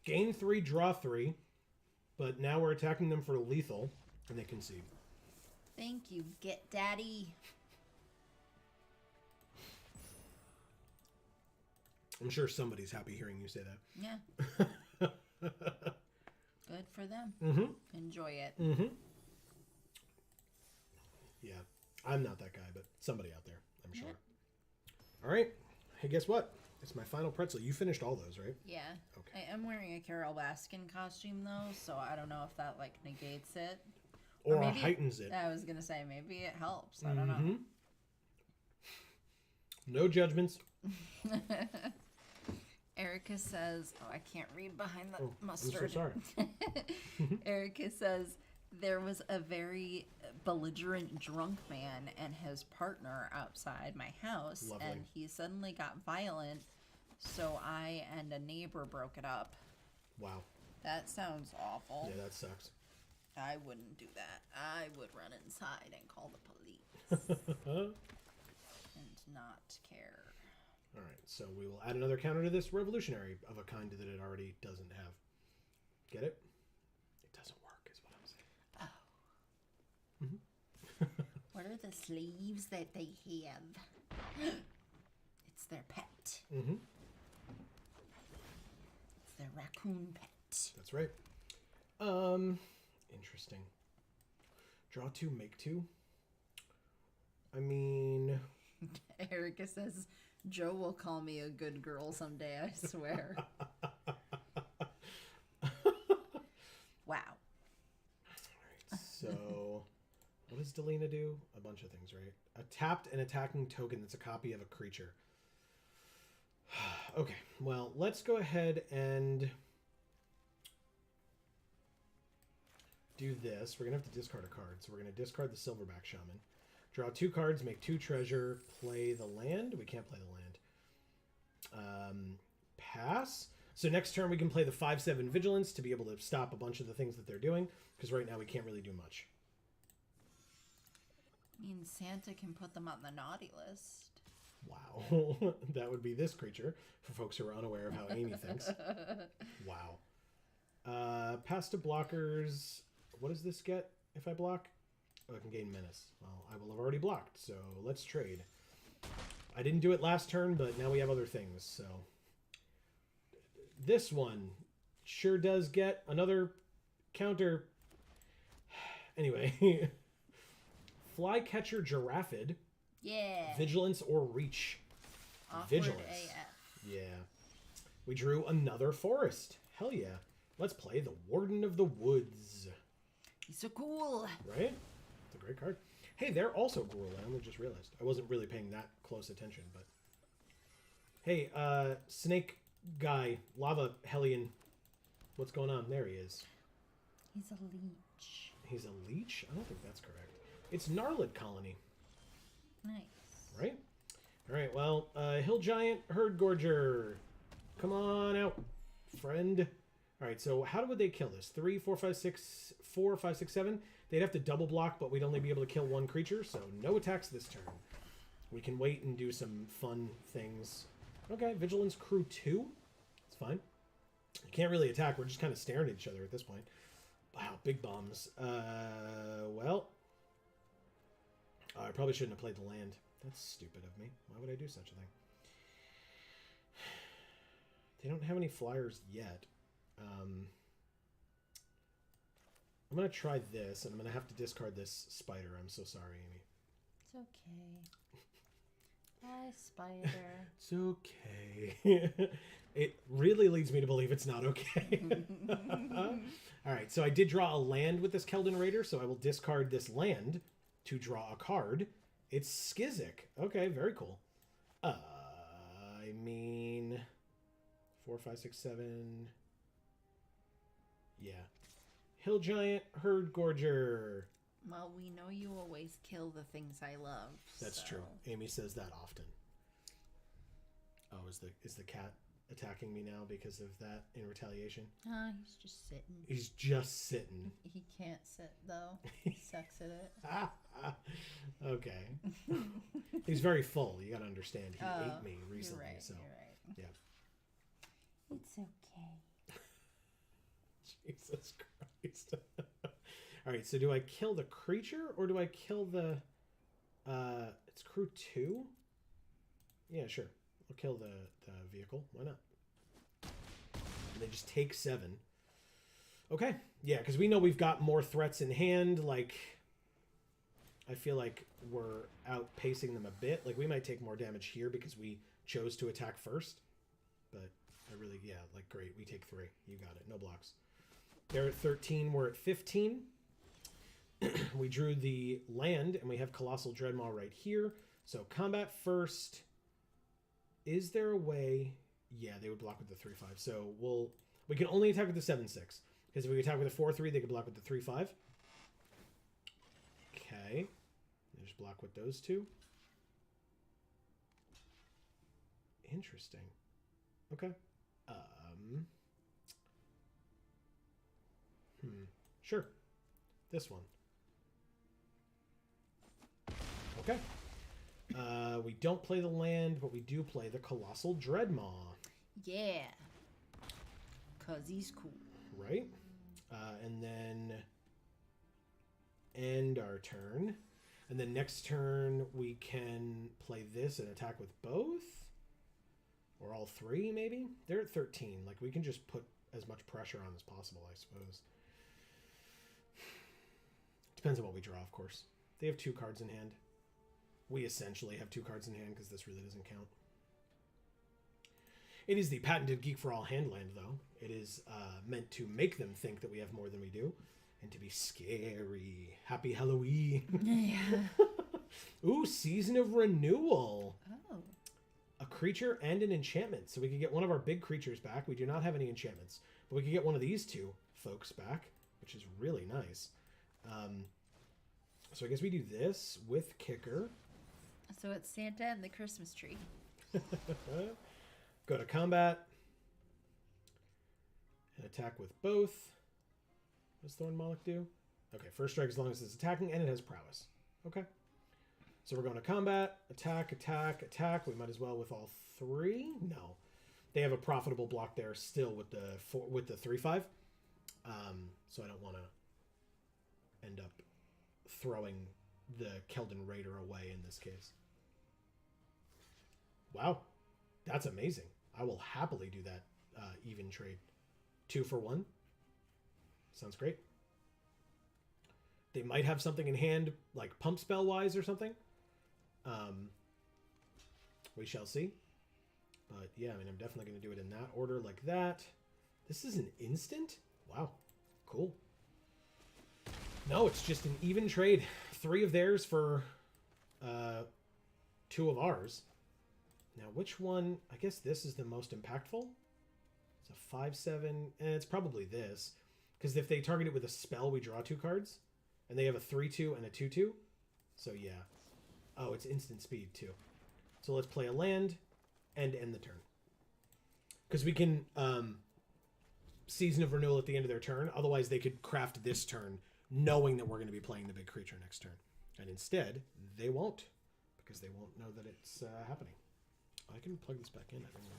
Gain 3, draw 3, but now we're attacking them for lethal, and they concede. Thank you, Get Daddy. I'm sure somebody's happy hearing you say that. Yeah. Good for them. Mm-hmm. Enjoy it. Mm-hmm. Yeah, I'm not that guy, but somebody out there, I'm sure. All right. Hey, guess what? It's my final pretzel. You finished all those, right? Yeah. Okay. I am wearing a Carol Baskin costume, though, so I don't know if that, like, negates it. Or maybe heightens it. I was going to say, maybe it helps. I don't know. No judgments. Erica says, oh, I can't read behind the mustard. I'm so sorry. Erica says, there was a very belligerent drunk man and his partner outside my house, Lovely. and he suddenly got violent, so I and a neighbor broke it up. Wow. That sounds awful. Yeah, that sucks. I wouldn't do that. I would run inside and call the police and not care. All right, so we will add another counter to this revolutionary of a kind that it already doesn't have. Get it? It doesn't work, is what I'm saying. Oh. What are the sleeves that they have? It's their pet. Mm-hmm. It's their raccoon pet. That's right. Interesting. Draw 2, make 2. I mean... Erica says, Joe will call me a good girl someday, I swear. Wow. Alright, so... What does Delina do? A bunch of things, right? A tapped and attacking token that's a copy of a creature. Okay, well, let's go ahead and... do this. We're going to have to discard a card. So we're going to discard the Silverback Shaman. Draw 2 cards, make 2 treasure, play the land. We can't play the land. Pass. So next turn we can play the 5/7 Vigilance to be able to stop a bunch of the things that they're doing. Because right now we can't really do much. I mean, Santa can put them on the naughty list. Wow. That would be this creature, for folks who are unaware of how Amy thinks. Wow. Pass to blockers. What does this get if I block? Oh, I can gain menace. Well, I will have already blocked, so let's trade. I didn't do it last turn, but now we have other things, so... This one sure does get another counter. Anyway. Flycatcher Giraffid. Yeah. Vigilance or Reach. Awkward Vigilance. AF. Yeah. We drew another forest. Hell yeah. Let's play the Warden of the Woods. He's so cool. Right? It's a great card. Hey, they're also Gruul. I only just realized. I wasn't really paying that close attention, but... Hey, snake guy, lava hellion. What's going on? There he is. He's a leech. He's a leech? I don't think that's correct. It's Gnarlid Colony. Nice. Right? Alright, well, Hill Giant, Herd Gorger. Come on out, friend. Alright, so how would they kill this? 3, 4, 5, 6, 4, 5, 6, 7. They'd have to double block, but we'd only be able to kill one creature, so no attacks this turn. We can wait and do some fun things. Okay, Vigilance Crew 2. It's fine. You can't really attack. We're just kind of staring at each other at this point. Wow, big bombs. Well... I probably shouldn't have played the land. That's stupid of me. Why would I do such a thing? They don't have any flyers yet. I'm going to try this, and I'm going to have to discard this spider. I'm so sorry, Amy. It's okay. Bye, spider. It's okay. It really leads me to believe it's not okay. All right, so I did draw a land with this Keldon Raider, so I will discard this land to draw a card. It's Skizik. Okay, very cool. I mean, 4, 5, 6, 7. Yeah. Hill Giant, Herd Gorger. Well, we know you always kill the things I love. That's true. Amy says that often. Oh, is the cat attacking me now because of that in retaliation? He's just sitting. He's just sitting. He can't sit, though. He sucks at it. Okay. He's very full. You gotta understand. He ate me recently. You're right, so you're right. yeah. It's okay. Jesus Christ. All right, so do I kill the creature or do I kill the it's crew 2? Yeah, sure. I'll kill the vehicle. Why not? And they just take 7. Okay. Yeah, because we know we've got more threats in hand. Like, I feel like we're outpacing them a bit. Like, we might take more damage here because we chose to attack first. But I really, yeah, like, great. We take 3. You got it. No blocks. They're at 13. We're at 15. We drew the land, and we have Colossal Dreadmaw right here. So combat first. Is there a way? Yeah, they would block with the 3/5. So we can only attack with the 7/6. Because if we attack with the 4/3, they could block with the 3/5. Okay. They just block with those two. Interesting. Okay. Sure. This one. Okay. We don't play the land, but we do play the Colossal Dreadmaw. Yeah. Because he's cool. Right? And then end our turn. And then next turn, we can play this and attack with both. Or all 3, maybe? They're at 13. Like, we can just put as much pressure on as possible, I suppose. Depends on what we draw, of course. They have 2 cards in hand. We essentially have 2 cards in hand because this really doesn't count. It is the patented Geek for All handland, though. It is meant to make them think that we have more than we do. And to be scary. Happy Halloween. Yeah. Ooh, Season of Renewal. Oh. A creature and an enchantment. So we can get one of our big creatures back. We do not have any enchantments. But we can get one of these 2 folks back, which is really nice. So I guess we do this with Kicker. So it's Santa and the Christmas tree. Go to combat. And attack with both. What does Thorn Moloch do? Okay, first strike as long as it's attacking, and it has prowess. Okay. So we're going to combat, attack, attack, attack. We might as well with all 3. No. They have a profitable block there still with the 3/5. So I don't want to end up throwing the Keldon Raider away in this case. Wow. That's amazing. I will happily do that even trade. 2 for 1. Sounds great. They might have something in hand, like pump spell wise or something. We shall see. But yeah, I mean, I'm definitely going to do it in that order like that. This is an instant? Wow. Cool. No, it's just an even trade. 3 of theirs for 2 of ours. Now, which one? I guess this is the most impactful. It's a 5/7, and it's probably this. Because if they target it with a spell, we draw 2 cards. And they have a 3/2 and a 2/2. So yeah. Oh, it's instant speed too. So let's play a land and end the turn. Because we can Season of Renewal at the end of their turn. Otherwise, they could craft this turn knowing that we're going to be playing the big creature next turn. And instead, they won't. Because they won't know that it's happening. I can plug this back in. I don't know.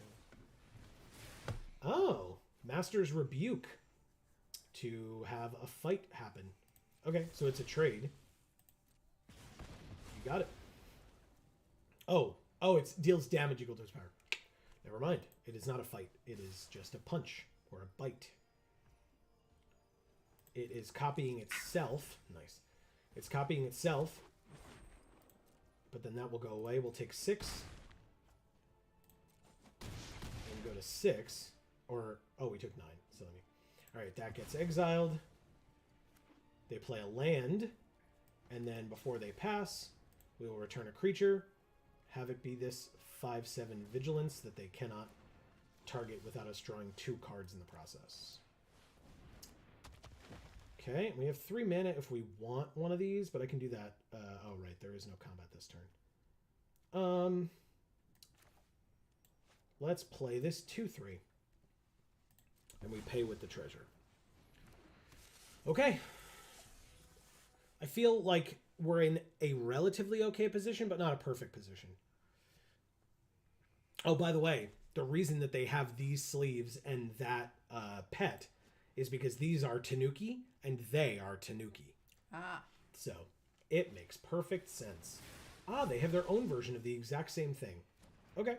Oh, Master's Rebuke to have a fight happen. Okay, so it's a trade. You got it. Oh, it deals damage equal to its power. Never mind. It is not a fight. It is just a punch or a bite. It is copying itself. Nice. It's copying itself. But then that will go away. We'll take 6. And go to 6. Or, oh, we took 9. So let me... Alright, that gets exiled. They play a land. And then before they pass, we will return a creature, have it be this 5/7 vigilance that they cannot target without us drawing 2 cards in the process. Okay, we have 3 mana if we want one of these, but I can do that. Oh, right, there is no combat this turn. Let's play this 2/3. And we pay with the treasure. Okay. I feel like we're in a relatively okay position, but not a perfect position. Oh, by the way, the reason that they have these sleeves and that pet is because these are Tanuki and they are Tanuki. Ah. So it makes perfect sense. Ah, they have their own version of the exact same thing. Okay.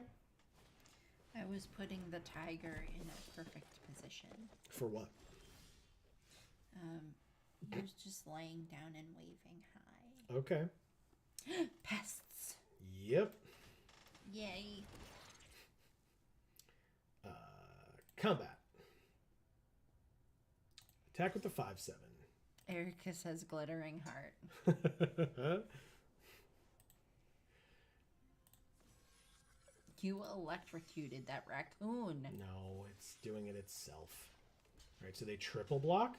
I was putting the tiger in a perfect position. For what? He was just laying down and waving high. Okay. Pests. Yep. Yay. Combat. Attack with the 5/7. Erica says glittering heart. You electrocuted that raccoon. No, it's doing it itself. All right, so they triple block.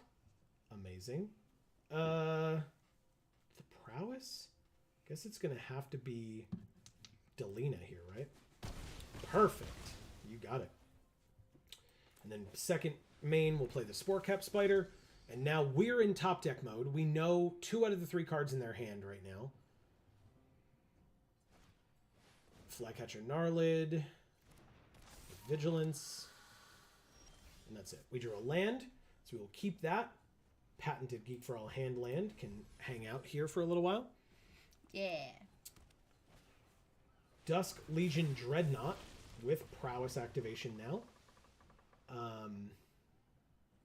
Amazing. The prowess? Guess it's going to have to be Delina here, right? Perfect. You got it. And then second main, we'll play the Spore Cap Spider. And now we're in top deck mode. We know 2 out of the 3 cards in their hand right now. Flycatcher Gnarlid, Vigilance, and that's it. We drew a land, so we will keep that. Patented Geek for All hand land can hang out here for a little while. Yeah. Dusk Legion Dreadnought with Prowess activation now.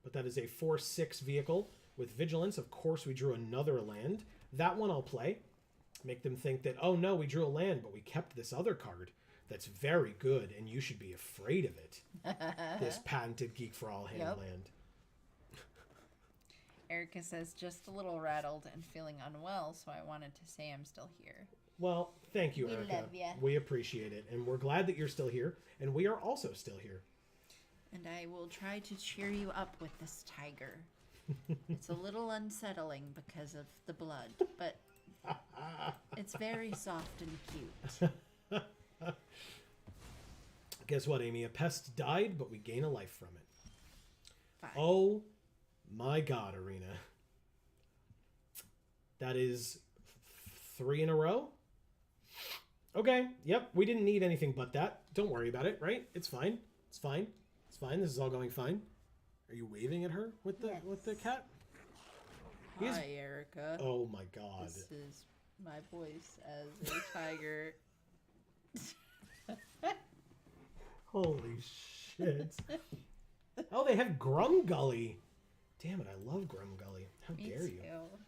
But that is a 4/6 vehicle with Vigilance. Of course, we drew another land. That one I'll play. Make them think that, oh no, we drew a land, but we kept this other card that's very good, and you should be afraid of it. This Patented Geek for All hand land. Erica says, just a little rattled and feeling unwell, so I wanted to say I'm still here. Well, thank you, Erica. We love ya. We appreciate it, and we're glad that you're still here, and we are also still here. And I will try to cheer you up with this tiger. It's a little unsettling because of the blood, but it's very soft and cute. Guess what, Amy? A pest died, but we gain a life from it. 5. Oh my god, Arena. That is 3 in a row? Okay, yep, we didn't need anything but that. Don't worry about it, right? It's fine. It's fine. It's fine. This is all going fine. Are you waving at her with the cat? Hi, Erica. Oh my god. This is my voice as a tiger. Holy shit. Oh, they have Grumgully. Damn it, I love Grumgully. How Me dare too. you?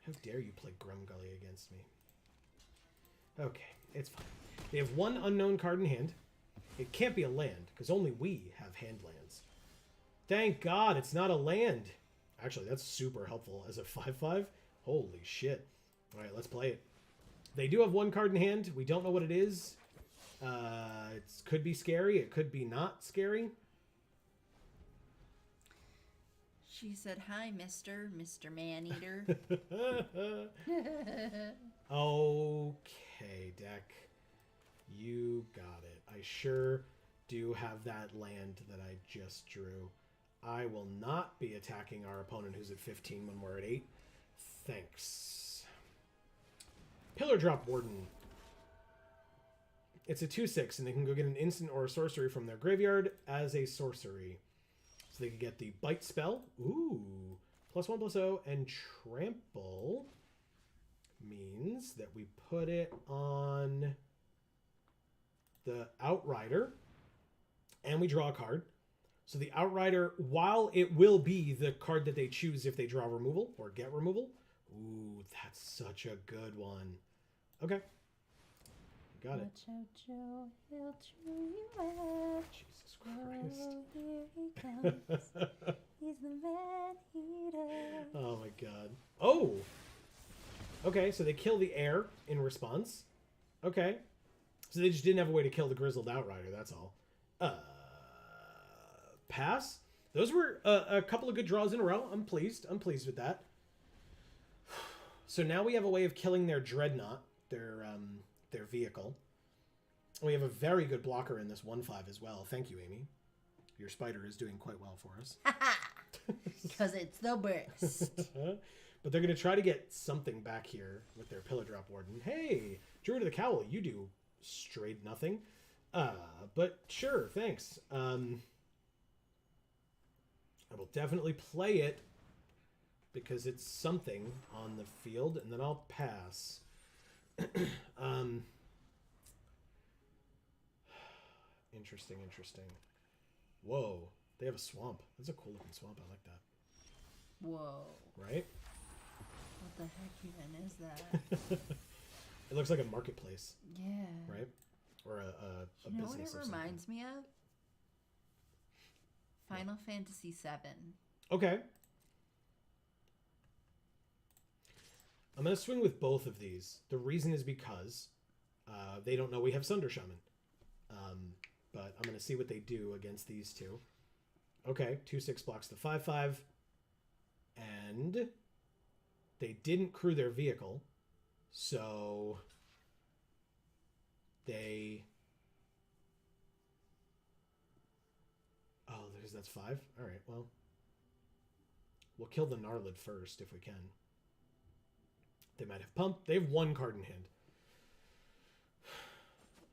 How dare you play Grumgully against me? Okay, it's fine. They have 1 unknown card in hand. It can't be a land, because only we have hand lands. Thank God it's not a land. Actually, that's super helpful as a 5/5. Holy shit. All right, let's play it. They do have 1 card in hand. We don't know what it is. It could be scary. It could be not scary. She said, hi, Mr. Maneater. Okay, deck. You got it. I sure do have that land that I just drew. I will not be attacking our opponent who's at 15 when we're at 8. Thanks. Pillar Drop Warden. It's a 2/6, and they can go get an instant or a sorcery from their graveyard as a sorcery. So they can get the Bite spell. Ooh. +1/+0, and Trample means that we put it on the Outrider, and we draw a card. So the Outrider, while it will be the card that they choose if they draw removal or get removal. Ooh, that's such a good one. Okay. Got it. Watch out, Joe. He'll chew you out. Jesus Christ. Oh, here he comes. He's the man eater. Oh my god. Oh! Okay, so they kill the air in response. Okay. So they just didn't have a way to kill the Grizzled Outrider, that's all. Pass. Those were a couple of good draws in a row. I'm pleased. I'm pleased with that. So now we have a way of killing their Dreadnought, their vehicle. We have a very good blocker in this 1/5 as well. Thank you, Amy. Your spider is doing quite well for us. Because it's the best. But they're going to try to get something back here with their Pillar Drop Warden. Hey, Druid of the Cowl, you do straight nothing. But sure, thanks. I will definitely play it because it's something on the field, and then I'll pass. Interesting. Whoa, they have a swamp. That's a cool looking swamp. I like that. Whoa. Right? What the heck even is that? It looks like a marketplace. Yeah. Right? Or a You know business. what it reminds me of? Final Fantasy VII. Okay. I'm going to swing with both of these. The reason is because they don't know we have Sunder Shaman. But I'm going to see what they do against these two. Okay, 2/6 blocks the 5/5. And they didn't crew their vehicle. So they... Oh, because that's 5? All right, well. We'll kill the Gnarlid first if we can. They might have Pump. They have 1 card in hand.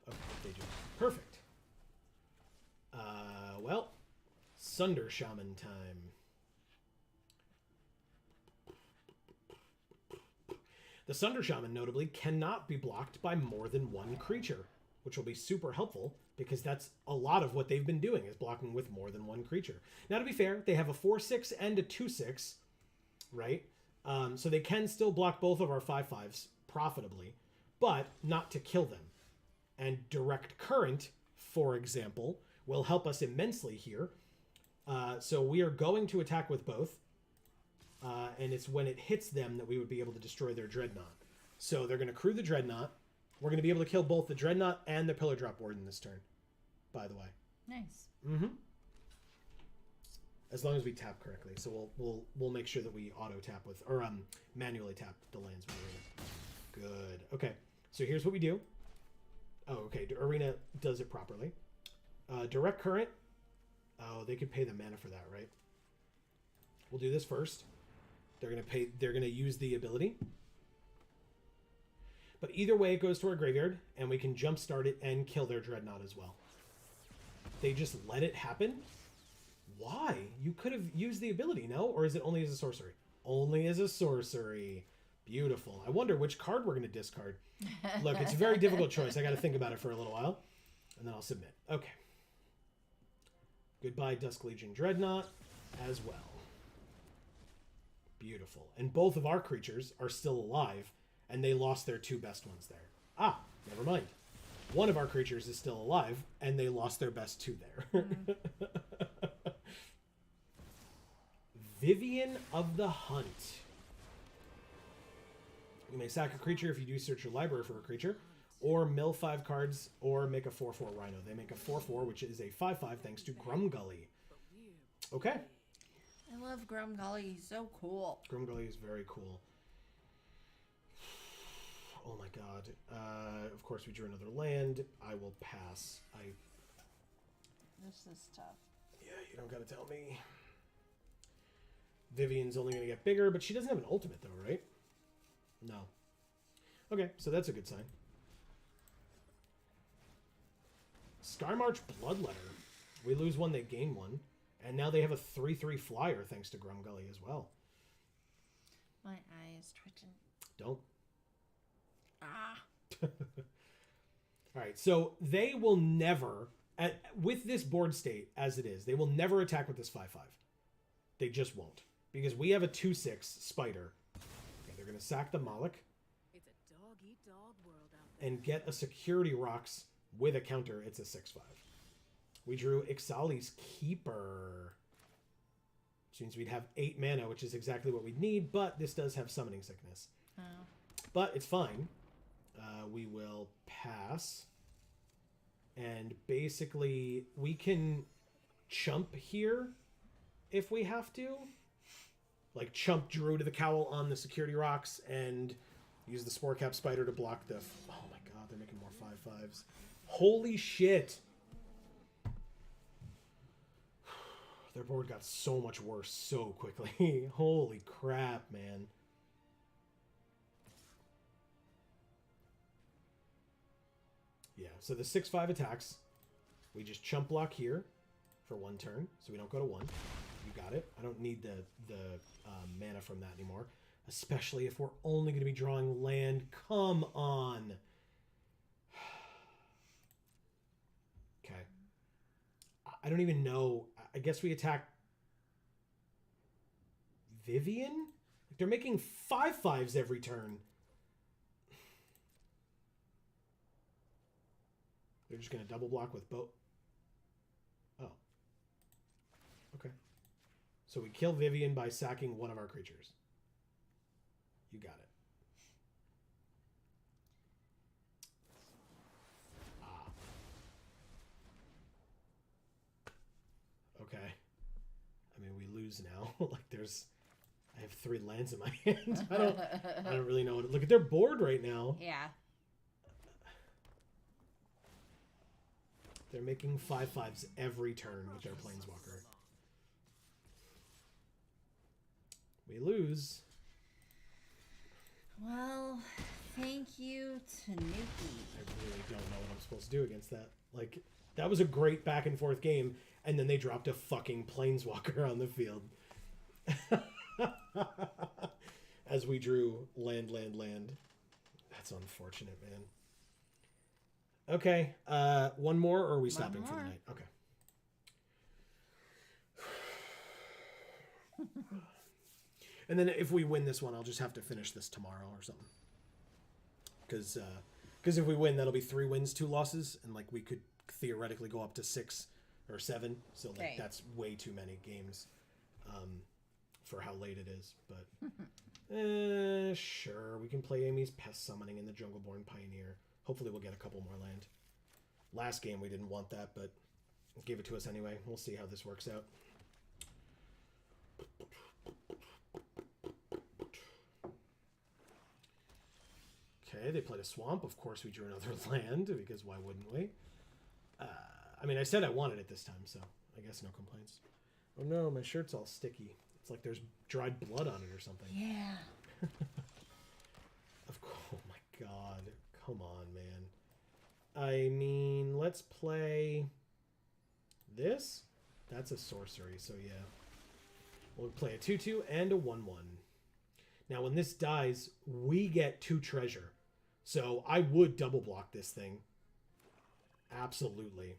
Okay, they do. Perfect. Well, Sunder Shaman time. The Sunder Shaman, notably, cannot be blocked by more than 1 creature, which will be super helpful because that's a lot of what they've been doing is blocking with more than 1 creature. Now, to be fair, they have a 4/6 and a 2/6, right? So they can still block both of our 5/5s profitably, but not to kill them. And Direct Current, for example, will help us immensely here. So we are going to attack with both. And it's when it hits them that we would be able to destroy their Dreadnought. So they're going to crew the Dreadnought. We're going to be able to kill both the Dreadnought and the Pillar Drop Warden this turn, by the way. Nice. Mm-hmm. As long as we tap correctly. So we'll make sure that we auto tap with, or manually tap the lands with Arena. Good. Okay. So here's what we do. Oh, okay. Arena does it properly. Direct Current. Oh, they could pay the mana for that, right? We'll do this first. They're gonna use the ability. But either way, it goes to our graveyard, and we can jumpstart it and kill their Dreadnought as well. They just let it happen? Why? You could have used the ability, no? Or is it only as a sorcery? Only as a sorcery. Beautiful. I wonder which card we're going to discard. Look, it's a very difficult choice. I got to think about it for a little while, and then I'll submit. Okay. Goodbye, Dusk Legion Dreadnought as well. Beautiful. And both of our creatures are still alive, and they lost their 2 best ones there. Ah, never mind. One of our creatures is still alive, and they lost their best 2 there. Vivian of the Hunt. You may sack a creature if you do search your library for a creature, or mill 5 cards, or make a 4/4 Rhino. They make a 4/4, which is a 5/5 thanks to Grumgully. Okay. I love Grumgully. He's so cool. Grumgully is very cool. Oh my god. Of course, we drew another land. I will pass. This is tough. Yeah, you don't gotta tell me. Vivian's only gonna get bigger, but she doesn't have an ultimate though, right? No. Okay, so that's a good sign. Skymarch Bloodletter. We lose 1, they gain 1. And now they have a 3/3 flyer thanks to Grumgully as well. My eye is twitching. Don't. Ah. Alright, so they will never, with this board state as it is, they will never attack with this 5/5. They just won't. Because we have a 2/6 spider. Okay, they're going to sack the Moloch. It's a dog-eat-dog world out there. And get a Security Rocks with a counter. It's a 6/5. We drew Ixali's Keeper. Which means we'd have 8 mana, which is exactly what we'd need, but this does have Summoning Sickness. Oh. But it's fine. We will pass. And basically, we can chump here if we have to. Like, chump Drew to the Cowl on the security rocks and use the Spore Cap Spider to block the... Oh my god, they're making more 5/5s. Holy shit! Their board got so much worse so quickly. Holy crap, man. Yeah, so the 6/5 attacks. We just chump block here for 1 turn, so we don't go to 1. You got it. I don't need the mana from that anymore. Especially if we're only going to be drawing land. Come on! Okay. I don't even know. I guess we attack Vivian? They're making 5/5s every turn. They're just going to double block with both. Oh. Okay. So we kill Vivian by sacking one of our creatures. You got it. Ah. Okay. I mean, we lose now. Like, I have 3 lands in my hand. I don't really know look at their board right now. Yeah. They're making 5/5s every turn with their Planeswalker. We lose. Well, thank you, Tanuki. I really don't know what I'm supposed to do against that. Like, that was a great back and forth game, and then they dropped a fucking Planeswalker on the field. As we drew land. That's unfortunate, man. Okay, one more, or are we stopping for the night? Okay. And then if we win this one, I'll just have to finish this tomorrow or something. Because if we win, that'll be 3 wins, 2 losses, and like we could theoretically go up to 6 or 7. So like that's way too many games for how late it is. But sure, we can play Amy's Pest Summoning in the Jungleborn Pioneer. Hopefully we'll get a couple more land. Last game we didn't want that, but gave it to us anyway. We'll see how this works out. Okay, they played a swamp. Of course we drew another land, because why wouldn't we? I mean, I said I wanted it this time, so I guess no complaints. Oh no, my shirt's all sticky. It's like there's dried blood on it or something. Yeah. Of course. Oh my god. Come on, man. I mean, let's play this. That's a sorcery, so yeah. We'll play a 2/2 and a 1/1. Now, when this dies, we get 2 treasure. So I would double block this thing. Absolutely.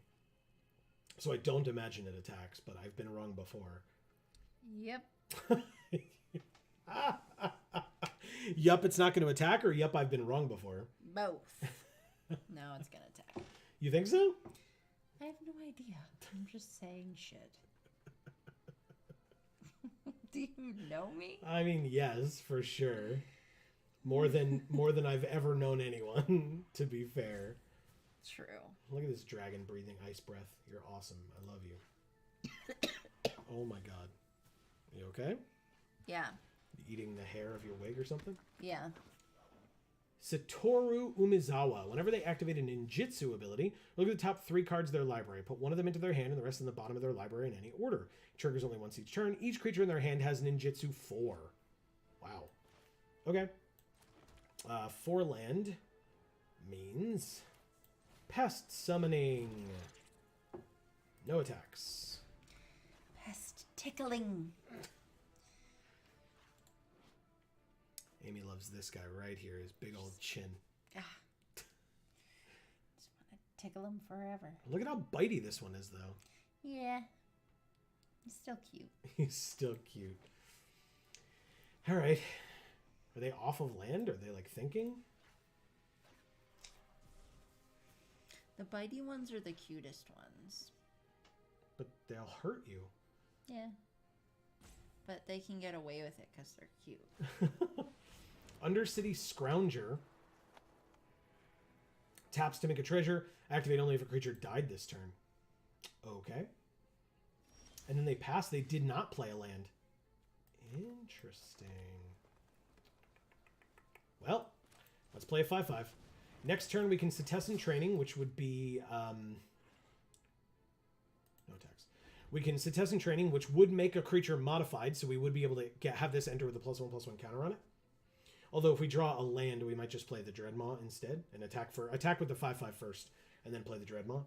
So I don't imagine it attacks, but I've been wrong before. Yep. Yup, it's not going to attack, or yup, I've been wrong before. Both. No, it's gonna attack. You think so? I have no idea. I'm just saying shit. Do you know me? I mean, yes, for sure. More than I've ever known anyone, to be fair. True. Look at this dragon breathing ice breath. You're awesome. I love you. Oh my god. You okay? Yeah. You eating the hair of your wig or something? Yeah. Satoru Umezawa. Whenever they activate a ninjutsu ability, look at the top 3 cards of their library. Put one of them into their hand and the rest in the bottom of their library in any order. It triggers only once each turn. Each creature in their hand has ninjutsu 4. Wow. Okay. 4 land means Pest Summoning. No attacks. Pest tickling. Amy loves this guy right here, his big old chin. Ah. Just want to tickle him forever. Look at how bitey this one is, though. Yeah. He's still cute. He's still cute. All right. Are they off of land? Are they, like, thinking? The bitey ones are the cutest ones. But they'll hurt you. Yeah. But they can get away with it because they're cute. Undercity Scrounger. Taps to make a treasure. Activate only if a creature died this turn. Okay. And then they passed. They did not play a land. Interesting. Well, let's play a 5/5. Next turn we can Setessan Training, which would be... no text. We can Setessan Training, which would make a creature modified, so we would be able to have this enter with a +1/+1 counter on it. Although if we draw a land, we might just play the Dreadmaw instead and attack with the 5/5 first, and then play the Dreadmaw.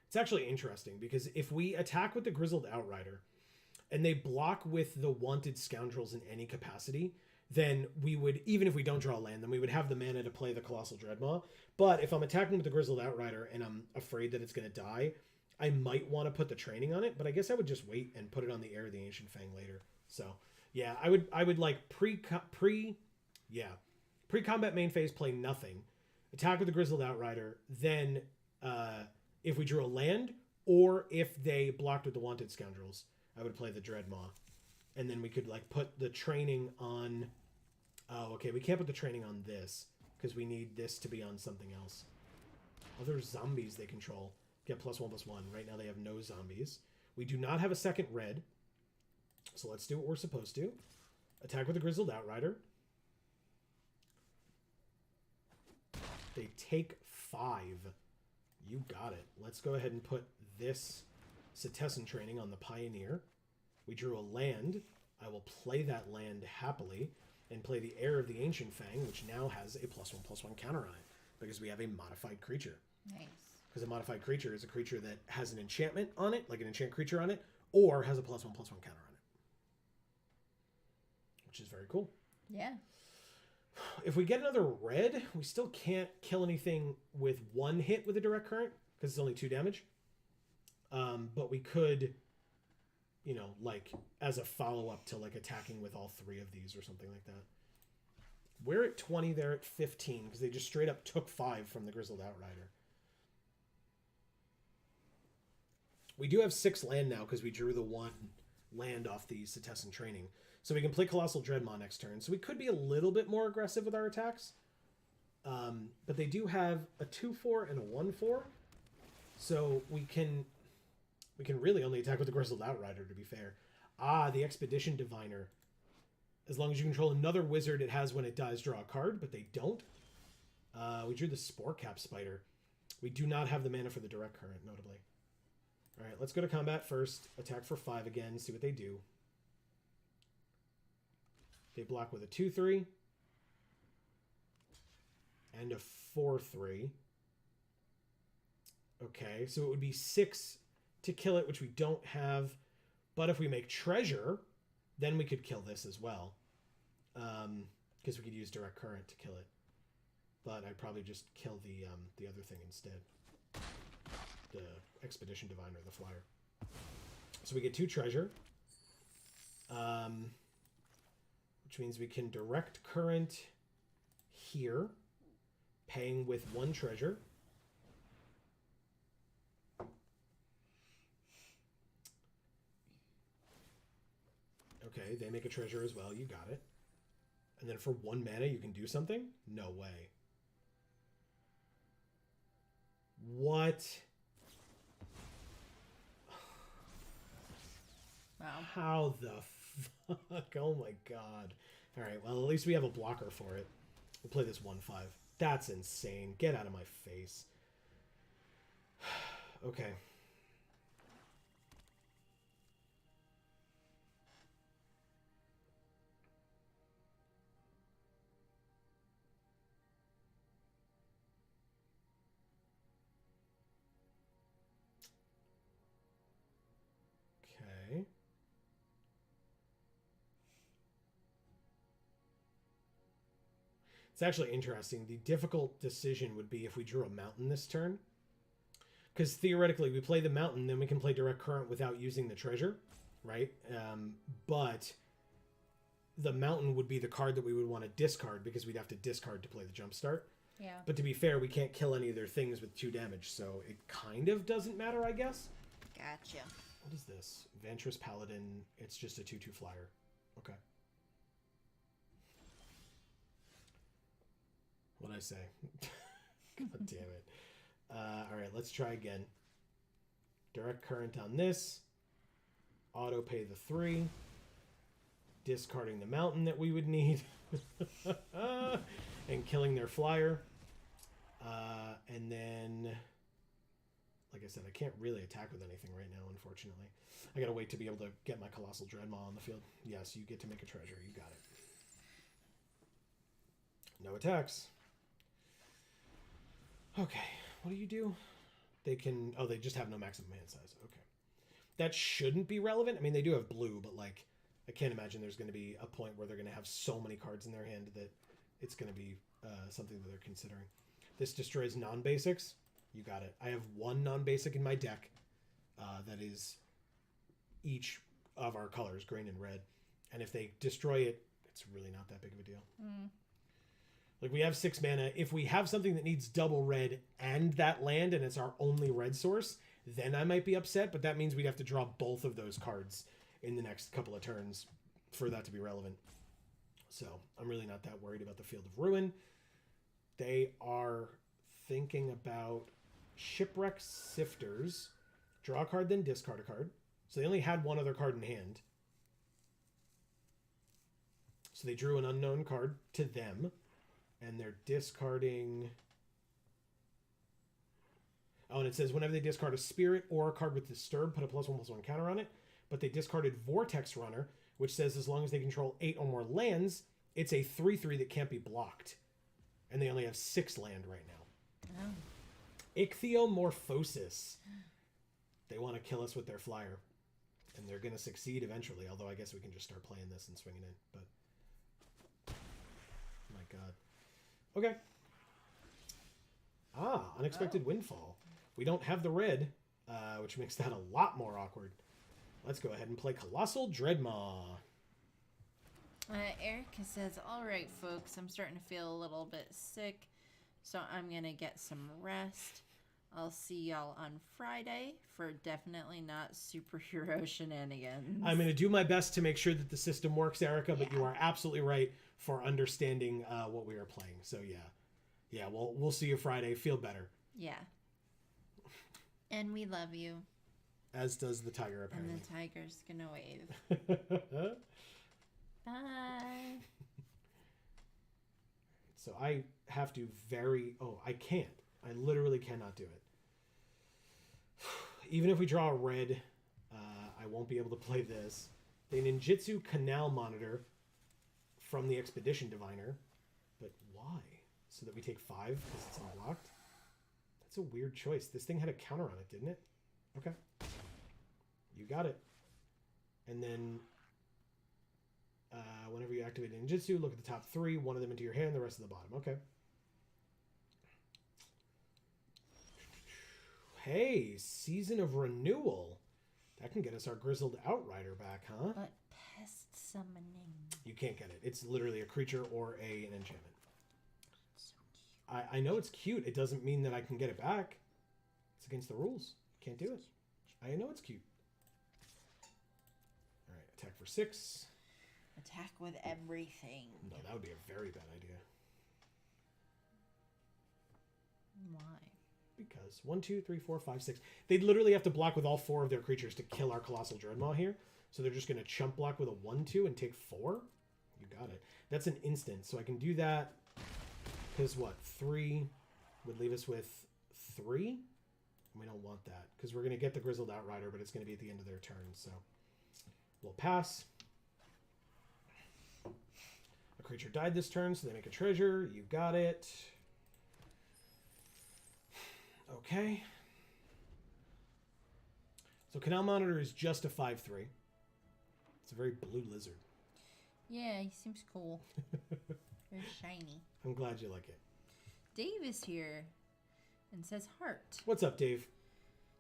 It's actually interesting because if we attack with the Grizzled Outrider and they block with the Wanted Scoundrels in any capacity, then we would, even if we don't draw land, then we would have the mana to play the Colossal Dreadmaw. But if I'm attacking with the Grizzled Outrider and I'm afraid that it's going to die, I might want to put the training on it, but I guess I would just wait and put it on the Heir of the Ancient Fang later. So yeah, I would like pre-combat main phase play nothing, attack with the Grizzled Outrider, then if we drew a land, or if they blocked with the Wanted Scoundrels, I would play the Dreadmaw. And then we could like put the training on... Oh, okay, we can't put the training on this, because we need this to be on something else. Other zombies they control get +1/+1. Right now they have no zombies. We do not have a second red, so let's do what we're supposed to. Attack with the Grizzled Outrider. They take 5. You got it. Let's go ahead and put this Setessan Training on the Pioneer. We drew a land. I will play that land happily and play the Heir of the Ancient Fang, which now has a +1/+1 counter on it because we have a modified creature. Nice. Because a modified creature is a creature that has an enchantment on it, like an enchant creature on it, or has a +1/+1 counter on it. Which is very cool. Yeah. If we get another red, we still can't kill anything with one hit with a direct current because it's only 2 damage. But we could, you know, like as a follow-up to like attacking with all 3 of these or something like that. We're at 20, they're at 15 because they just straight up took 5 from the Grizzled Outrider. We do have 6 land now because we drew the 1 land off the Setessan Training. So we can play Colossal Dreadmaw next turn. So we could be a little bit more aggressive with our attacks. But they do have a 2/4 and a 1/4. So we can really only attack with the Grizzled Outrider, to be fair. The Expedition Diviner. As long as you control another wizard, it has when it dies draw a card, but they don't. We drew the Spore Cap Spider. We do not have the mana for the Direct Current, notably. All right, let's go to combat first. Attack for 5 again, see what they do. They block with a 2/3 and a 4/3. Okay, so it would be 6 to kill it, which we don't have. But if we make treasure, then we could kill this as well. Because we could use direct current to kill it. But I'd probably just kill the other thing instead. The Expedition Diviner, the flyer. So we get 2 treasure. Which means we can direct current here, paying with 1 treasure. Okay, they make a treasure as well. You got it. And then for 1 mana, you can do something? No way. What? Wow. How the fuck? Oh my god. Alright, well, at least we have a blocker for it. We'll play this 1/5. That's insane. Get out of my face. Okay. Okay. It's actually interesting. The difficult decision would be if we drew a mountain this turn. Because theoretically, we play the mountain, then we can play direct current without using the treasure, right? But the mountain would be the card that we would want to discard because we'd have to discard to play the jumpstart. Yeah. But to be fair, we can't kill any of their things with 2 damage, so it kind of doesn't matter, I guess. Gotcha. What is this? Vantress Paladin. It's just a 2/2 flyer. Okay. What'd I say? God damn it. Alright, let's try again. Direct current on this. Auto pay the 3. Discarding the mountain that we would need. And killing their flyer. And then, like I said, I can't really attack with anything right now, unfortunately. I gotta wait to be able to get my Colossal Dreadmaw on the field. Yes, you get to make a treasure. You got it. No attacks. Okay, what do you do? They can... Oh, they just have no maximum hand size. Okay. That shouldn't be relevant. I mean, they do have blue, but, like, I can't imagine there's going to be a point where they're going to have so many cards in their hand that it's going to be something that they're considering. This destroys non-basics. You got it. I have one non-basic in my deck that is each of our colors, green and red. And if they destroy it, it's really not that big of a deal. Like, we have 6 mana. If we have something that needs double red and that land, and it's our only red source, then I might be upset, but that means we'd have to draw both of those cards in the next couple of turns for that to be relevant. So, I'm really not that worried about the Field of Ruin. They are thinking about Shipwreck Sifters. Draw a card, then discard a card. So they only had one other card in hand. So they drew an unknown card to them. And they're discarding... Oh, and it says whenever they discard a spirit or a card with Disturb, put a +1/+1 counter on it. But they discarded Vortex Runner, which says as long as they control 8 or more lands, it's a 3/3 that can't be blocked. And they only have 6 land right now. Oh. Ichthyomorphosis. They want to kill us with their flyer. And they're going to succeed eventually, although I guess we can just start playing this and swinging in. But... My God. Okay. Unexpected Windfall. We don't have the red, which makes that a lot more awkward. Let's go ahead and play Colossal Dreadmaw. Erica says, all right, folks, I'm starting to feel a little bit sick, so I'm going to get some rest. I'll see y'all on Friday for definitely not superhero shenanigans. I'm going to do my best to make sure that the system works, Erica, but you are absolutely right for understanding what we are playing. So, yeah. Yeah, we'll see you Friday. Feel better. Yeah. And we love you. As does the tiger, apparently. And the tiger's going to wave. Bye. So I have to I can't. I literally cannot do it. Even if we draw a red, I won't be able to play this. They ninjutsu Canal Monitor from the Expedition Diviner. But why? So that we take 5 because it's unblocked? That's a weird choice. This thing had a counter on it, didn't it? Okay. You got it. And then whenever you activate ninjutsu, look at the top 3, one of them into your hand, the rest of the bottom. Okay. Hey, Season of Renewal. That can get us our Grizzled Outrider back, huh? But pest summoning. You can't get it. It's literally a creature or an enchantment. So cute. I know it's cute. It doesn't mean that I can get it back. It's against the rules. Can't do it. I know it's cute. All right, attack for 6. Attack with everything. No, that would be a very bad idea. Why? Because 1, 2, 3, 4, 5, 6. They'd literally have to block with all 4 of their creatures to kill our Colossal Dreadmaw here. So they're just going to chump block with a 1/2 and take 4. You got it. That's an instant. So I can do that. Because what? 3 would leave us with 3? We don't want that. Because we're going to get the Grizzled Outrider, but it's going to be at the end of their turn. So we'll pass. A creature died this turn, so they make a treasure. You got it. Okay. So Canal Monitor is just a 5/3. It's a very blue lizard. Yeah, he seems cool. Very shiny. I'm glad you like it. Dave is here and says heart. What's up, Dave?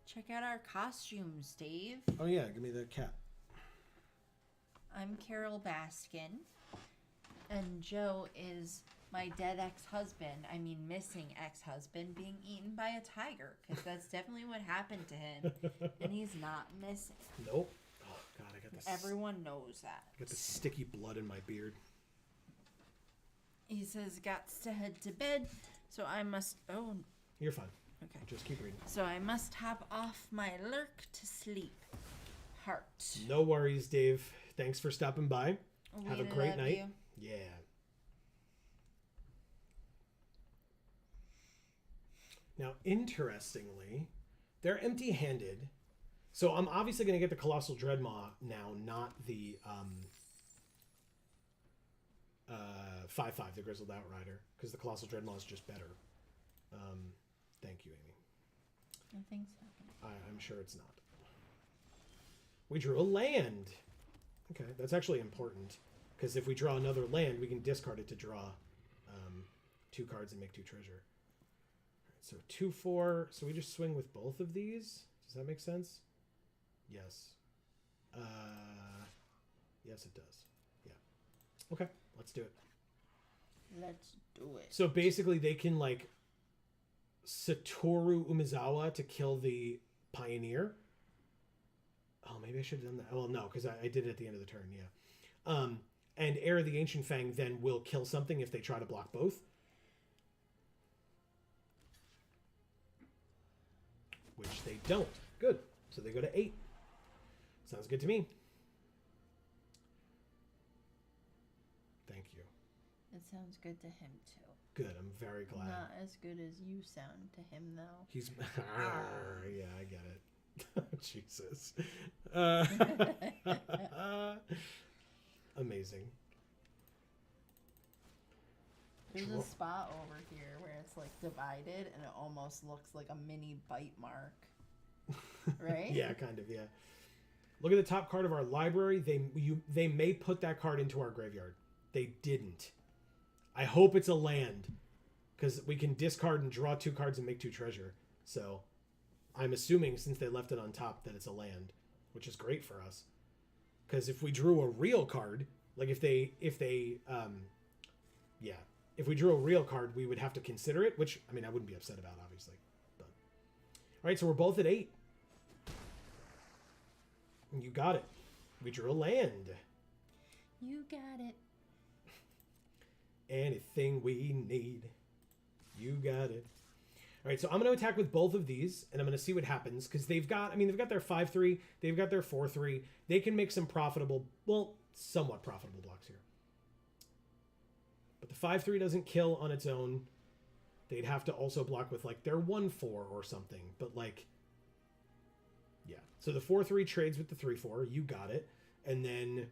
Check out our costumes, Dave. Oh, yeah. Give me the cat. I'm Carol Baskin. And Joe is my dead ex-husband, I mean missing ex-husband, being eaten by a tiger, because that's definitely what happened to him, and he's not missing. Nope. Oh God, I got this. Everyone knows that. I got the sticky blood in my beard. He says, "Gots to head to bed, so I must." Oh, You're fine. okay. Just keep reading. So I must hop off my lurk to sleep. Heart. No worries, Dave. Thanks for stopping by. Have a We great love night. you. Yeah. Now, interestingly, they're empty-handed. So I'm obviously going to get the Colossal Dreadmaw now, not the 5/5, the Grizzled Outrider, because the Colossal Dreadmaw is just better. Thank you, Amy. Nothing's happening. I'm sure it's not. We drew a land. Okay, that's actually important, because if we draw another land, we can discard it to draw 2 cards and make 2 treasure. So 2/4. So we just swing with both of these. Does that make sense? Yes. Yes, it does. Yeah. Okay, let's do it. Let's do it. So basically, they can like Satoru Umezawa to kill the Pioneer. Oh, maybe I should have done that. Well, no, because I did it at the end of the turn. Yeah. And Heir of the Ancient Fang then will kill something if they try to block both. Which they don't. Good. So they go to 8. Sounds good to me. Thank you. It sounds good to him too. Good. I'm very glad. Not as good as you sound to him though. He's yeah, I get it. Jesus. Amazing. There's a spot over here where it's like divided and it almost looks like a mini bite mark. Right? Yeah, kind of, yeah. Look at the top card of our library. They may put that card into our graveyard. They didn't. I hope it's a land, because we can discard and draw 2 cards and make 2 treasure. So I'm assuming, since they left it on top, that it's a land, which is great for us. Because if we drew a real card, like if we drew a real card, we would have to consider it, which, I mean, I wouldn't be upset about, obviously. But all right, so we're both at 8. You got it. We drew a land. You got it. Anything we need. You got it. All right, so I'm going to attack with both of these, and I'm going to see what happens, because they've got their 5/3, they've got their 4/3. They can make some profitable, well, somewhat profitable blocks here. But the 5/3 doesn't kill on its own. They'd have to also block with, like, their 1/4 or something, but, like, yeah. So the 4/3 trades with the 3/4. You got it. And then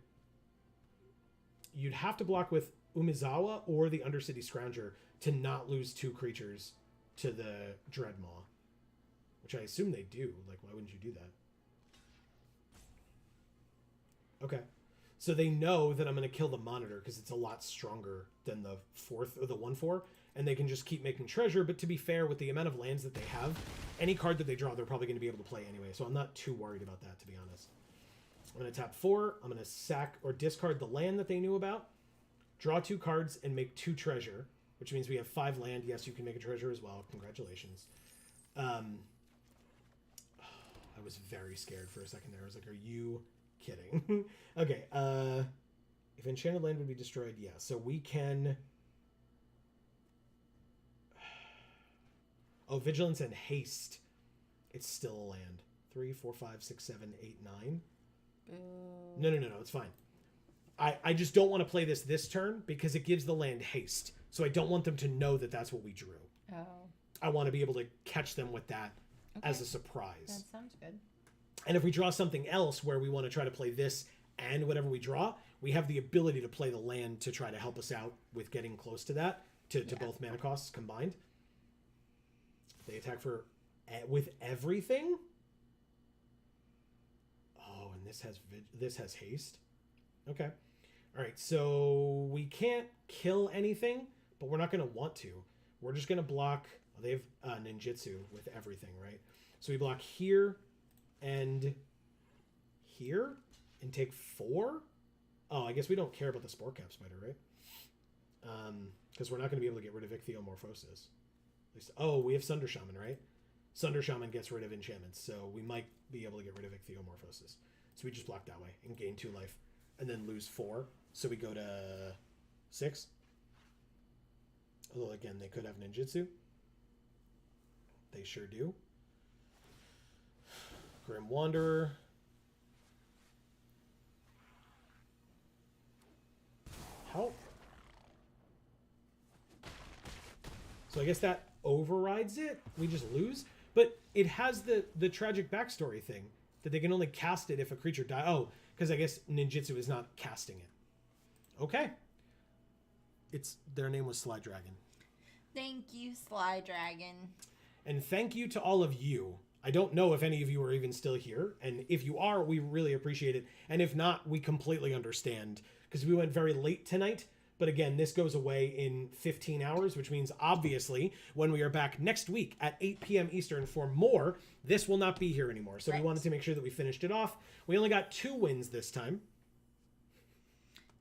you'd have to block with Umezawa or the Undercity Scrounger to not lose 2 creatures to the Dreadmaw, which I assume they do. Like, why wouldn't you do that? Okay. So they know that I'm going to kill the Monitor because it's a lot stronger than the 4th or the 1/4, and they can just keep making treasure. But to be fair, with the amount of lands that they have, any card that they draw, they're probably going to be able to play anyway. So I'm not too worried about that, to be honest. I'm going to tap 4. I'm going to sack or discard the land that they knew about, draw 2 cards, and make 2 treasure, which means we have 5 land. Yes, you can make a treasure as well. Congratulations. I was very scared for a second there. I was like, are you kidding? Okay. If enchanted land would be destroyed, yeah. So we can... Oh, vigilance and haste. It's still a land. 3, 4, 5, 6, 7, 8, 9. No. It's fine. I just don't want to play this turn because it gives the land haste. So I don't want them to know that that's what we drew. Oh. I want to be able to catch them with that as a surprise. That sounds good. And if we draw something else where we want to try to play this and whatever we draw, we have the ability to play the land to try to help us out with getting close to that, to both mana costs combined. They attack with everything? Oh, and this has haste. Okay. All right, so we can't kill anything, but we're not going to want to. We're just going to block... Oh, they have ninjutsu with everything, right? So we block here and here and take 4? Oh, I guess we don't care about the Spore Cap Spider, right? Because we're not going to be able to get rid of ichthyomorphosis. At least, we have Sunder Shaman, right? Sunder Shaman gets rid of enchantments, so we might be able to get rid of ichthyomorphosis. So we just block that way and gain 2 life, and then lose 4. So we go to 6. Although again, they could have ninjutsu. They sure do. Grim Wanderer. Help. So I guess that overrides it. We just lose. But it has the tragic backstory thing that they can only cast it if a creature dies. Oh, because I guess ninjutsu is not casting it. Okay. Their name was Sly Dragon. Thank you, Sly Dragon. And thank you to all of you. I don't know if any of you are even still here. And if you are, we really appreciate it. And if not, we completely understand. Because we went very late tonight. But again, this goes away in 15 hours, which means obviously when we are back next week at 8 p.m. Eastern for more, this will not be here anymore. So we wanted to make sure that we finished it off. We only got 2 wins this time.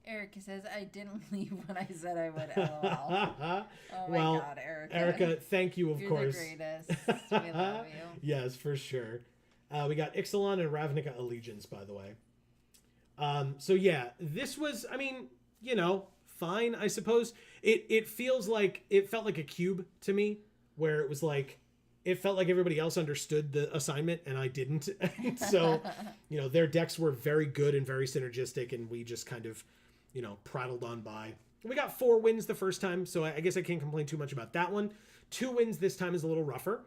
Erica says, I didn't leave when I said I would, LOL. Oh my God, Erica. Erica, thank you, of course. You're the greatest. We love you. Yes, for sure. We got Ixalan and Ravnica Allegiance, by the way. So yeah, this was, I mean, fine, I suppose. It felt like a cube to me, where it was like, it felt like everybody else understood the assignment and I didn't. And so, their decks were very good and very synergistic, and we just kind of, prattled on by. We got 4 wins the first time, so I guess I can't complain too much about that one. 2 wins this time is a little rougher,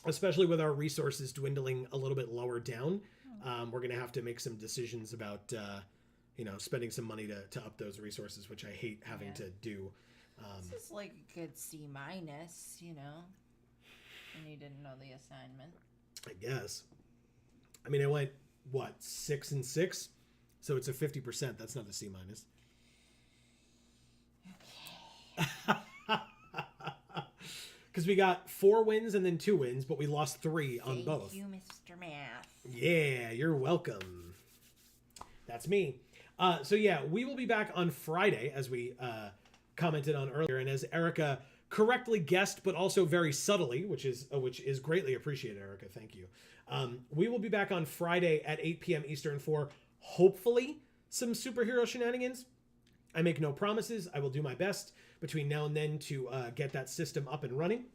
especially with our resources dwindling a little bit lower down. We're going to have to make some decisions about, spending some money to up those resources, which I hate having to do. This is like a good C-, and you didn't know the assignment. I guess. I mean, I went, 6 and 6? So it's a 50%. That's not a C-. Okay. Because we got 4 wins and then 2 wins, but we lost 3 on both. Thank you, Mr. Math. Yeah, you're welcome. That's me. So yeah, we will be back on Friday, as we commented on earlier, and as Erica correctly guessed, but also very subtly, which is greatly appreciated, Erica. Thank you. We will be back on Friday at 8 p.m. Eastern for hopefully some superhero shenanigans. I make no promises. I will do my best between now and then to get that system up and running.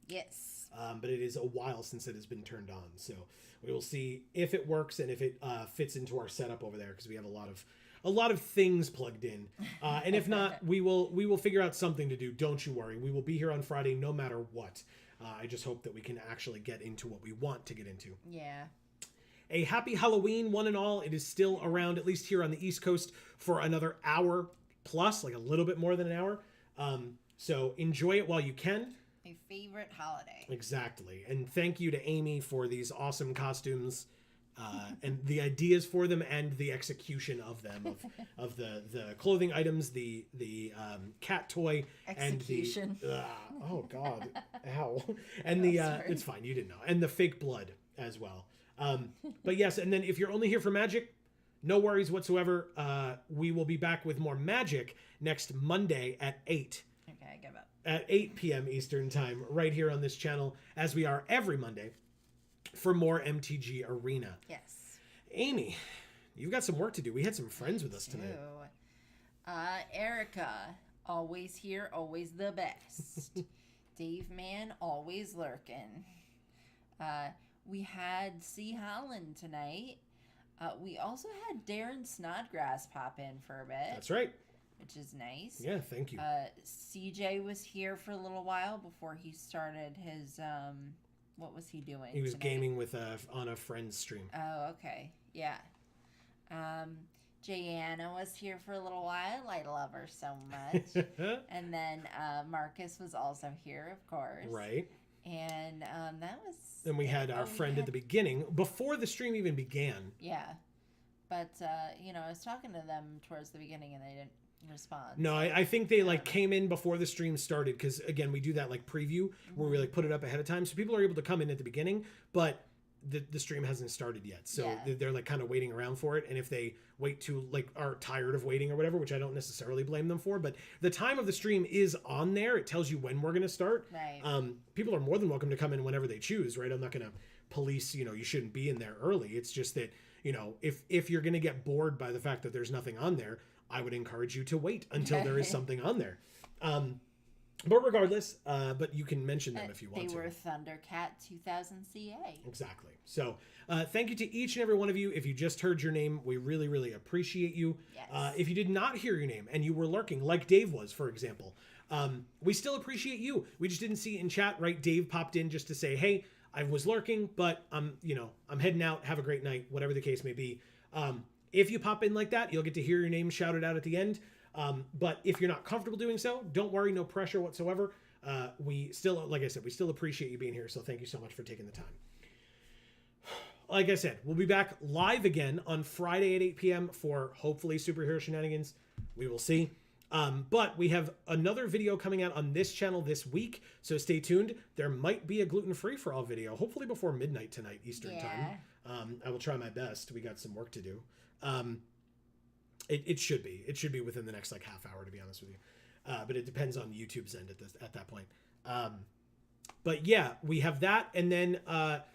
Yes. But it is a while since it has been turned on, so we will see if it works and if it fits into our setup over there, because we have a lot of things plugged in. And if not, we will figure out something to do. Don't you worry. We will be here on Friday no matter what. I just hope that we can actually get into what we want to get into. Yeah. A happy Halloween, one and all. It is still around, at least here on the East Coast, for another hour plus, like a little bit more than an hour. So enjoy it while you can. My favorite holiday. Exactly. And thank you to Amy for these awesome costumes and the ideas for them and the execution of them, of the clothing items, the cat toy, Execution. and the oh God, ow, and the it's fine, you didn't know, and the fake blood as well. But yes, and then if you're only here for magic, no worries whatsoever. We will be back with more magic next Monday at 8. Okay, I give up. At 8 p.m. Eastern time, right here on this channel, as we are every Monday, for more MTG Arena. Yes. Amy, you've got some work to do. We had some friends with us tonight. Erica, always here, always the best. Dave Man, always lurking. We had C. Holland tonight. We also had Darren Snodgrass pop in for a bit. That's right. Which is nice. Yeah, thank you. CJ was here for a little while before he started his, what was he doing? He was tonight? gaming with on a friend's stream. Oh, okay. Yeah. Jayanna was here for a little while. I love her so much. And then Marcus was also here, of course. Right. And that was... Then we had our friend at the beginning, before the stream even began. Yeah. But, I was talking to them towards the beginning and they didn't respond. No, I think they came in before the stream started, because again, we do that preview where we put it up ahead of time. So people are able to come in at the beginning, but the stream hasn't started yet, so Yeah. they're like kind of waiting around for it. And if they wait too, like, are tired of waiting or whatever, which I don't necessarily blame them for, but the time of the stream is on there. It tells you when we're going to start. Right. People are more than welcome to come in whenever they choose, right? I'm not going to police, you shouldn't be in there early. It's just that, if you're going to get bored by the fact that there's nothing on there, I would encourage you to wait until there is something on there. But regardless, but you can mention them if you want They to. were Thundercat 2000 CA. Exactly. So thank you to each and every one of you. If you just heard your name, we really, really appreciate you. Yes. If you did not hear your name and you were lurking, like Dave was, for example, we still appreciate you. We just didn't see it in chat, right? Dave popped in just to say, hey, I was lurking, but I'm heading out. Have a great night, whatever the case may be. If you pop in like that, you'll get to hear your name shouted out at the end. But if you're not comfortable doing so, don't worry, no pressure whatsoever. We still, like I said, we still appreciate you being here. So thank you so much for taking the time. Like I said, we'll be back live again on Friday at 8 p.m. for hopefully superhero shenanigans. We will see. But we have another video coming out on this channel this week. So stay tuned. There might be a gluten-free for all video, hopefully before midnight tonight, Eastern time. I will try my best. We got some work to do. It should be. It should be within the next like half hour, to be honest with you. But it depends on YouTube's end at that point. But yeah, we have that, and then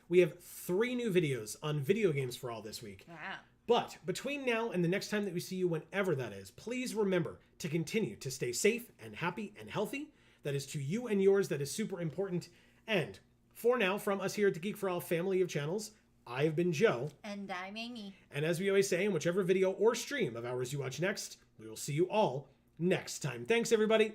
we have 3 new videos on video games for all this week. Wow. But between now and the next time that we see you, whenever that is, please remember to continue to stay safe and happy and healthy. That is to you and yours. That is super important. And for now, from us here at the Geek for All family of channels, I've been Joe. And I'm Amy. And as we always say, in whichever video or stream of ours you watch next, we will see you all next time. Thanks, everybody.